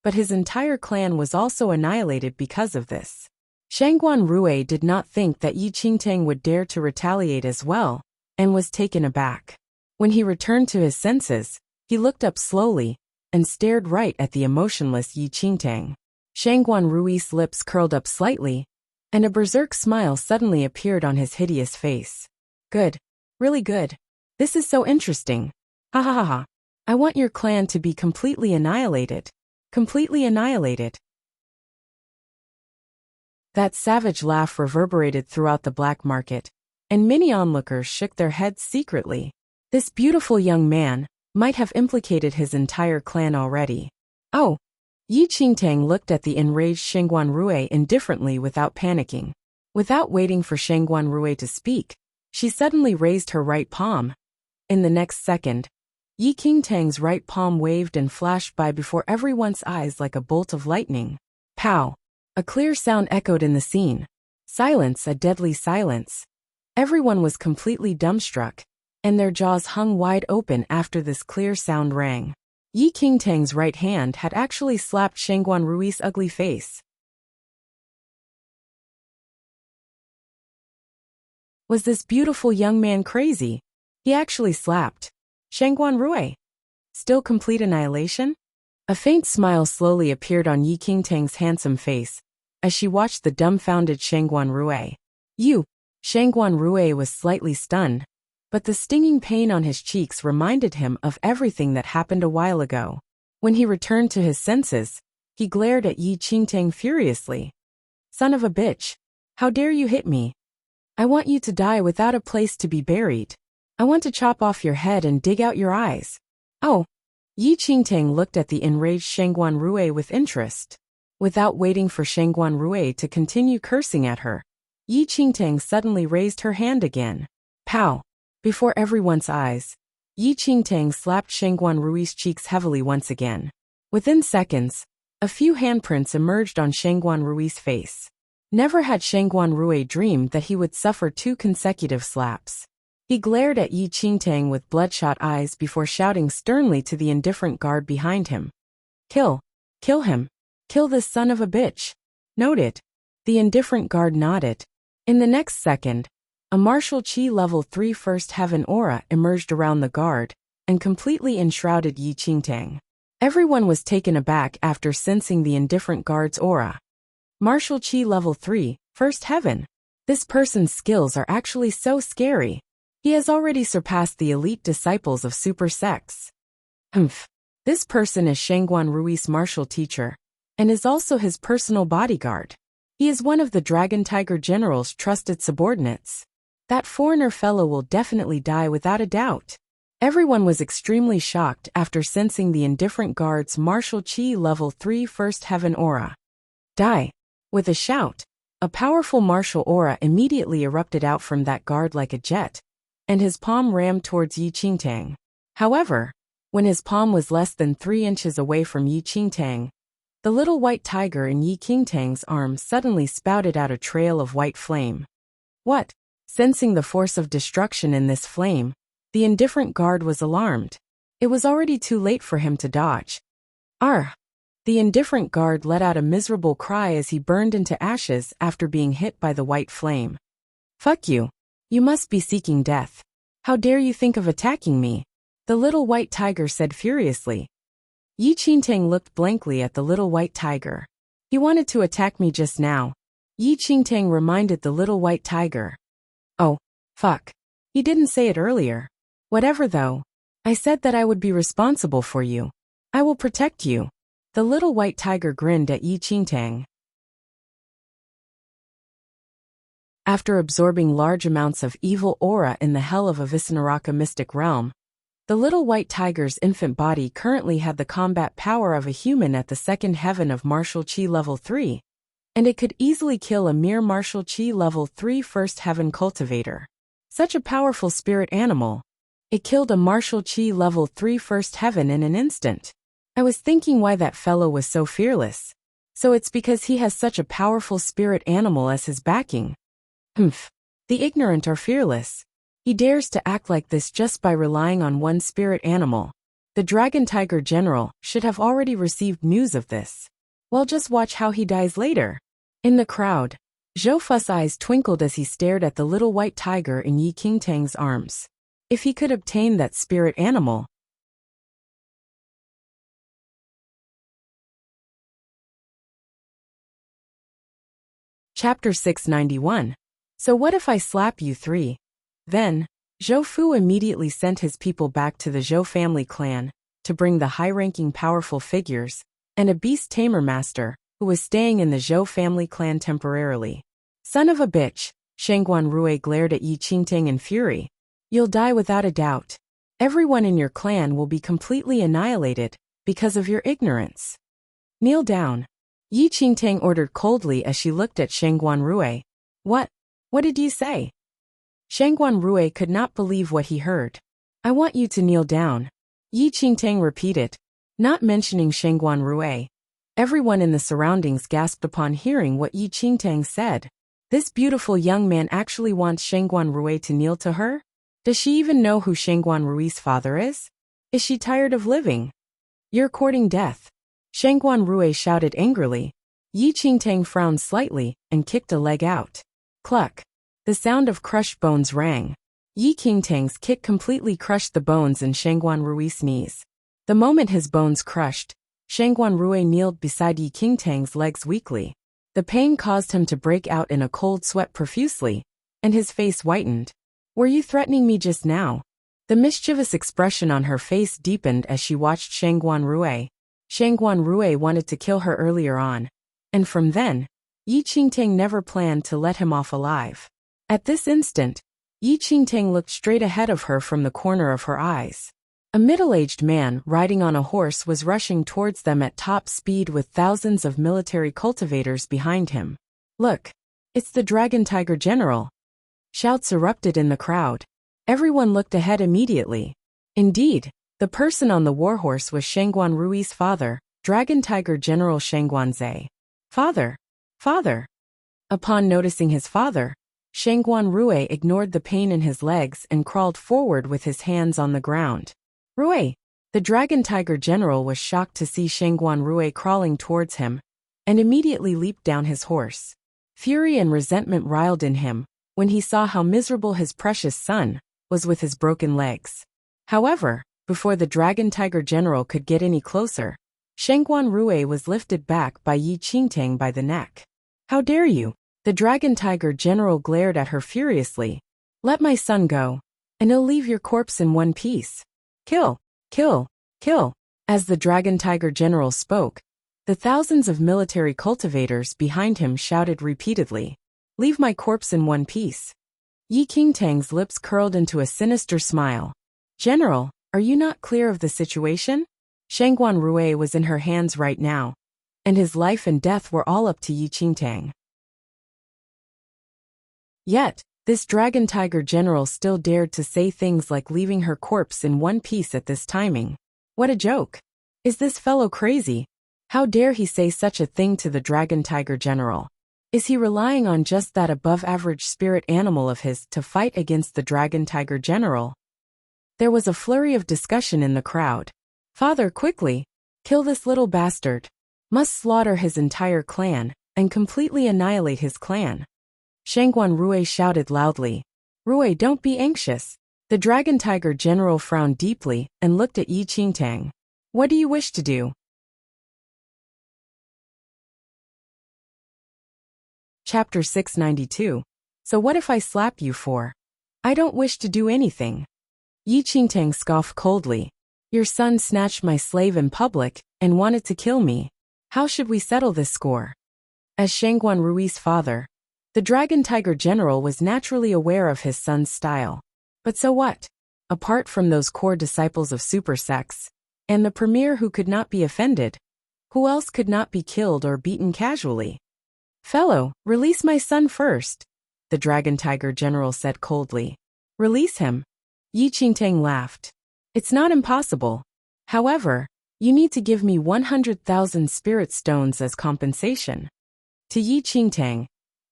[SPEAKER 1] but his entire clan was also annihilated because of this. Shangguan Rui did not think that Yi Qingtang would dare to retaliate as well, and was taken aback. When he returned to his senses, he looked up slowly and stared right at the emotionless Yi Qingtang. Shangguan Rui's lips curled up slightly, and a berserk smile suddenly appeared on his hideous face. Good. Really good. This is so interesting. Ha ha ha ha. I want your clan to be completely annihilated. Completely annihilated. That savage laugh reverberated throughout the black market, and many onlookers shook their heads secretly. This beautiful young man might have implicated his entire clan already. Oh! Yi Qingtang looked at the enraged Shangguan Rui indifferently without panicking. Without waiting for Shangguan Rui to speak, she suddenly raised her right palm In the next second, Yi Qingtang's right palm waved and flashed by before everyone's eyes like a bolt of lightning. Pow! A clear sound echoed in the scene. Silence, a deadly silence. Everyone was completely dumbstruck, and their jaws hung wide open after this clear sound rang. Yi Qingtang's right hand had actually slapped Shangguan Rui's ugly face. Was this beautiful young man crazy? He actually slapped Shangguan Rui. Still complete annihilation? A faint smile slowly appeared on Yi Qingtang's handsome face as she watched the dumbfounded Shangguan Rui. Shangguan Rui was slightly stunned, but the stinging pain on his cheeks reminded him of everything that happened a while ago. When he returned to his senses, he glared at Yi Qingtang furiously. Son of a bitch! How dare you hit me? I want you to die without a place to be buried. I want to chop off your head and dig out your eyes. Oh! Yi Qingtang looked at the enraged Shangguan Rui with interest. Without waiting for Shangguan Rui to continue cursing at her, Yi Qingtang suddenly raised her hand again. Pow! Before everyone's eyes, Yi Qingtang slapped Shangguan Rui's cheeks heavily once again. Within seconds, a few handprints emerged on Shangguan Rui's face. Never had Shangguan Rui dreamed that he would suffer 2 consecutive slaps. He glared at Yi Qingtang with bloodshot eyes before shouting sternly to the indifferent guard behind him. Kill! Kill him! Kill this son of a bitch! Noted. The indifferent guard nodded. In the next second, a martial chi level 3 first heaven aura emerged around the guard and completely enshrouded Yi Qingtang. Everyone was taken aback after sensing the indifferent guard's aura. Martial chi level 3, first heaven. This person's skills are actually so scary. He has already surpassed the elite disciples of super sects. This person is Shangguan Rui's martial teacher, and is also his personal bodyguard. He is one of the Dragon Tiger General's trusted subordinates. That foreigner fellow will definitely die without a doubt. Everyone was extremely shocked after sensing the indifferent guard's martial chi level 3 first heaven aura. Die! With a shout, a powerful martial aura immediately erupted out from that guard like a jet, and his palm rammed towards Yi Qingtang. However, when his palm was less than 3 inches away from Yi Qingtang, the little white tiger in Yi Qingtang's arm suddenly spouted out a trail of white flame. What? Sensing the force of destruction in this flame, the indifferent guard was alarmed. It was already too late for him to dodge. Arr! The indifferent guard let out a miserable cry as he burned into ashes after being hit by the white flame. Fuck you! You must be seeking death. How dare you think of attacking me? The little white tiger said furiously. Yi Qingtang looked blankly at the little white tiger. He wanted to attack me just now. Yi Qingtang reminded the little white tiger. Oh, fuck. He didn't say it earlier. Whatever though. I said that I would be responsible for you. I will protect you. The little white tiger grinned at Yi Qingtang. After absorbing large amounts of evil aura in the hell of a Visnaraka mystic realm, the little white tiger's infant body currently had the combat power of a human at the second heaven of martial chi level 3, and it could easily kill a mere martial chi level 3 first heaven cultivator. Such a powerful spirit animal. It killed a martial chi level 3 first heaven in an instant. I was thinking why that fellow was so fearless. So it's because he has such a powerful spirit animal as his backing. The ignorant are fearless. He dares to act like this just by relying on one spirit animal. The Dragon Tiger General should have already received news of this. Well, just watch how he dies later. In the crowd, Zhou Fu's eyes twinkled as he stared at the little white tiger in Yi Qingtang's arms. If he could obtain that spirit animal. Chapter 691. So what if I slap you 3? Then, Zhou Fu immediately sent his people back to the Zhou family clan to bring the high-ranking powerful figures and a beast tamer master who was staying in the Zhou family clan temporarily. Son of a bitch, Shangguan Rui glared at Yi Qingtang in fury. You'll die without a doubt. Everyone in your clan will be completely annihilated because of your ignorance. Kneel down. Yi Qingtang ordered coldly as she looked at Shangguan Rui. What did you say? Shangguan Rui could not believe what he heard. I want you to kneel down. Yi Qingtang repeated, not mentioning Shengguan Rui. Everyone in the surroundings gasped upon hearing what Yi Qingtang said. This beautiful young man actually wants Shengguan Rui to kneel to her? Does she even know who Shengguan Rui's father is? Is she tired of living? You're courting death. Shengguan Rui shouted angrily. Yi Qingtang frowned slightly and kicked a leg out. Cluck. The sound of crushed bones rang. Yi Qingtang's kick completely crushed the bones in Shengguan Rui's knees. The moment his bones crushed, Shengguan Rui kneeled beside Yi Qingtang's legs weakly. The pain caused him to break out in a cold sweat profusely, and his face whitened. Were you threatening me just now? The mischievous expression on her face deepened as she watched Shengguan Rui. Shengguan Rui wanted to kill her earlier on, and from then, Yi Qingtang never planned to let him off alive. At this instant, Yi Qingtang looked straight ahead of her from the corner of her eyes. A middle-aged man riding on a horse was rushing towards them at top speed with thousands of military cultivators behind him. Look, it's the Dragon Tiger General. Shouts erupted in the crowd. Everyone looked ahead immediately. Indeed, the person on the warhorse was Shengguan Rui's father, Dragon Tiger General Shengguan Zhe. Father! Father! Upon noticing his father, Shengguan Rui ignored the pain in his legs and crawled forward with his hands on the ground. Rui! The Dragon Tiger General was shocked to see Shengguan Rui crawling towards him, and immediately leaped down his horse. Fury and resentment riled in him when he saw how miserable his precious son was with his broken legs. However, before the Dragon Tiger General could get any closer, Shengguan Rui was lifted back by Yi Qingtang by the neck. How dare you? The Dragon Tiger General glared at her furiously. Let my son go, and he'll leave your corpse in one piece. Kill! Kill! Kill! As the Dragon Tiger General spoke, the thousands of military cultivators behind him shouted repeatedly, leave my corpse in one piece. Yi Qingtang's lips curled into a sinister smile. General, are you not clear of the situation? Shengguan Rui was in her hands right now, and his life and death were all up to Yi Qingtang. Yet, this Dragon Tiger General still dared to say things like leaving her corpse in one piece at this timing. What a joke! Is this fellow crazy? How dare he say such a thing to the Dragon Tiger General? Is he relying on just that above-average spirit animal of his to fight against the Dragon Tiger General? There was a flurry of discussion in the crowd. Father, quickly! Kill this little bastard. Must slaughter his entire clan, and completely annihilate his clan. Shengguan Rui shouted loudly. Rui, don't be anxious. The Dragon Tiger General frowned deeply and looked at Yi Qingtang. What do you wish to do? Chapter 692. So what if I slap you for? I don't wish to do anything. Yi Qingtang scoffed coldly. Your son snatched my slave in public and wanted to kill me. How should we settle this score? As Shengguan Rui's father, the Dragon Tiger General was naturally aware of his son's style. But so what? Apart from those core disciples of super sects, and the premier who could not be offended, who else could not be killed or beaten casually? Fellow, release my son first, the Dragon Tiger General said coldly. Release him? Yi Qingtang laughed. It's not impossible. However, you need to give me 100,000 spirit stones as compensation. To Yi Qingtang,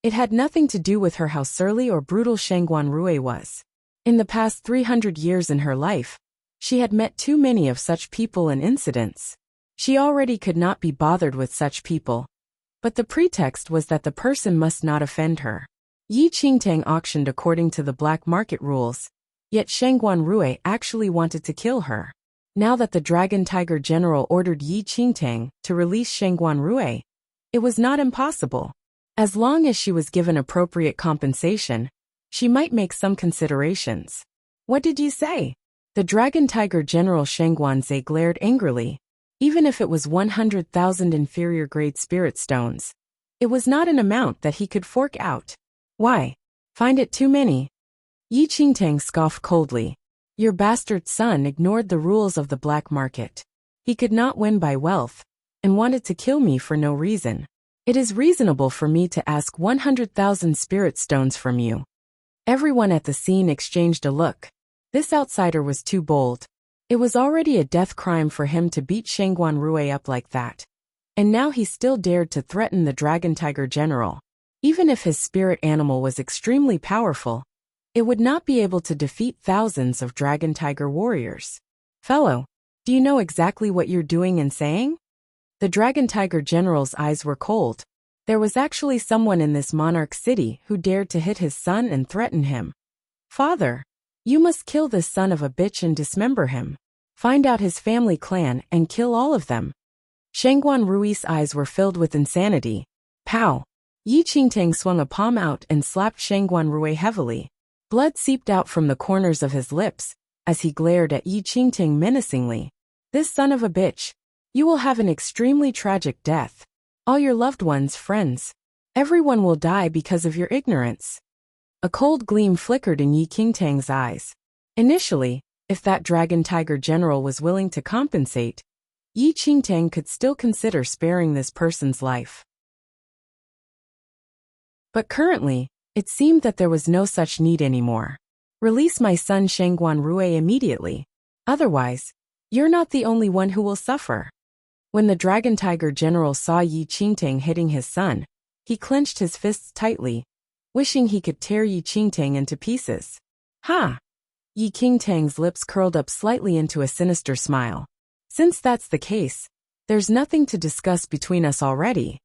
[SPEAKER 1] it had nothing to do with her how surly or brutal Shengguan Rui was. In the past 300 years in her life, she had met too many of such people and incidents. She already could not be bothered with such people. But the pretext was that the person must not offend her. Yi Qingtang auctioned according to the black market rules, yet Shengguan Rui actually wanted to kill her. Now that the Dragon Tiger General ordered Yi Qingtang to release Shengguan Rui, it was not impossible. As long as she was given appropriate compensation, she might make some considerations. What did you say? The Dragon Tiger General Shengguan Zhe glared angrily. Even if it was 100,000 inferior grade spirit stones, it was not an amount that he could fork out. Why? Find it too many? Yi Qingtang scoffed coldly. Your bastard son ignored the rules of the black market. He could not win by wealth, and wanted to kill me for no reason. It is reasonable for me to ask 100,000 spirit stones from you. Everyone at the scene exchanged a look. This outsider was too bold. It was already a death crime for him to beat Shangguan Rui up like that. And now he still dared to threaten the Dragon Tiger General. Even if his spirit animal was extremely powerful, it would not be able to defeat thousands of Dragon Tiger warriors. Fellow, do you know exactly what you're doing and saying? The Dragon Tiger General's eyes were cold. There was actually someone in this monarch city who dared to hit his son and threaten him. Father, you must kill this son of a bitch and dismember him. Find out his family clan and kill all of them. Shangguan Rui's eyes were filled with insanity. Pow! Yi Qingtang swung a palm out and slapped Shangguan Rui heavily. Blood seeped out from the corners of his lips as he glared at Yi Qingtang menacingly. This son of a bitch. You will have an extremely tragic death. All your loved ones, friends. Everyone will die because of your ignorance. A cold gleam flickered in Yi Qingtang's eyes. Initially, if that Dragon Tiger General was willing to compensate, Yi Qingtang could still consider sparing this person's life. But currently, it seemed that there was no such need anymore. Release my son Shangguan Rui immediately. Otherwise, you're not the only one who will suffer. When the Dragon Tiger General saw Yi Qingtang hitting his son, he clenched his fists tightly, wishing he could tear Yi Qingtang into pieces. Ha! Yi Qingtang's lips curled up slightly into a sinister smile. Since that's the case, there's nothing to discuss between us already.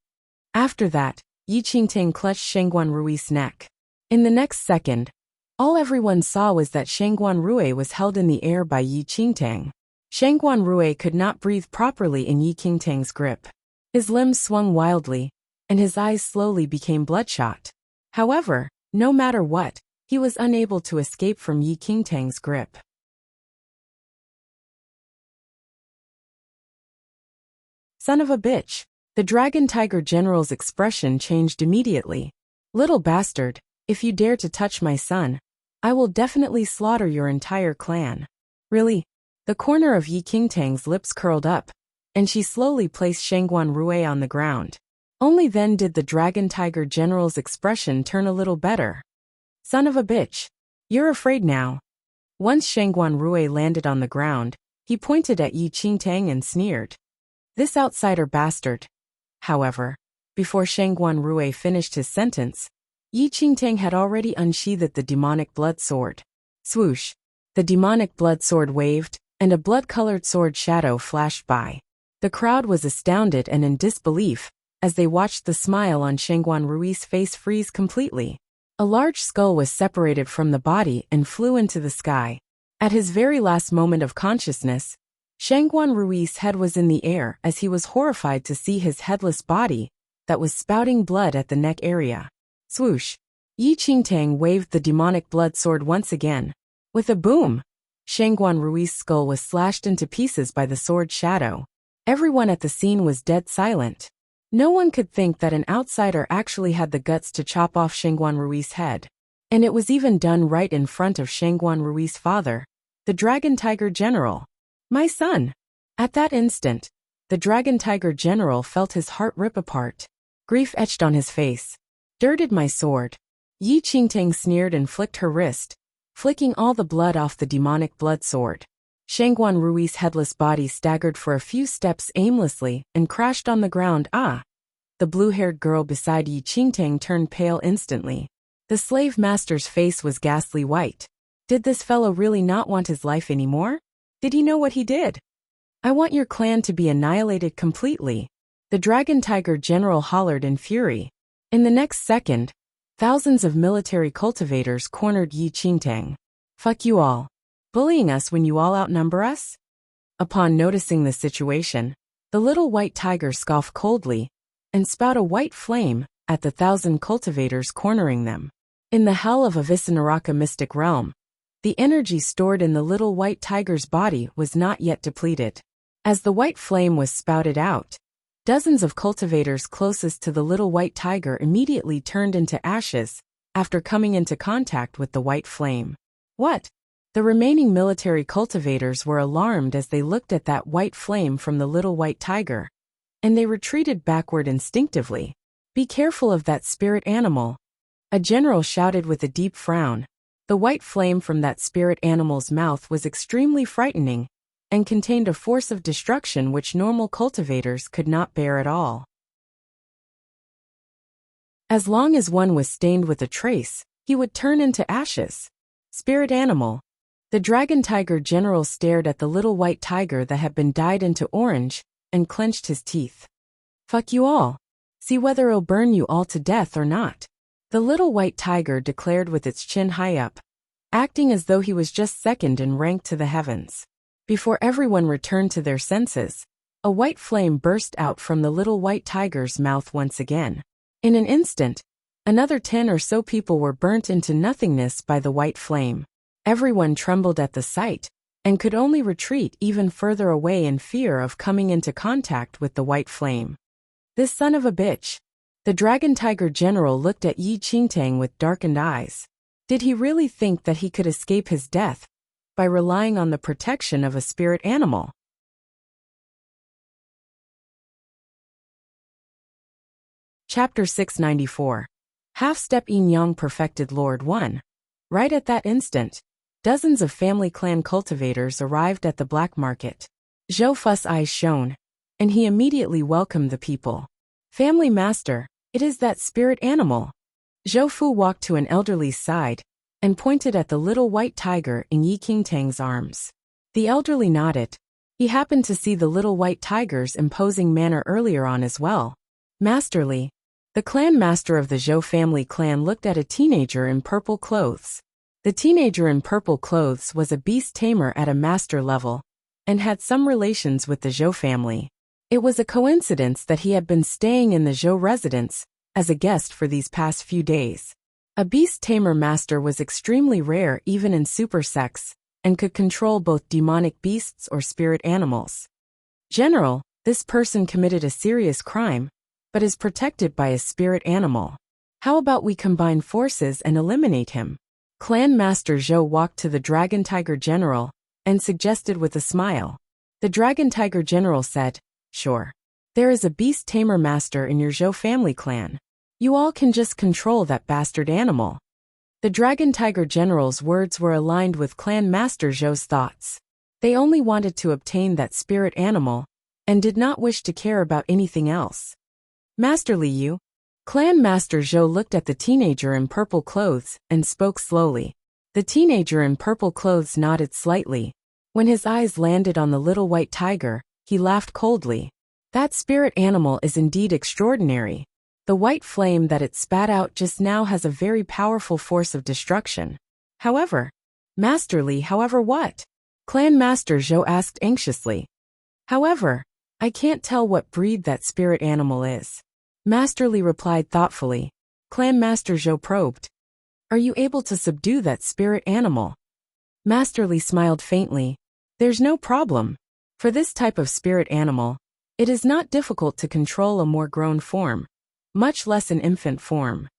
[SPEAKER 1] After that, Yi Qingtang clutched Shangguan Rui's neck. In the next second, all everyone saw was that Shangguan Rui was held in the air by Yi Qingtang. Shangguan Rui could not breathe properly in Yi Qingtang's grip. His limbs swung wildly, and his eyes slowly became bloodshot. However, no matter what, he was unable to escape from Yi Qingtang's grip. Son of a bitch! The Dragon Tiger General's expression changed immediately. Little bastard, if you dare to touch my son, I will definitely slaughter your entire clan. Really? The corner of Yi Qingtang's lips curled up, and she slowly placed Shangguan Rui on the ground. Only then did the Dragon Tiger General's expression turn a little better. Son of a bitch! You're afraid now. Once Shangguan Rui landed on the ground, he pointed at Yi Qingtang and sneered. This outsider bastard. However, before Shangguan Rui finished his sentence, Yi Qingtang had already unsheathed the demonic blood sword. Swoosh! The demonic blood sword waved, and a blood-colored sword shadow flashed by. The crowd was astounded and in disbelief as they watched the smile on Shangguan Rui's face freeze completely. A large skull was separated from the body and flew into the sky. At his very last moment of consciousness, Shangguan Rui's head was in the air as he was horrified to see his headless body that was spouting blood at the neck area. Swoosh! Yi Qingtang waved the demonic blood sword once again. With a boom, Shangguan Rui's skull was slashed into pieces by the sword shadow. Everyone at the scene was dead silent. No one could think that an outsider actually had the guts to chop off Shangguan Rui's head. And it was even done right in front of Shangguan Rui's father, the Dragon Tiger General. My son! At that instant, the Dragon Tiger General felt his heart rip apart. Grief etched on his face. Dirted my sword. Yi Qingtang sneered and flicked her wrist, flicking all the blood off the demonic blood sword. Shangguan Rui's headless body staggered for a few steps aimlessly and crashed on the ground. Ah! The blue-haired girl beside Yi Qingtang turned pale instantly. The slave master's face was ghastly white. Did this fellow really not want his life anymore? Did he know what he did? I want your clan to be annihilated completely. The Dragon Tiger General hollered in fury. In the next second, thousands of military cultivators cornered Yi Qingtang. Fuck you all. Bullying us when you all outnumber us? Upon noticing the situation, the little white tiger scoffed coldly and spat a white flame at the 1,000 cultivators cornering them. In the hell of Avicenaraka mystic realm, the energy stored in the little white tiger's body was not yet depleted. As the white flame was spouted out, dozens of cultivators closest to the little white tiger immediately turned into ashes after coming into contact with the white flame. What? The remaining military cultivators were alarmed as they looked at that white flame from the little white tiger, and they retreated backward instinctively. Be careful of that spirit animal. A general shouted with a deep frown. The white flame from that spirit animal's mouth was extremely frightening and contained a force of destruction which normal cultivators could not bear at all. As long as one was stained with a trace, he would turn into ashes. Spirit animal. The dragon tiger general stared at the little white tiger that had been dyed into orange and clenched his teeth. Fuck you all. See whether it'll burn you all to death or not. The little white tiger declared with its chin high up, acting as though he was just second in rank to the heavens. Before everyone returned to their senses, a white flame burst out from the little white tiger's mouth once again. In an instant, another 10 or so people were burnt into nothingness by the white flame. Everyone trembled at the sight, and could only retreat even further away in fear of coming into contact with the white flame. This son of a bitch. The dragon tiger general looked at Yi Qingtang with darkened eyes. Did he really think that he could escape his death by relying on the protection of a spirit animal? Chapter 694. Half-Step Yin Yang Perfected Lord 1. Right at that instant, dozens of family clan cultivators arrived at the black market. Zhou Fu's eyes shone, and he immediately welcomed the people. Family master, it is that spirit animal. Zhou Fu walked to an elderly's side and pointed at the little white tiger in Yi Qingtang's arms. The elderly nodded. He happened to see the little white tiger's imposing manner earlier on as well. Masterly. The clan master of the Zhou family clan looked at a teenager in purple clothes. The teenager in purple clothes was a beast tamer at a master level and had some relations with the Zhou family. It was a coincidence that he had been staying in the Zhou residence as a guest for these past few days. A beast tamer master was extremely rare even in super sects and could control both demonic beasts or spirit animals. General, this person committed a serious crime, but is protected by a spirit animal. How about we combine forces and eliminate him? Clan Master Zhou walked to the Dragon Tiger General and suggested with a smile. The Dragon Tiger General said, "Sure. There is a beast tamer master in your Zhou family clan. You all can just control that bastard animal." The Dragon Tiger General's words were aligned with Clan Master Zhou's thoughts. They only wanted to obtain that spirit animal and did not wish to care about anything else. Master Liu. Clan Master Zhou looked at the teenager in purple clothes and spoke slowly. The teenager in purple clothes nodded slightly. When his eyes landed on the little white tiger, he laughed coldly. That spirit animal is indeed extraordinary. The white flame that it spat out just now has a very powerful force of destruction. However, however what? Clan Master Zhou asked anxiously. However, I can't tell what breed that spirit animal is. Masterly replied thoughtfully. Clan Master Zhou probed. Are you able to subdue that spirit animal? Masterly smiled faintly. There's no problem. For this type of spirit animal, it is not difficult to control a more grown form, much less an infant form.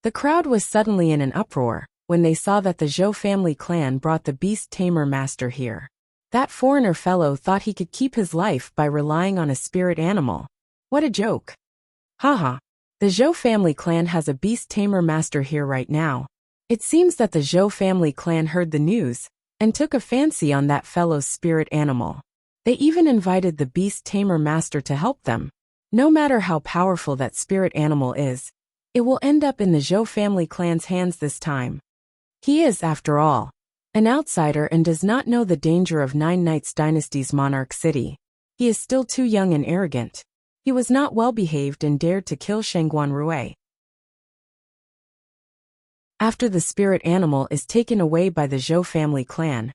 [SPEAKER 1] The crowd was suddenly in an uproar when they saw that the Zhou family clan brought the beast tamer master here. That foreigner fellow thought he could keep his life by relying on a spirit animal. What a joke. Haha. The Zhou family clan has a beast tamer master here right now. It seems that the Zhou family clan heard the news and took a fancy on that fellow's spirit animal. They even invited the beast tamer master to help them. No matter how powerful that spirit animal is, it will end up in the Zhou family clan's hands this time. He is, after all, an outsider and does not know the danger of Nine Knights Dynasty's monarch city. He is still too young and arrogant. He was not well behaved and dared to kill Shangguan Rui. After the spirit animal is taken away by the Zhou family clan,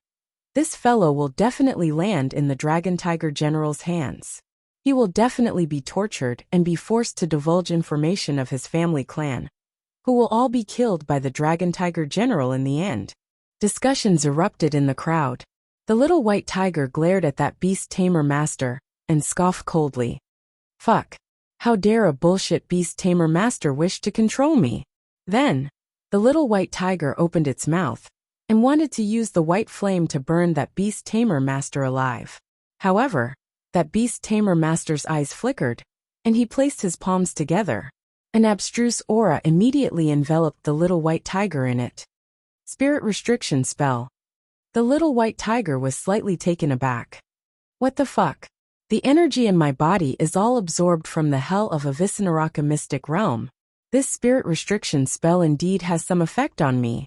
[SPEAKER 1] this fellow will definitely land in the Dragon Tiger General's hands. He will definitely be tortured and be forced to divulge information of his family clan, who will all be killed by the Dragon Tiger General in the end. Discussions erupted in the crowd. The little white tiger glared at that beast tamer master and scoffed coldly. Fuck. How dare a bullshit beast tamer master wish to control me? Then, the little white tiger opened its mouth and wanted to use the white flame to burn that beast tamer master alive. However, that beast tamer master's eyes flickered, and he placed his palms together. An abstruse aura immediately enveloped the little white tiger in it. Spirit restriction spell. The little white tiger was slightly taken aback. What the fuck? The energy in my body is all absorbed from the hell of a Visnaraka mystic realm. This spirit restriction spell indeed has some effect on me.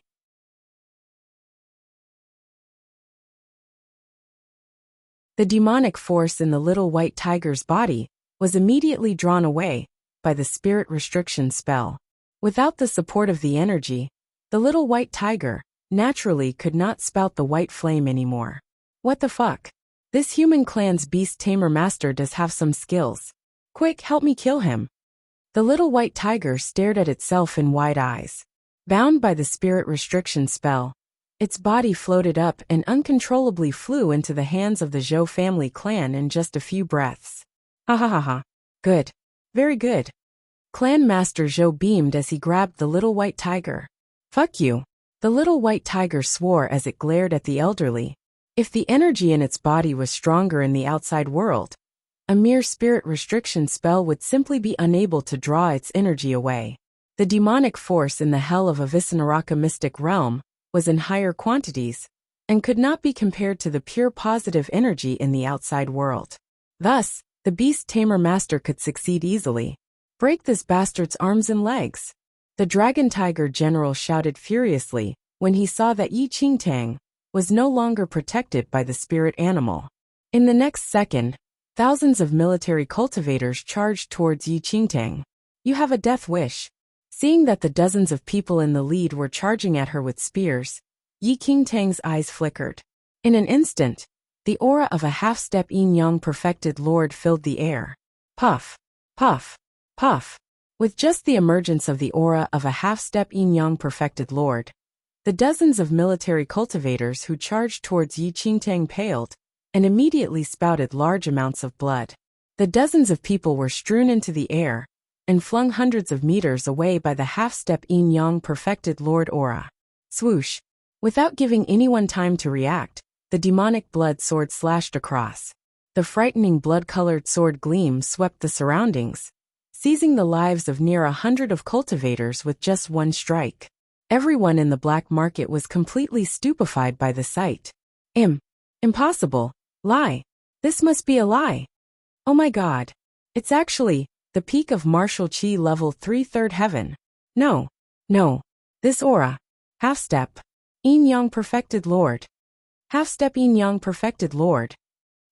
[SPEAKER 1] The demonic force in the little white tiger's body was immediately drawn away by the spirit restriction spell. Without the support of the energy, the little white tiger naturally could not spout the white flame anymore. What the fuck? This human clan's beast tamer master does have some skills. Quick, help me kill him. The little white tiger stared at itself in wide eyes. Bound by the spirit restriction spell, its body floated up and uncontrollably flew into the hands of the Zhou family clan in just a few breaths. Ha ha ha ha. Good. Very good. Clan Master Zhou beamed as he grabbed the little white tiger. Fuck you. The little white tiger swore as it glared at the elderly. If the energy in its body was stronger in the outside world, a mere spirit restriction spell would simply be unable to draw its energy away. The demonic force in the hell of a Visnaraka mystic realm was in higher quantities and could not be compared to the pure positive energy in the outside world. Thus, the beast tamer master could succeed easily. Break this bastard's arms and legs. The dragon tiger general shouted furiously when he saw that Yi Qingtang was no longer protected by the spirit animal. In the next second, thousands of military cultivators charged towards Yi Qingtang. You have a death wish. Seeing that the dozens of people in the lead were charging at her with spears, Yi Qingtang's eyes flickered. In an instant, the aura of a half-step yin-yang perfected lord filled the air. Puff, puff, puff. With just the emergence of the aura of a half-step yin-yang perfected lord, the dozens of military cultivators who charged towards Yi Qingtang paled and immediately spouted large amounts of blood. The dozens of people were strewn into the air and flung hundreds of meters away by the half-step yin-yang perfected lord aura. Swoosh! Without giving anyone time to react, the demonic blood sword slashed across. The frightening blood-colored sword gleam swept the surroundings, seizing the lives of near 100 of cultivators with just one strike. Everyone in the black market was completely stupefied by the sight. Impossible. Lie. This must be a lie. Oh my god. It's actually the peak of martial chi level 3 third heaven. No. This aura. Half-step. Yin-yang perfected lord. Half-step yin-yang perfected lord.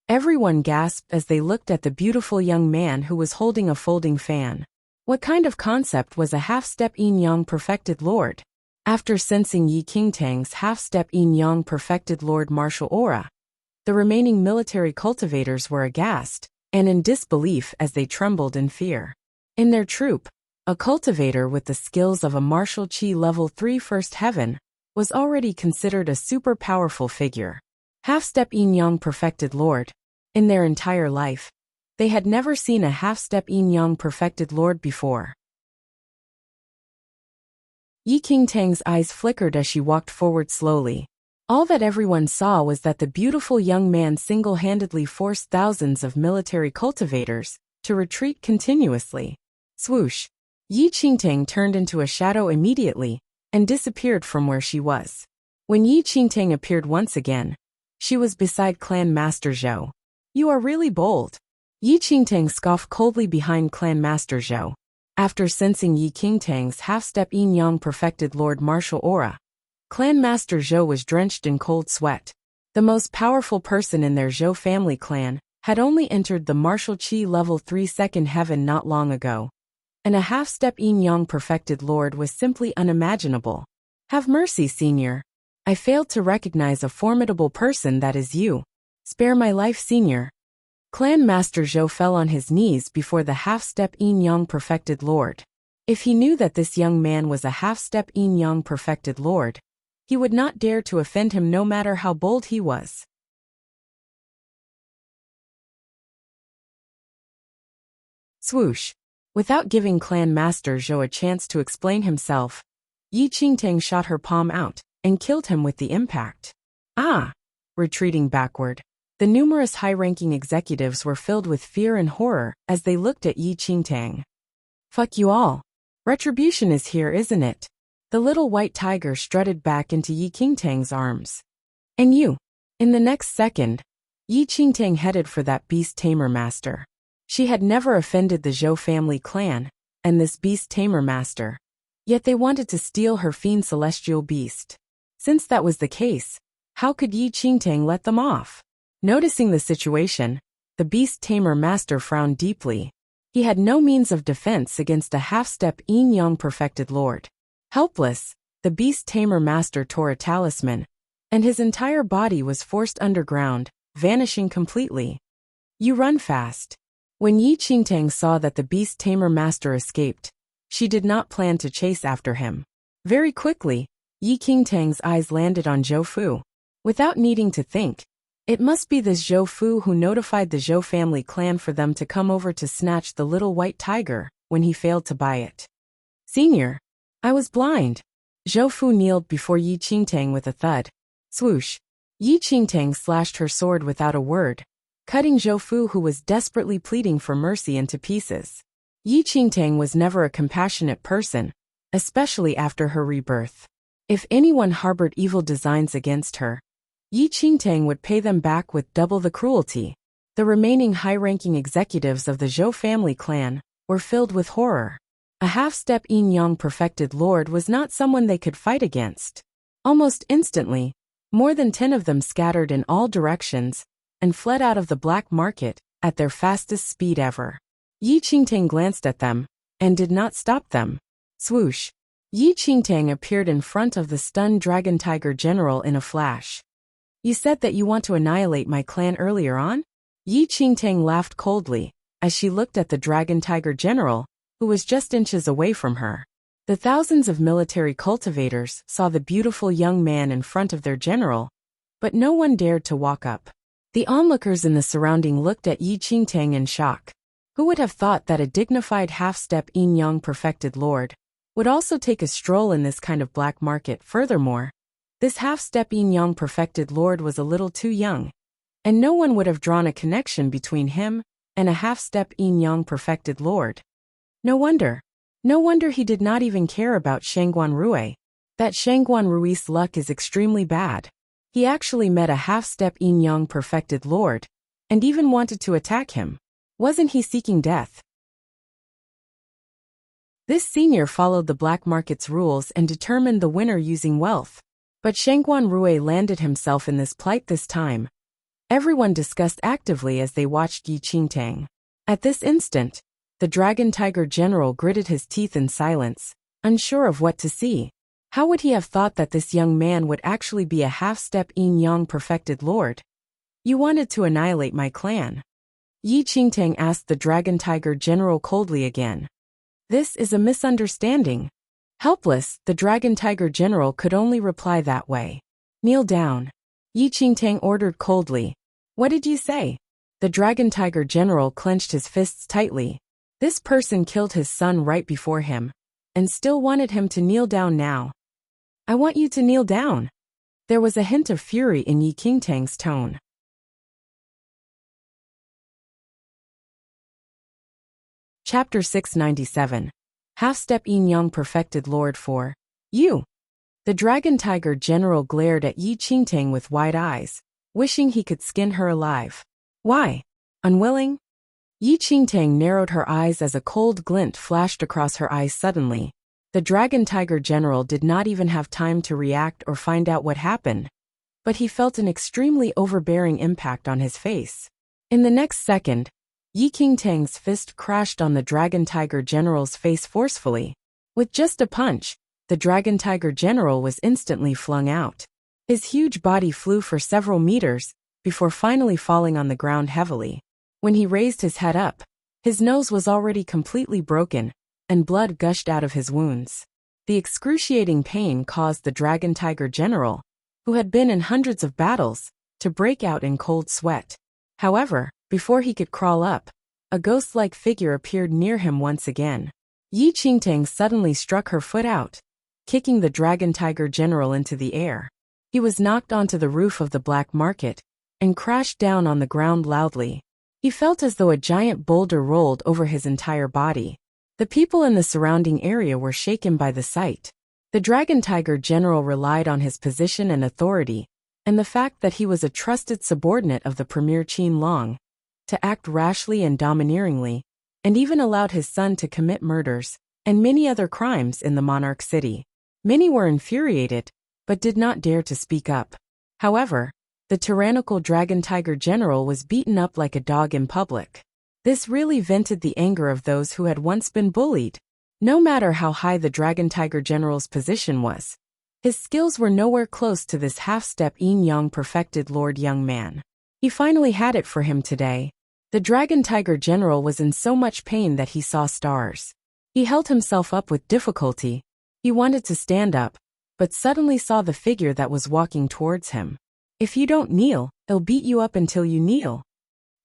[SPEAKER 1] Everyone gasped as they looked at the beautiful young man who was holding a folding fan. What kind of concept was a half-step yin-yang perfected lord? After sensing Yi Qingtang's half-step yin-yang perfected lord martial aura, the remaining military cultivators were aghast and in disbelief as they trembled in fear. In their troop, a cultivator with the skills of a martial chi level 3 first heaven was already considered a super powerful figure. Half-step yin-yang perfected lord. In their entire life, they had never seen a half-step yin-yang perfected lord before. Yi Qingtang's eyes flickered as she walked forward slowly. All that everyone saw was that the beautiful young man single-handedly forced thousands of military cultivators to retreat continuously. Swoosh! Yi Qingtang turned into a shadow immediately and disappeared from where she was. When Yi Qingtang appeared once again, she was beside Clan Master Zhou. You are really bold. Yi Qingtang scoffed coldly behind Clan Master Zhou. After sensing Yi Qingtang's half-step yin-yang perfected lord martial aura, Clan Master Zhou was drenched in cold sweat. The most powerful person in their Zhou family clan had only entered the martial chi level 3 second heaven not long ago, and a half-step yin-yang perfected lord was simply unimaginable. Have mercy, senior. I failed to recognize a formidable person that is you. Spare my life, senior. Clan Master Zhou fell on his knees before the half-step yin-yang perfected lord. If he knew that this young man was a half-step yin-yang perfected lord, he would not dare to offend him no matter how bold he was. Swoosh! Without giving Clan Master Zhou a chance to explain himself, Yi Qingtang shot her palm out and killed him with the impact. Ah! Retreating backward, the numerous high-ranking executives were filled with fear and horror as they looked at Yi Qingtang. Fuck you all. Retribution is here, isn't it? The little white tiger strutted back into Yi Qingtang's arms. And you? In the next second, Yi Qingtang headed for that beast tamer master. She had never offended the Zhou family clan, and this beast tamer master. Yet they wanted to steal her fiend celestial beast. Since that was the case, how could Yi Qingtang let them off? Noticing the situation, the beast tamer master frowned deeply. He had no means of defense against a half-step yin-yang perfected lord. Helpless, the beast tamer master tore a talisman, and his entire body was forced underground, vanishing completely. You run fast. When Yi Qingtang saw that the beast tamer master escaped, she did not plan to chase after him. Very quickly, Yi Qingtang's eyes landed on Zhou Fu. Without needing to think, it must be this Zhou Fu who notified the Zhou family clan for them to come over to snatch the little white tiger when he failed to buy it. Senior, I was blind. Zhou Fu kneeled before Yi Qingtang with a thud. Swoosh. Yi Qingtang slashed her sword without a word, cutting Zhou Fu, who was desperately pleading for mercy, into pieces. Yi Qingtang was never a compassionate person, especially after her rebirth. If anyone harbored evil designs against her, Yi Qingtang would pay them back with double the cruelty. The remaining high-ranking executives of the Zhou family clan were filled with horror. A half-step yin-yang perfected lord was not someone they could fight against. Almost instantly, more than 10 of them scattered in all directions and fled out of the black market at their fastest speed ever. Yi Qingtang glanced at them and did not stop them. Swoosh. Yi Qingtang appeared in front of the stunned dragon tiger general in a flash. You said that you want to annihilate my clan earlier on? Yi Qingtang laughed coldly as she looked at the dragon tiger general, who was just inches away from her. The thousands of military cultivators saw the beautiful young man in front of their general, but no one dared to walk up. The onlookers in the surrounding looked at Yi Qingtang in shock. Who would have thought that a dignified half-step yin-yang perfected lord would also take a stroll in this kind of black market? Furthermore, this half-step yin-yang perfected lord was a little too young, and no one would have drawn a connection between him and a half-step yin-yang perfected lord. No wonder he did not even care about Shangguan Rui. That Shangguan Rui's luck is extremely bad. He actually met a half-step yin-yang perfected lord, and even wanted to attack him. Wasn't he seeking death? This senior followed the black market's rules and determined the winner using wealth. But Shangguan Rui landed himself in this plight this time. Everyone discussed actively as they watched Yi Qingtang. At this instant, the dragon tiger general gritted his teeth in silence, unsure of what to see. How would he have thought that this young man would actually be a half-step yin-yang perfected lord? You wanted to annihilate my clan? Yi Qingtang asked the dragon tiger general coldly again. This is a misunderstanding. Helpless, the dragon tiger general could only reply that way. Kneel down. Yi Qingtang ordered coldly. What did you say? The dragon tiger general clenched his fists tightly. This person killed his son right before him, and still wanted him to kneel down now. I want you to kneel down. There was a hint of fury in Yi Qingtang's tone. Chapter 697. Half-step yin-yang perfected lord for you. The dragon tiger general glared at Yi Qingtang with wide eyes, wishing he could skin her alive. Why? Unwilling? Yi Qingtang narrowed her eyes as a cold glint flashed across her eyes suddenly. The dragon tiger general did not even have time to react or find out what happened, but he felt an extremely overbearing impact on his face. In the next second, Yi Qingtang's fist crashed on the dragon tiger general's face forcefully. With just a punch, the dragon tiger general was instantly flung out. His huge body flew for several meters, before finally falling on the ground heavily. When he raised his head up, his nose was already completely broken, and blood gushed out of his wounds. The excruciating pain caused the dragon tiger general, who had been in hundreds of battles, to break out in cold sweat. However, before he could crawl up, a ghost-like figure appeared near him once again. Yi Qingtang suddenly struck her foot out, kicking the dragon tiger general into the air. He was knocked onto the roof of the black market and crashed down on the ground loudly. He felt as though a giant boulder rolled over his entire body. The people in the surrounding area were shaken by the sight. The Dragon Tiger General relied on his position and authority, and the fact that he was a trusted subordinate of the Premier Qin Long, to act rashly and domineeringly, and even allowed his son to commit murders and many other crimes in the monarch city. Many were infuriated, but did not dare to speak up. However, the tyrannical Dragon Tiger General was beaten up like a dog in public. This really vented the anger of those who had once been bullied. No matter how high the Dragon Tiger General's position was, his skills were nowhere close to this half-step yin-yang perfected Lord young man. He finally had it for him today. The Dragon Tiger General was in so much pain that he saw stars. He held himself up with difficulty. He wanted to stand up, but suddenly saw the figure that was walking towards him. If you don't kneel, I'll beat you up until you kneel.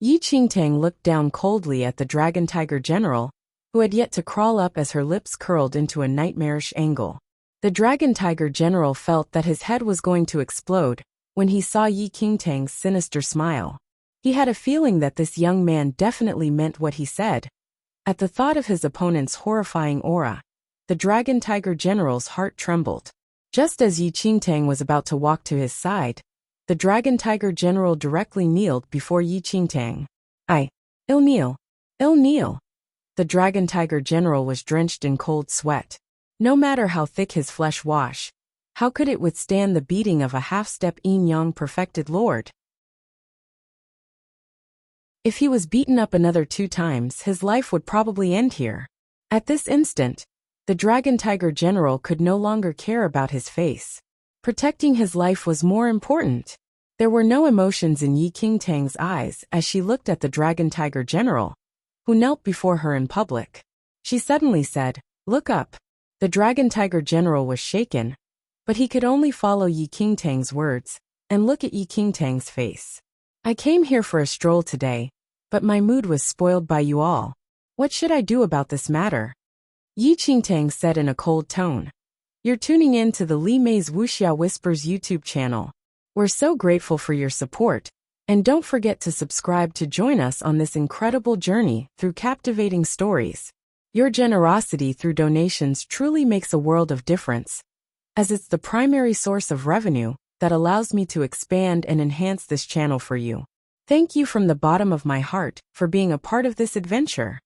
[SPEAKER 1] Yi Qingtang looked down coldly at the Dragon Tiger General, who had yet to crawl up as her lips curled into a nightmarish angle. The Dragon Tiger General felt that his head was going to explode when he saw Yi Qingtang's sinister smile. He had a feeling that this young man definitely meant what he said. At the thought of his opponent's horrifying aura, the Dragon Tiger General's heart trembled. Just as Yi Qingtang was about to walk to his side, the Dragon Tiger General directly kneeled before Yi Qingtang. I'll kneel. I'll kneel. The Dragon Tiger General was drenched in cold sweat. No matter how thick his flesh was, how could it withstand the beating of a half-step yin-yang perfected lord? If he was beaten up another 2 times, his life would probably end here. At this instant, the Dragon Tiger General could no longer care about his face. Protecting his life was more important. There were no emotions in Yi Qingtang's eyes as she looked at the Dragon Tiger General, who knelt before her in public. She suddenly said, "Look up." The Dragon Tiger General was shaken, but he could only follow Yi Qingtang's words and look at Yi Qingtang's face. "I came here for a stroll today, but my mood was spoiled by you all. What should I do about this matter?" Yi Qingtang said in a cold tone. "You're tuning in to the Li Mei's Wuxia Whispers YouTube channel. We're so grateful for your support, and don't forget to subscribe to join us on this incredible journey through captivating stories. Your generosity through donations truly makes a world of difference, as it's the primary source of revenue that allows me to expand and enhance this channel for you. Thank you from the bottom of my heart for being a part of this adventure."